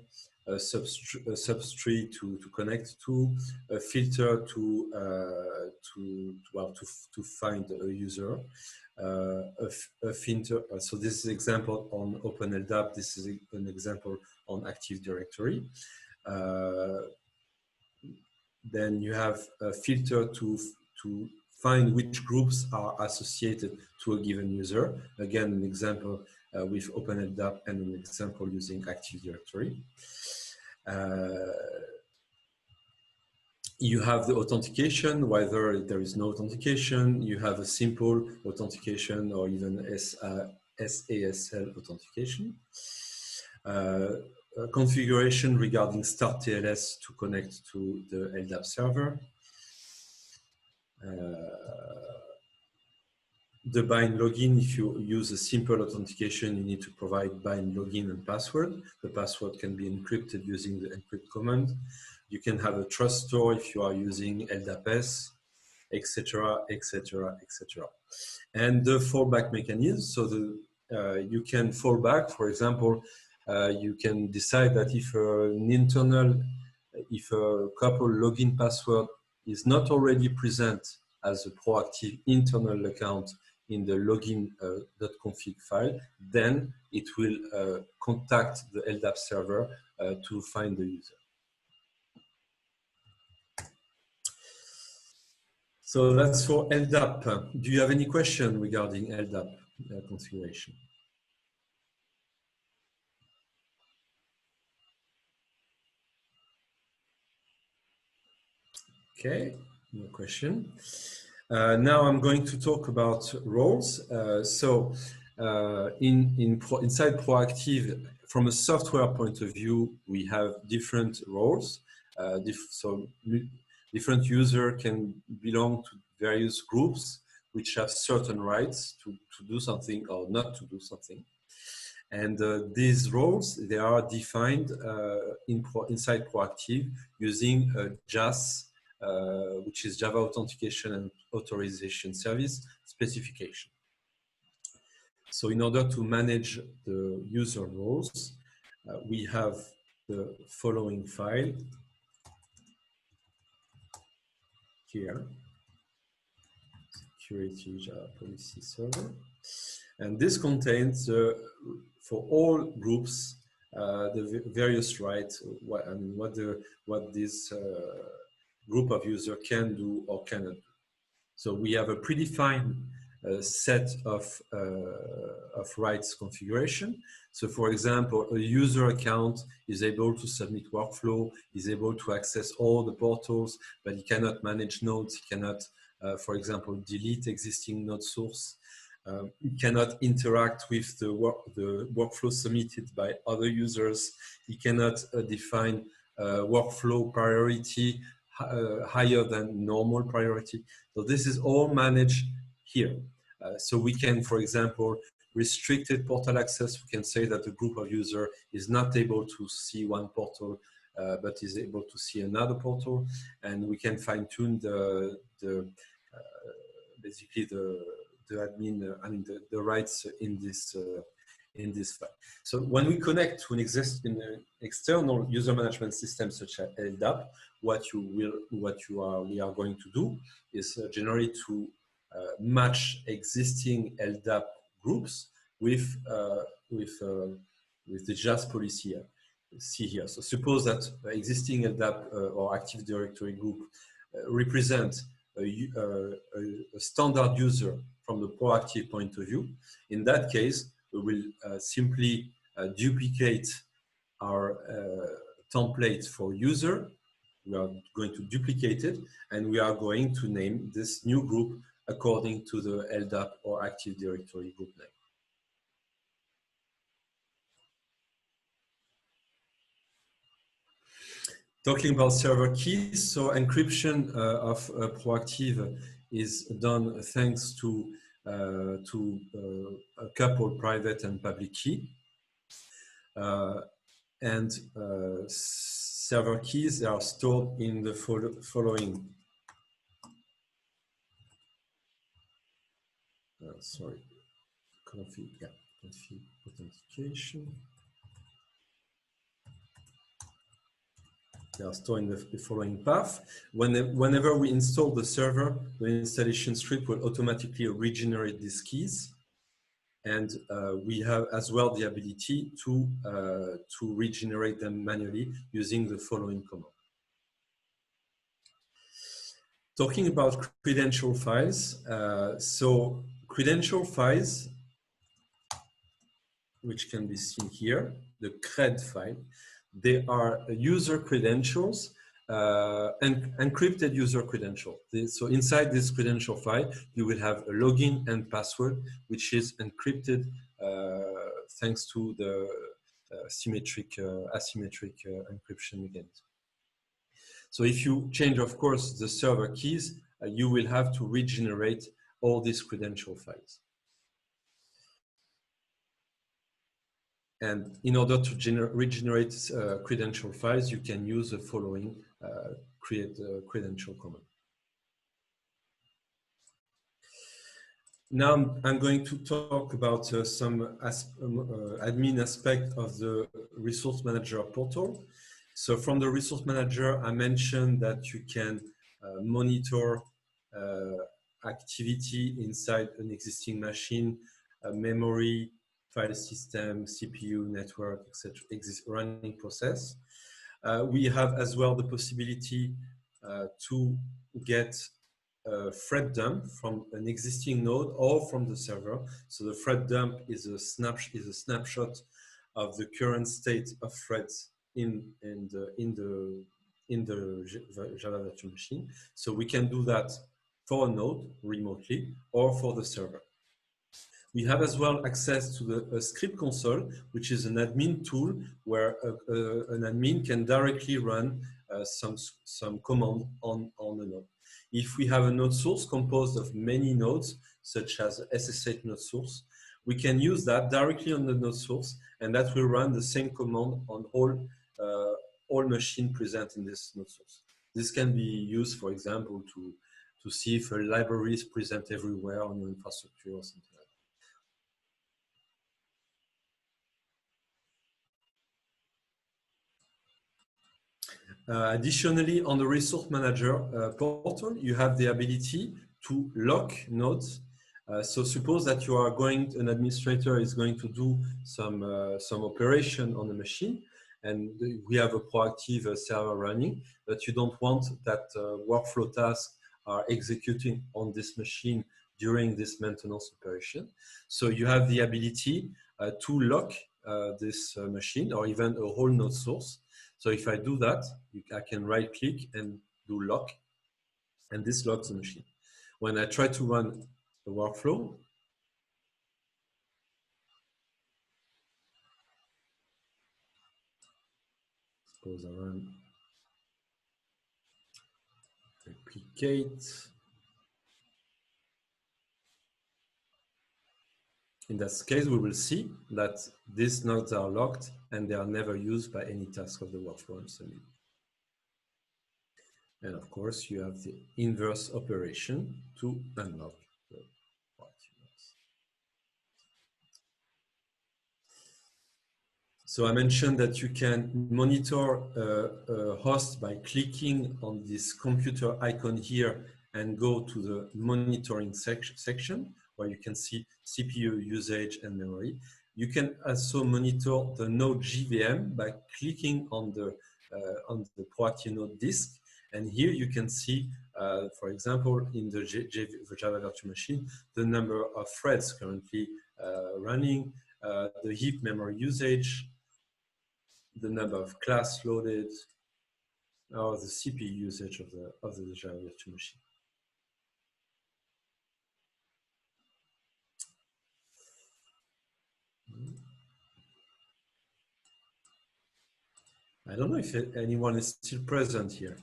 a substree to connect to, a filter to find a user, a filter. So this is an example on OpenLDAP. This is an example on Active Directory. Then you have a filter to find which groups are associated to a given user. Again, an example with OpenLDAP, and an example using Active Directory. You have the authentication, whether there is no authentication. You have a simple authentication, or even SASL authentication. Configuration regarding start TLS to connect to the LDAP server. The bind login, if you use a simple authentication, you need to provide bind login and password. The password can be encrypted using the encrypt command. You can have a trust store if you are using LDAP-S, etc., etc., etc. And the fallback mechanism, so you can fall back. For example, you can decide that if a couple login password is not already present as a proactive internal account in the login.config file, then it will contact the LDAP server to find the user. So that's for LDAP. Do you have any question regarding LDAP configuration? Okay, no question. Now I'm going to talk about roles. Inside ProActive, from a software point of view, we have different roles. Different users can belong to various groups which have certain rights to do something or not to do something. And these roles, they are defined inside ProActive using JAS, which is Java Authentication and Authorization Service specification. So in order to manage the user roles, we have the following file here, security Java policy server. And this contains, for all groups, the various rights, what this group of users can do or cannot do. So we have a predefined set of rights configuration. So for example, a user account is able to submit workflow, is able to access all the portals, but he cannot manage nodes. He cannot, for example, delete existing node source. He cannot interact with the workflow submitted by other users. He cannot define workflow priority higher than normal priority. So this is all managed here. So we can, for example, restricted portal access. We can say that a group of users is not able to see one portal, but is able to see another portal. And we can fine tune basically the admin, the rights in this file. So when we connect to an external user management system such as LDAP, we are going to do is generate to match existing LDAP groups with the JAS policy here. See here. So suppose that existing LDAP or Active Directory group represent a standard user from the ProActive point of view. In that case, we will simply duplicate our template for user. We are going to duplicate it, and we are going to name this new group according to the LDAP or Active Directory group name. Talking about server keys, so encryption of ProActive is done thanks to a couple private and public key. Server keys are stored in the following. Config authentication. They are stored in the following path. Whenever we install the server, the installation script will automatically regenerate these keys. And we have as well the ability to regenerate them manually using the following command. Talking about credential files, so credential files, which can be seen here, the CRED file, they are user credentials, encrypted user credential. So inside this credential file, you will have a login and password, which is encrypted thanks to the asymmetric encryption mechanism. So if you change, of course, the server keys, you will have to regenerate all these credential files. And in order to regenerate credential files, you can use the following create credential command. Now I'm going to talk about some admin aspect of the Resource Manager portal. So from the Resource Manager, I mentioned that you can monitor activity inside an existing machine, memory, file system, CPU, network, etc., running process. We have as well the possibility to get a thread dump from an existing node or from the server. So the thread dump is a snapshot of the current state of threads in the Java virtual machine. So we can do that for a node remotely or for the server. We have as well access to the script console, which is an admin tool where an admin can directly run some command on a node. If we have a node source composed of many nodes, such as SSH node source, we can use that directly on the node source, and that will run the same command on all machines present in this node source. This can be used, for example, to see if a library is present everywhere on your infrastructure or something like that. Additionally, on the Resource Manager portal, you have the ability to lock nodes So suppose that you are an administrator is going to do some operation on the machine, and we have a ProActive server running, but you don't want that workflow tasks are executing on this machine during this maintenance operation. So you have the ability to lock this machine, or even a whole node source. So if I do that, I can right click and do lock, and this locks the machine. When I try to run the workflow, suppose I run replicate. In that case, we will see that these nodes are locked and they are never used by any task of the workflow I'm sending. And of course, you have the inverse operation to unlock the ProActive nodes. So I mentioned that you can monitor a host by clicking on this computer icon here and go to the monitoring section where you can see CPU usage and memory. You can also monitor the node JVM by clicking on the ProActive node disk. And here you can see, for example, in the Java virtual machine, the number of threads currently running, the heap memory usage, the number of class loaded, or the CPU usage of the Java virtual machine. I don't know if anyone is still present here.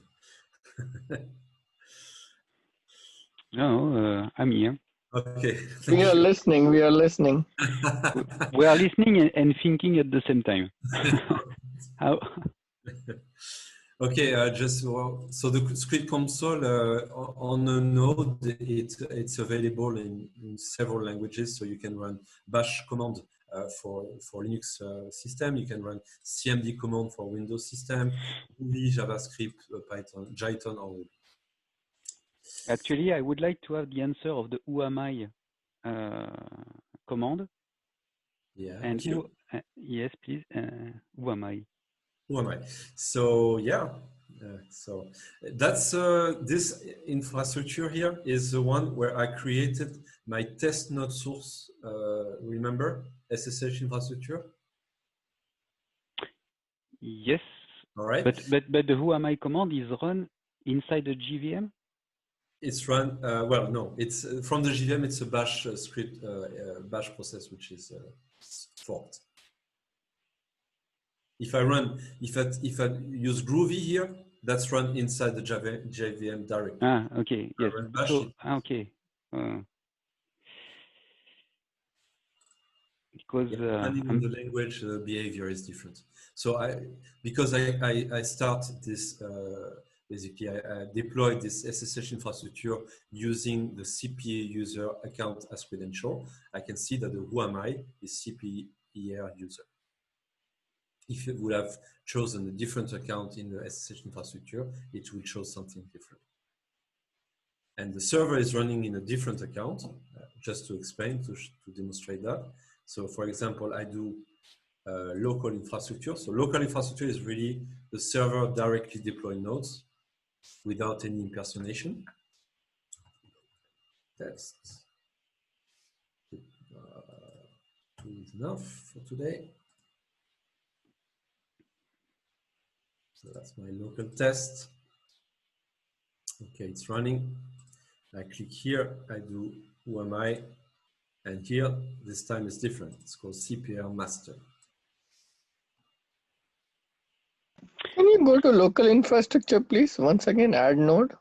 No, I'm here. Okay. We are listening. We are listening. We are listening and thinking at the same time. How? Okay, so the script console on a node, it's available in several languages. So you can run bash command for Linux system. You can run cmd command for Windows system, Ruby, JavaScript, Python, Jython, or Ruby. Actually, I would like to have the answer of the who am I command. Yeah. And yes, please. Who am I? Who am I? So yeah, so that's this infrastructure here is the one where I created my test node source. Remember SSH infrastructure? Yes. All right. But the who am I command is run inside the JVM. It's run. Well, no. It's from the JVM. It's a bash script, bash process, which is forked. If I use Groovy here, that's run inside the JVM directly. Ah, okay. Yes. So, okay. Because depending on the language, the behavior is different. So because I start this basically I deployed this SSH infrastructure using the CPA user account as credential. I can see that the who am I is CPER user. If you would have chosen a different account in the SSH infrastructure, it will show something different. And the server is running in a different account, just to explain, to demonstrate that. So for example, I do local infrastructure. So local infrastructure is really the server directly deploying nodes without any impersonation. That's enough for today. So that's my local test. Okay, it's running. I click here, I do who am I, and here, this time is different. It's called CPR master. Can you go to local infrastructure, please? Once again, add node.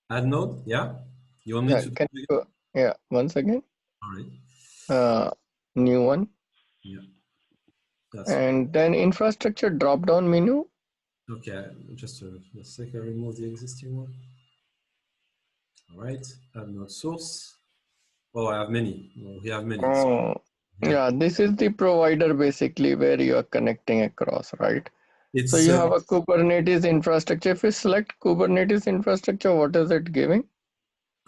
Add node, yeah. You want me to do it? Go, yeah, once again. All right. New one. Yeah. And then infrastructure drop-down menu. Okay, just a second, remove the existing one. All right, add node source. Oh, I have many. Well, we have many. Oh, yeah, this is the provider basically where you are connecting across, right? So you have a Kubernetes infrastructure. If you select Kubernetes infrastructure, what is it giving?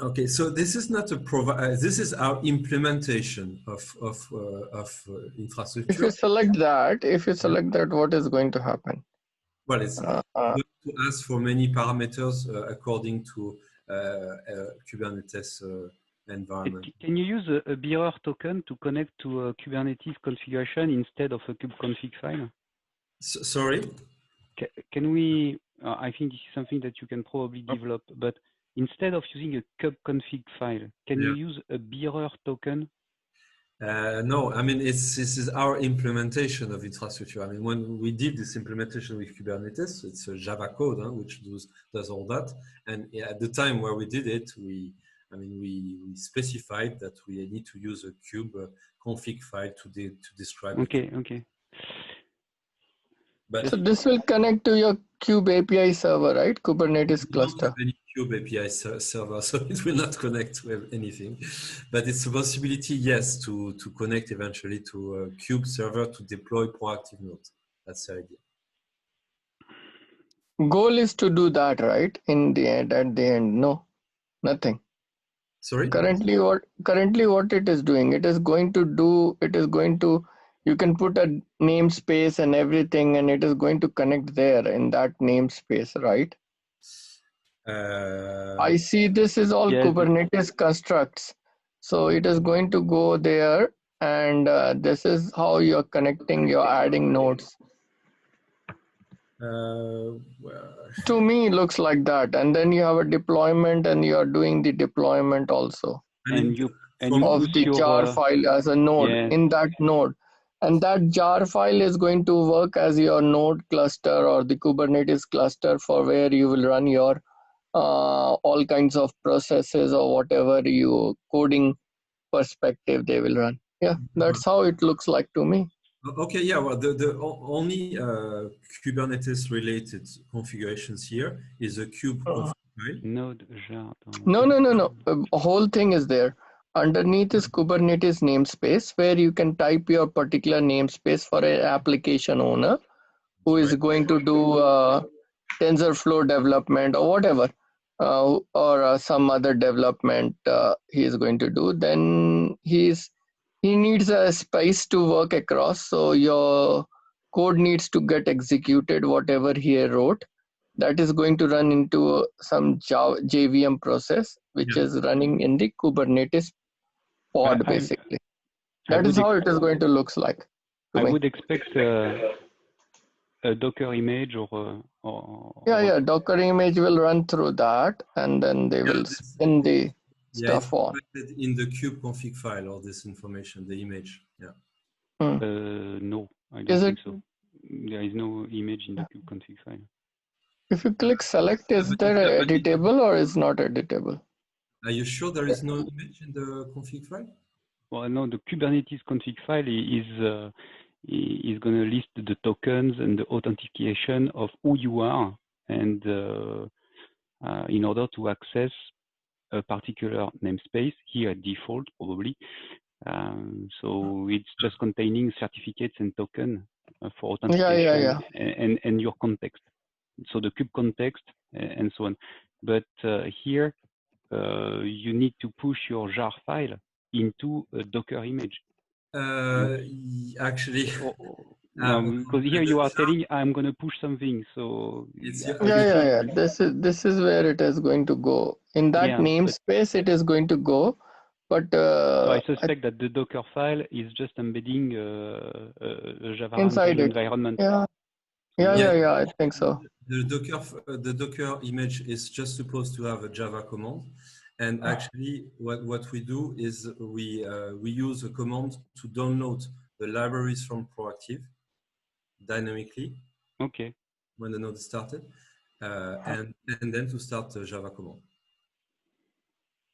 Okay, so this is not a this is our implementation of infrastructure. If you select that, what is going to happen? Well, it's going to ask for many parameters according to Kubernetes environment. Can you use a bearer token to connect to a Kubernetes configuration instead of a kubeconfig file? Sorry? Can we, I think this is something that you can probably develop, but instead of using a kubeconfig file, can you use a bearer token? No, I mean, this is our implementation of infrastructure. I mean, when we did this implementation with Kubernetes, it's a Java code which does all that. And at the time where we did it, we specified that we need to use a kube config file to describe. Okay, okay. So this will connect to your Kube API server, right? Kubernetes cluster. We don't have any Kube API server, so it will not connect with anything. But it's a possibility, yes, to connect eventually to a Kube server to deploy ProActive nodes. That's the idea. Goal is to do that, right? In the end, at the end, no, nothing. Sorry? Currently what it is doing, you can put a namespace and everything, and it is going to connect there in that namespace, right? I see this is all Kubernetes constructs. So it is going to go there, and this is how you're connecting, you're adding nodes. To me, it looks like that. And then you have a deployment, and you're doing the deployment also. And you of the jar file as a node in that node. And that jar file is going to work as your node cluster or the Kubernetes cluster for where you will run your all kinds of processes or whatever you coding perspective they will run. Yeah, that's how it looks like to me. Okay, yeah, well, the only Kubernetes related configurations here is a kube config file. Node jar. No. A whole thing is there. Underneath is Kubernetes namespace, where you can type your particular namespace for an application owner who is going to do TensorFlow development or whatever, or some other development he is going to do. Then he needs a space to work across, so your code needs to get executed, whatever he wrote. That is going to run into some JVM process, which is running in the Kubernetes pod, basically. That is how it is going to look like. I would expect a Docker image or Docker image will run through that, and then they will spin the stuff on. In the kube config file, all this information, the image. No, I don't think so. There is no image in the kube config file. If you click select, is there editable or is not editable? Are you sure there is no image in the config file? Well, no, the Kubernetes config file is going to list the tokens and the authentication of who you are, and in order to access a particular namespace, here at default probably. So it's just containing certificates and tokens for authentication and your context. So the kube context and so on. But here you need to push your jar file into a Docker image. Actually, because here you are telling I'm going to push something. So This is where it is going to go. In that namespace, it is going to go. But so I suspect that the Docker file is just embedding a Java inside environment. I think so. The Docker image is just supposed to have a Java command, and actually, what we do is we use a command to download the libraries from ProActive dynamically. Okay. When the node is started, and then to start the Java command.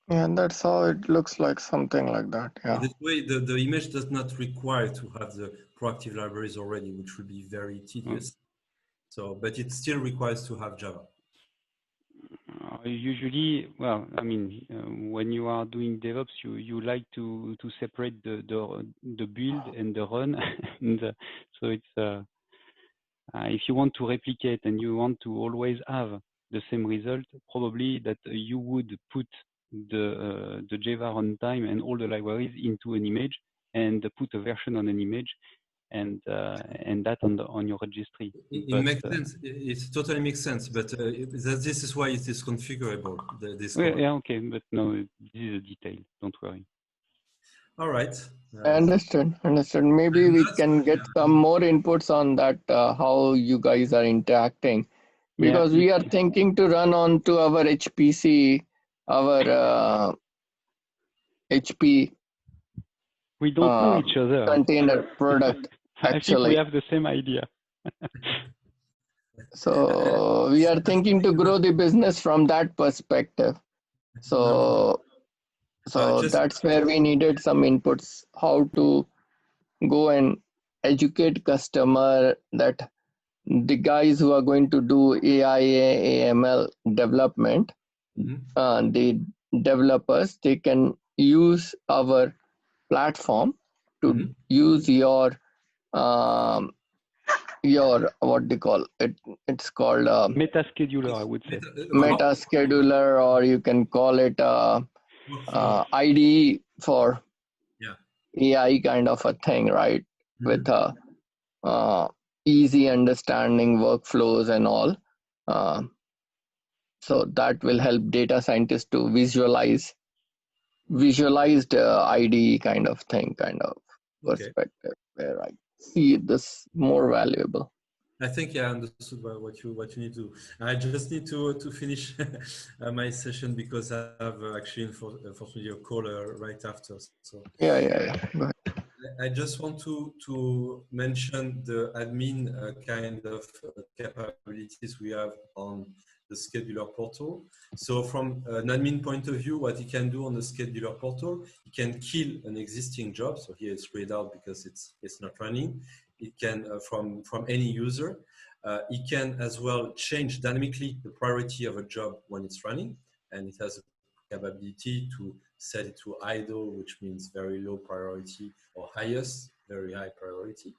Yeah, that's how it looks like, something like that. Yeah. This way, the image does not require to have the ProActive libraries already, which would be very tedious. So, but it still requires to have Java. Usually, well, I mean, when you are doing DevOps, you like to separate the build and the run, and so it's if you want to replicate and you want to always have the same result, probably that you would put the Java runtime and all the libraries into an image and put a version on an image and that on your registry. It makes sense. It totally makes sense, but this is why it is configurable. This yeah, okay, but no, this is a detail. Don't worry. All right. Understood. Maybe we can get some more inputs on that, how you guys are interacting, because we are thinking to run on to our HPC, our HP. We don't know each other. Container product. I think we have the same idea. So we are thinking to grow the business from that perspective. So that's where we needed some inputs, how to go and educate customer that the guys who are going to do AI, AML development, the developers, they can use our platform to use your what they call it, it's called meta scheduler, I would say. Meta scheduler, or you can call it IDE for AI kind of a thing, right? With easy understanding workflows and all. So that will help data scientists to visualize the IDE kind of thing, kind of perspective, where I see this more valuable. I think I understood what you need to do. I just need to finish my session because I have actually unfortunately a call right after. So yeah. Go ahead. I just want to mention the admin kind of capabilities we have on the scheduler portal. So from an admin point of view, what you can do on the scheduler portal, you can kill an existing job. So here it's grayed out because it's not running. It can from any user. It can as well change dynamically the priority of a job when it's running, and it has a capability to set it to idle, which means very low priority, or highest, very high priority.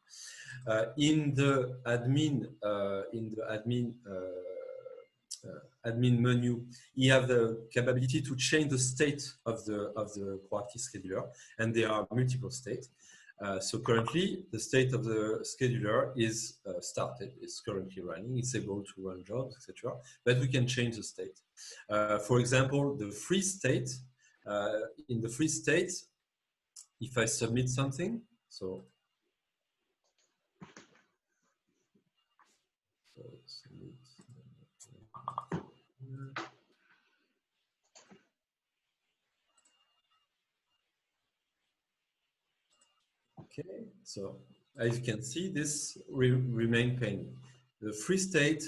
In the admin menu, you have the capability to change the state of the ProActive scheduler, and there are multiple states. So currently, the state of the scheduler is started. It's currently running. It's able to run jobs, etc. But we can change the state. For example, the free state. In the free state, if I submit something, so submit. Okay, so as you can see, this remain pending. The free state,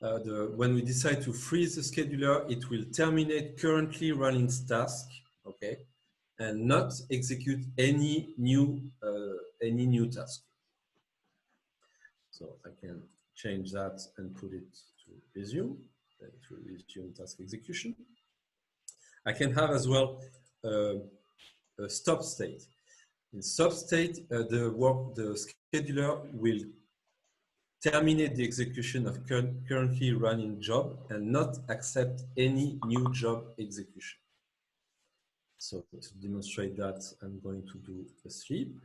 when we decide to freeze the scheduler, it will terminate currently running task, okay, and not execute any new task. So I can change that and put it to resume. Then it will resume task execution. I can have as well a stop state. In stop state, the scheduler will terminate the execution of currently running job and not accept any new job execution. So to demonstrate that, I'm going to do a sleep.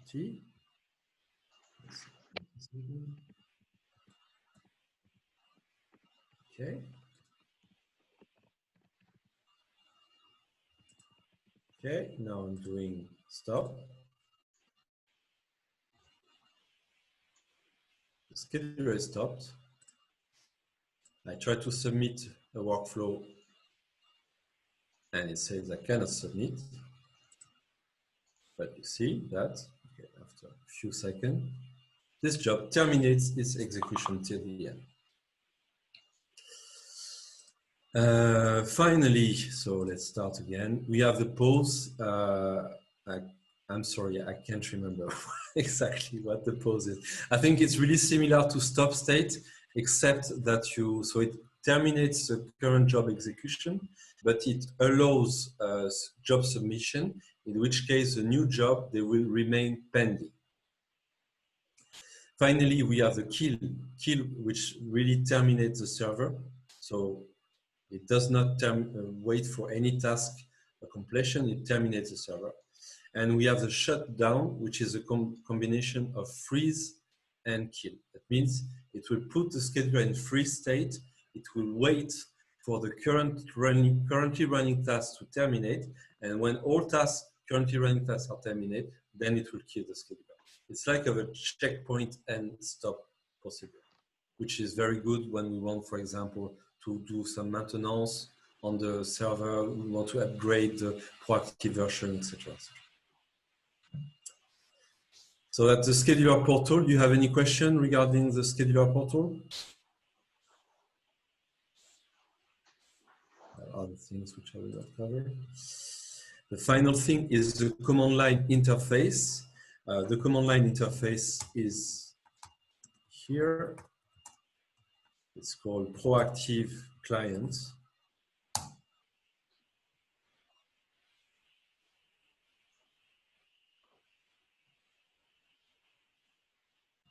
Okay. Okay, now I'm doing stop. The scheduler is stopped. I try to submit a workflow and it says I cannot submit. But you see that okay, after a few seconds, this job terminates its execution till the end. Finally, so let's start again. We have the pause. I'm sorry, I can't remember exactly what the pause is. I think it's really similar to stop state, except that so it terminates the current job execution, but it allows job submission, in which case the new job, they will remain pending. Finally, we have the kill, which really terminates the server. So It does not wait for any task completion, it terminates the server. And we have the shutdown, which is a combination of freeze and kill. That means it will put the scheduler in freeze state, it will wait for the currently running tasks to terminate, and when all currently running tasks are terminated, then it will kill the scheduler. It's like a checkpoint and stop procedure, which is very good when we want, for example, to do some maintenance on the server, we want to upgrade the ProActive version, etc. So that's the scheduler portal. Do you have any question regarding the scheduler portal? Other things which I will not cover. The final thing is the command line interface. The command line interface is here. It's called ProActive Client.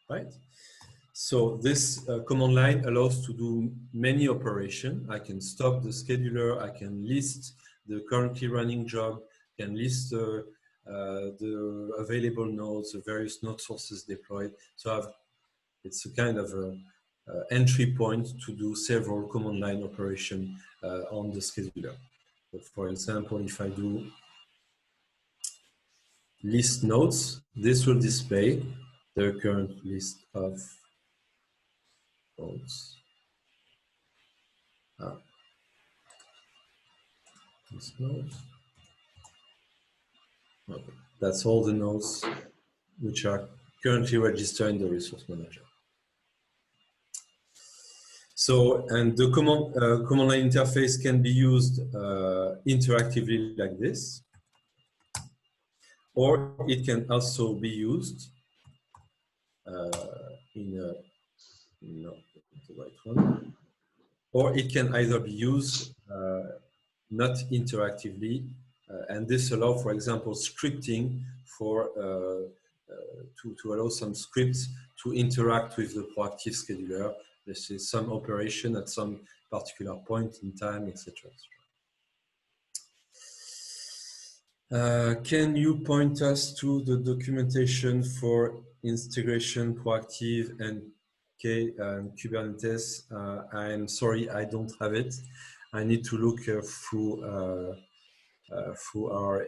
Right. So this command line allows to do many operations. I can stop the scheduler. I can list the currently running job. Can list the available nodes, the various node sources deployed. So it's a kind of a entry point to do several command line operations on the scheduler. So for example, if I do list nodes, this will display the current list of nodes. This node. Okay. That's all the nodes which are currently registered in the resource manager. So, and the command line interface can be used interactively like this, or it can also be used no, the right one, or it can either be used not interactively, and this allows, for example, scripting for to allow some scripts to interact with the ProActive scheduler. This is some operation at some particular point in time, etc. Can you point us to the documentation for integration ProActive and Kubernetes? I'm sorry, I don't have it. I need to look through our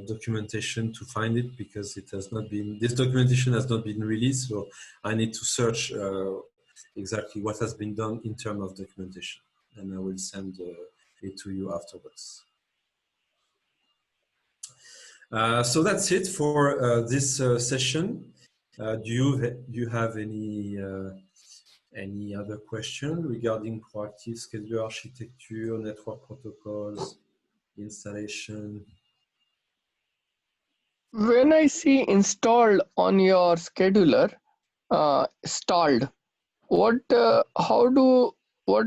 documentation to find it, because it has not been, this documentation has not been released, so I need to search exactly what has been done in terms of documentation, and I will send it to you afterwards. So that's it for this session. Do you have any other question regarding ProActive scheduler architecture, network protocols, installation? When I see installed on your scheduler, stalled, what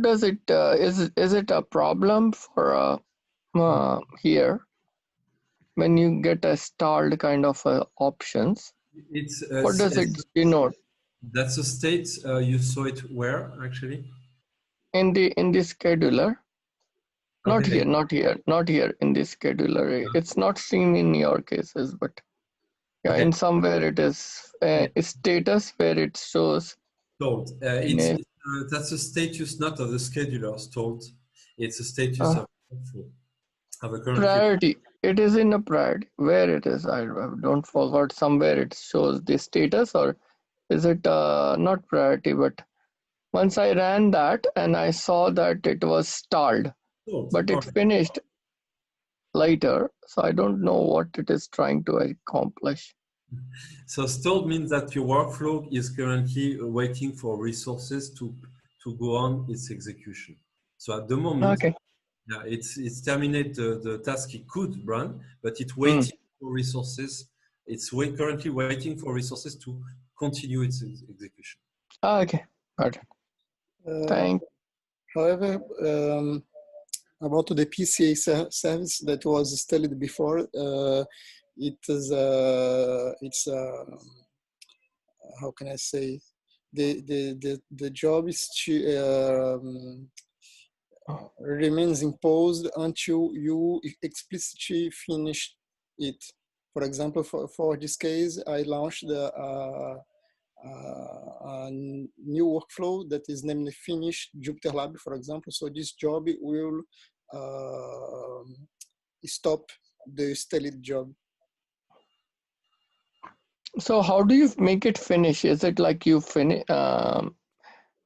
does it, is it a problem for here when you get a stalled kind of options? It's what does it denote? That's a state. You saw it where actually? In the scheduler. Not Okay. here, not here in this scheduler. It's not seen in your cases, but yeah, Okay. in somewhere it is a status where it shows. Told. That's a status not of the scheduler told. It's a status of a current priority. It is in a priority. Where it is, I don't forget. Somewhere it shows the status, or is it not priority? But once I ran that and I saw that it was stalled, but it finished later. So I don't know what it is trying to accomplish. So stalled means that your workflow is currently waiting for resources to go on its execution. So at the moment, okay, yeah, it's terminate the task it could run, but it's waiting for resources. It's currently waiting for resources to continue its execution. Okay, got it. Thank. However, about the PCA service that was installed before, it's how can I say, the job is to remains imposed until you explicitly finish it. For example, for this case, I launched a new workflow that is named Finish Jupyter Lab, for example. So this job will stop the styled job. So how do you make it finish? Is it like you finish?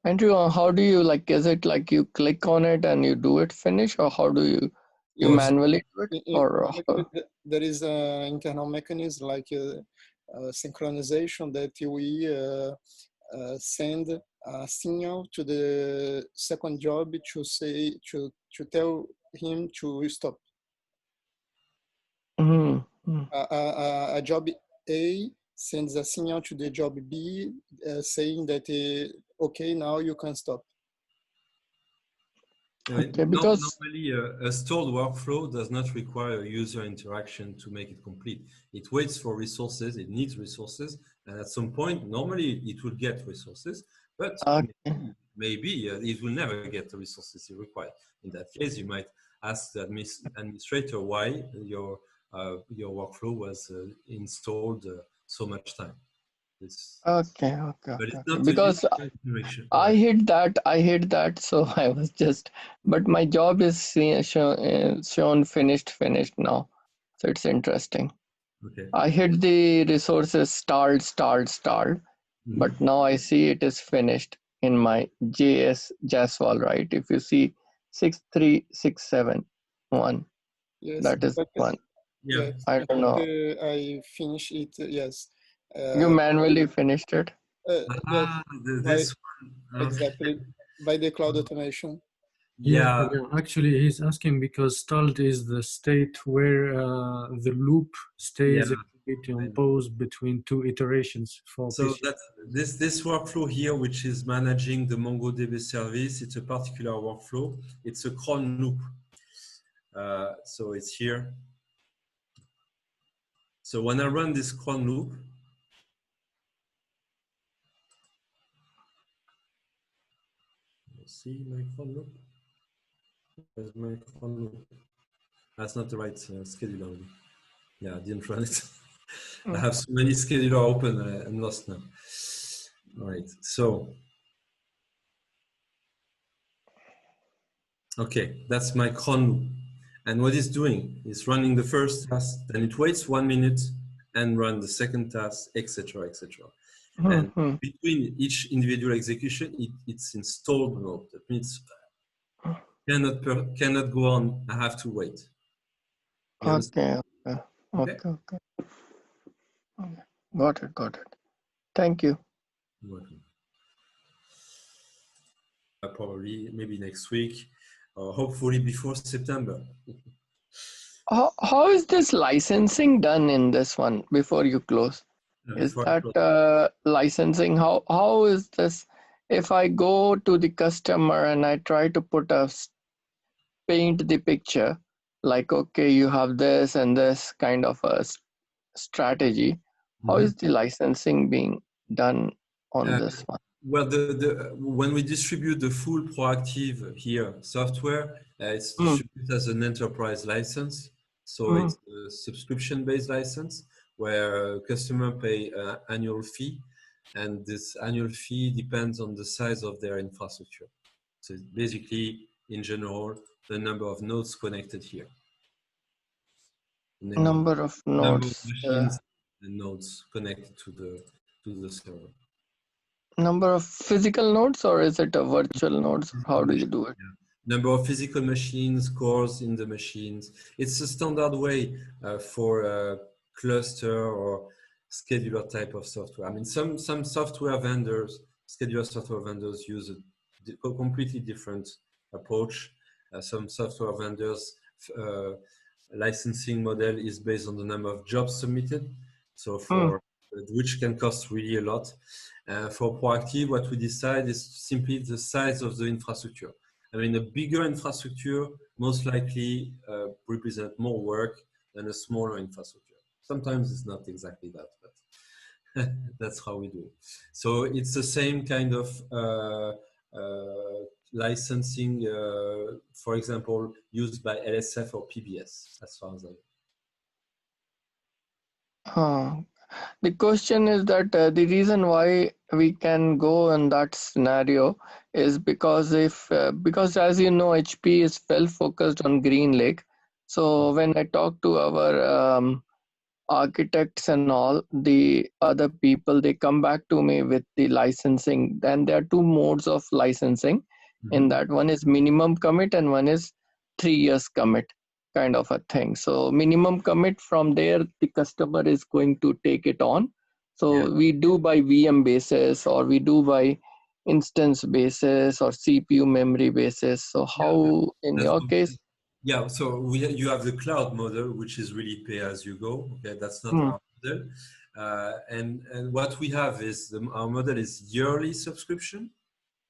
Andrew, how do you like? Is it like you click on it and you do it finish, or how do you Yes. manually do it? Or there is an internal mechanism like synchronization that we send a signal to the second job to say to tell him to stop. A job A sends a signal to the job B saying that okay, now you can stop. Okay, because normally a stored workflow does not require user interaction to make it complete. It waits for resources, it needs resources, and at some point, normally it will get resources, but maybe it will never get the resources it requires. In that case, you might ask the administrator why your workflow was installed so much time. okay. Because I hit that, so I was just, but my job is shown finished now, so it's interesting. Okay. I hit the resources stalled, but now I see it is finished in my JSWAL, right? If you see 63671, yes, that is one. Yeah, yes, I don't know. I finished it. Yes. You manually finished it? Yes, this one. exactly, by the cloud automation. Yeah. Actually, he's asking because stalled is the state where the loop stays on pause between two iterations for so PC. that this workflow here, which is managing the MongoDB service, it's a particular workflow. It's a cron loop. So it's here. So when I run this cron loop, see my cron loop. Where's my cron loop? That's not the right scheduler. Yeah, I didn't run it. I have so many scheduler open, I'm lost now. All right, so. Okay, that's my cron loop. And what it's doing is running the first task, then it waits 1 minute and run the second task, etc., etc. And between each individual execution, it's installed mode. That means cannot go on. I have to wait. Okay. Got it. Thank you. You're welcome. Probably maybe next week, or hopefully before September. How is this licensing done in this one before you close? Is that licensing? How is this? If I go to the customer and I try to paint the picture, like, okay, you have this and this kind of a strategy. How is the licensing being done on this one? Well, when we distribute the full ProActive here software, it's distributed as an enterprise license. So it's a subscription-based license where a customer pay an annual fee, and this annual fee depends on the size of their infrastructure. So it's basically, in general, the number of nodes connected here. Number of nodes. Machines and nodes connected to the server. Number of physical nodes, or is it a virtual nodes? How do you do it? Yeah. Number of physical machines, cores in the machines. It's a standard way for a cluster or scheduler type of software. I mean, some software vendors, scheduler software vendors, use a completely different approach. Some software vendors licensing model is based on the number of jobs submitted. So which can cost really a lot. For ProActive, what we decide is simply the size of the infrastructure. I mean, a bigger infrastructure most likely represent more work than a smaller infrastructure. Sometimes it's not exactly that, but that's how we do it. So it's the same kind of licensing, for example, used by LSF or PBS, as far as I know. The question is that the reason why we can go in that scenario is because because as you know, HP is well focused on Green Lake. So when I talk to our architects and all the other people, they come back to me with the licensing. Then there are two modes of licensing. In that, one is minimum commit and one is 3 years commit kind of a thing. So minimum commit, from there the customer is going to take it on. So we do by VM basis, or we do by instance basis, or CPU memory basis. So how in your case? Yeah, so you have the cloud model, which is really pay as you go. Okay, that's not our model. And what we have is our model is yearly subscription.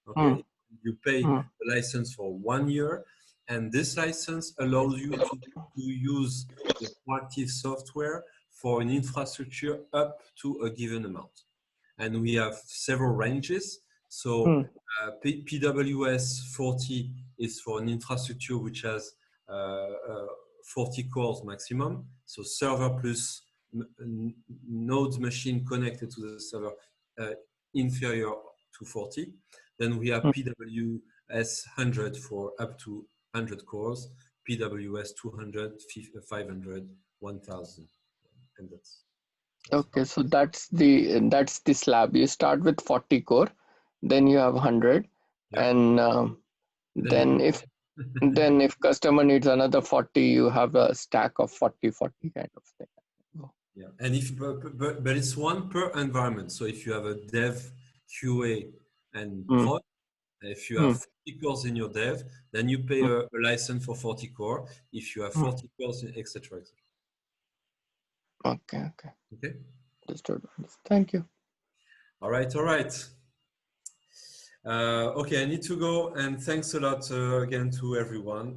Okay, you pay the license for 1 year, and this license allows you to use the ProActive software for an infrastructure up to a given amount. And we have several ranges. So PWS 40 is for an infrastructure which has 40 cores maximum. So server plus nodes machine connected to the server inferior to 40. Then we have PWS 100 for up to 100 cores, PWS 200, 500, 1000, and that's okay. So that's the slab. You start with 40 core, then you have 100, and then if customer needs another 40, you have a stack of 40 kind of thing. Yeah, and but it's one per environment. So if you have a dev, QA, and prod, if you have 40 cores in your dev, then you pay a license for 40 core. If you have 40 cores, etc. Okay. Okay. Understood. Thank you. All right. Okay, I need to go, and thanks a lot again to everyone.